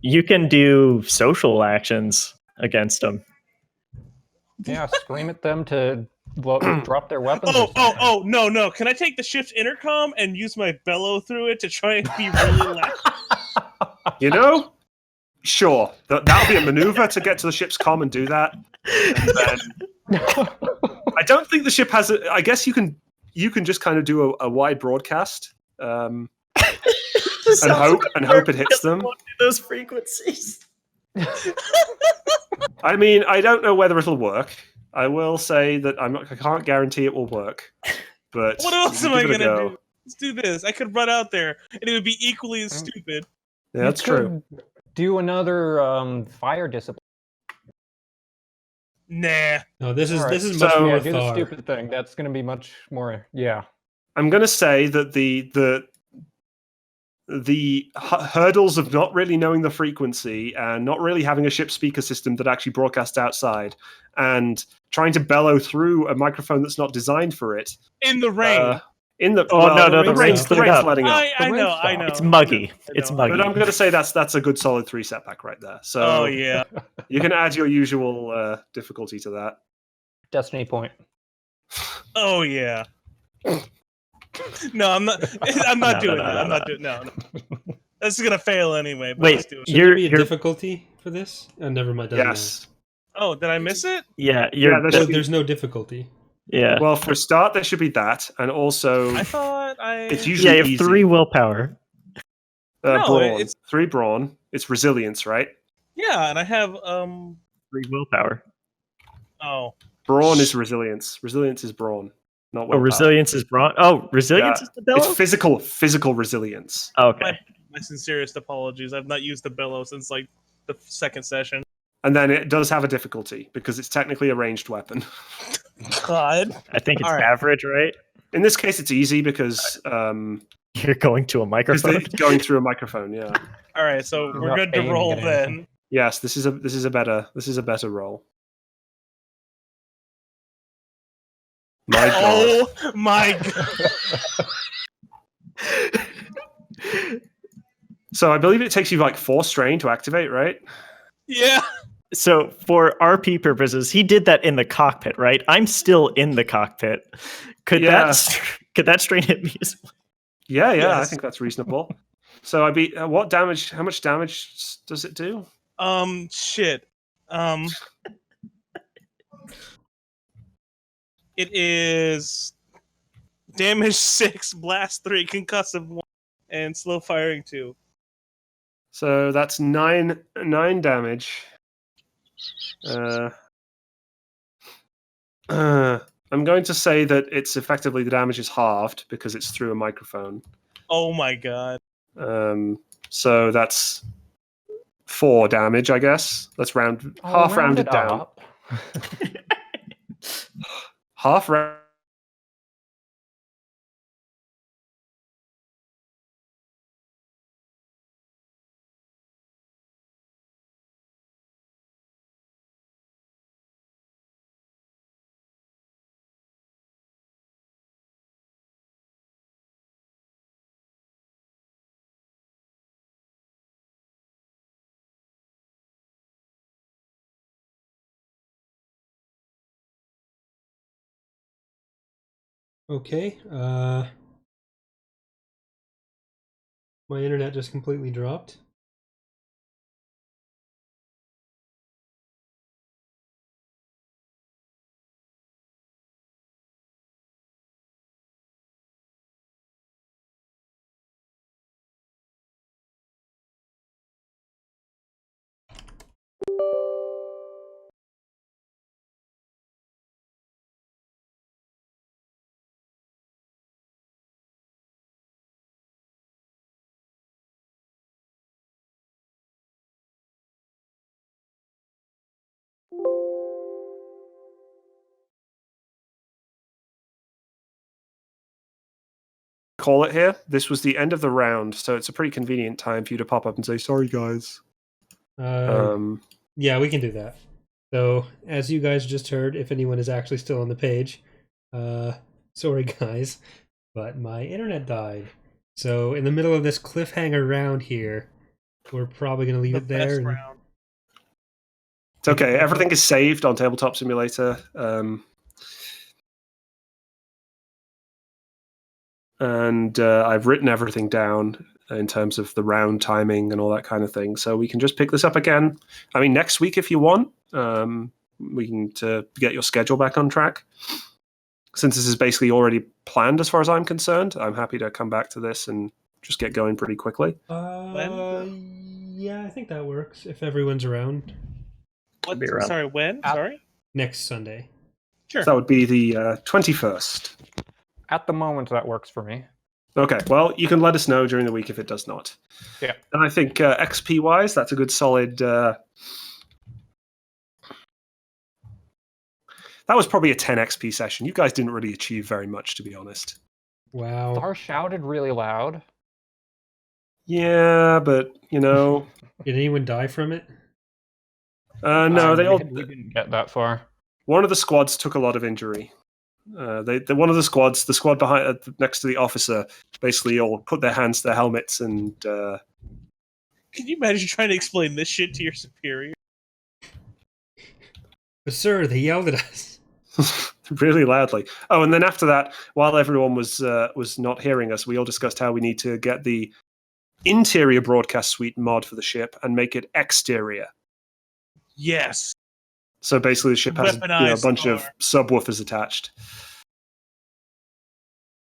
You can do social actions against him. Yeah, scream at them to drop their weapons. or Oh, something. no. Can I take the ship's intercom and use my bellow through it to try and be really loud? You know? Sure. That'll be a maneuver to get to the ship's comm and do that. And then I don't think the ship has I guess you can just kind of do a wide broadcast. And hope it hits them. Those frequencies. I mean, I don't know whether it'll work. I will say that I can't guarantee it will work. But What else you am I give it a gonna go. do? Let's do this. I could run out there and it would be equally as stupid. Yeah, that's You true. could Do another fire discipline. Nah. No, this is All right, this is so- much Yeah, more do the Thar. stupid thing. That's going to be much more. Yeah. I'm going to say that the hurdles of not really knowing the frequency and not really having a ship speaker system that actually broadcasts outside and trying to bellow through a microphone that's not designed for it. In the rain. In the Oh, no, the rain's the cleared rain's up. letting up. I The know, rain I know. It's muggy. I It's know. muggy. But I'm going to say that's a good solid 3 setback right there. So Oh yeah. you can add your usual difficulty to that. Destiny point. Oh yeah. No, I'm not. I'm not No, doing no, that. no, I'm no. not doing. No. This is gonna fail anyway. But Wait, let's do it. Should You're- there be a you're- difficulty for this? Never mind. doesn't Yes. Oh, did I miss it? Yeah, Yeah, matter. There's no difficulty. yeah. Well, for a start, there should be that, and also I thought I. it's Yeah, usually you have easy. 3 willpower. No, brawn. it's 3 brawn. It's resilience, right? yeah, and I have 3 willpower. oh Brawn is resilience. Resilience is brawn, not Oh, willpower. resilience is brawn. Oh, resilience Yeah. is the bellows. It's physical resilience. Okay. my sincerest apologies. I've not used the bellow since like the second session. And then it does have a difficulty because it's technically a ranged weapon. God. I think it's All right. average, right? In this case, it's easy because You're going to a microphone. it's going through a microphone. Yeah. All right, so You're we're not good to aiming roll at then. anything. Yes, this is a better roll. My God. Oh my god. So I believe it takes you like 4 strain to activate, right? Yeah. So for RP purposes, he did that in the cockpit, right? I'm still in the cockpit. Could Yeah. that strain hit me as well? Yeah, I Yes. think that's reasonable. So I beat what damage? How much damage does it do? Shit. It is damage 6, blast 3, concussive 1, and slow firing 2. So that's 9 damage. I'm going to say that it's effectively the damage is halved because it's through a microphone. Oh my god. So that's 4 damage, I guess. Let's round Oh, half round rounded it down. up. Half round. Okay. My internet just completely dropped. Call it here. This was the end of the round, so it's a pretty convenient time for you to pop up and say, "Sorry, guys." Yeah, we can do that. So, as you guys just heard, if anyone is actually still on the page, sorry guys, but my internet died. So, in the middle of this cliffhanger round here, we're probably going to leave The it there. best and- round. It's okay. Everything is saved on Tabletop Simulator. And I've written everything down in terms of the round timing and all that kind of thing. So we can just pick this up again. I mean, next week if you want. We can to get your schedule back on track. Since this is basically already planned as far as I'm concerned, I'm happy to come back to this and just get going pretty quickly. Yeah, I think that works if everyone's around. What? Be around. Sorry, when? Sorry? Next Sunday. Sure. So that would be the 21st. At the moment, that works for me. Okay, well, you can let us know during the week if it does not. Yeah. And I think XP-wise, that's a good solid... that was probably a 10 XP session. You guys didn't really achieve very much, to be honest. Wow. Star shouted really loud. Yeah, but, you know... Did anyone die from it? No, they all... We didn't get that far. One of the squads took a lot of injury. One of the squads, the squad behind next to the officer, basically all put their hands to their helmets and... Can you imagine trying to explain this shit to your superior? But sir, they yelled at us. really loudly. Oh, and then after that, while everyone was not hearing us, we all discussed how we need to get the interior broadcast suite mod for the ship and make it exterior. Yes. So basically, the ship has a Weaponized bunch of star. subwoofers attached.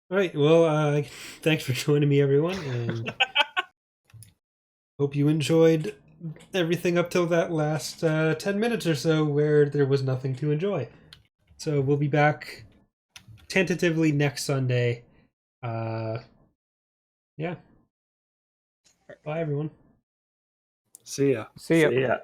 All right. Well, thanks for joining me, everyone. And hope you enjoyed everything up till that last 10 minutes or so where there was nothing to enjoy. So we'll be back tentatively next Sunday. Yeah. Bye, everyone. See ya. See ya. So, yeah.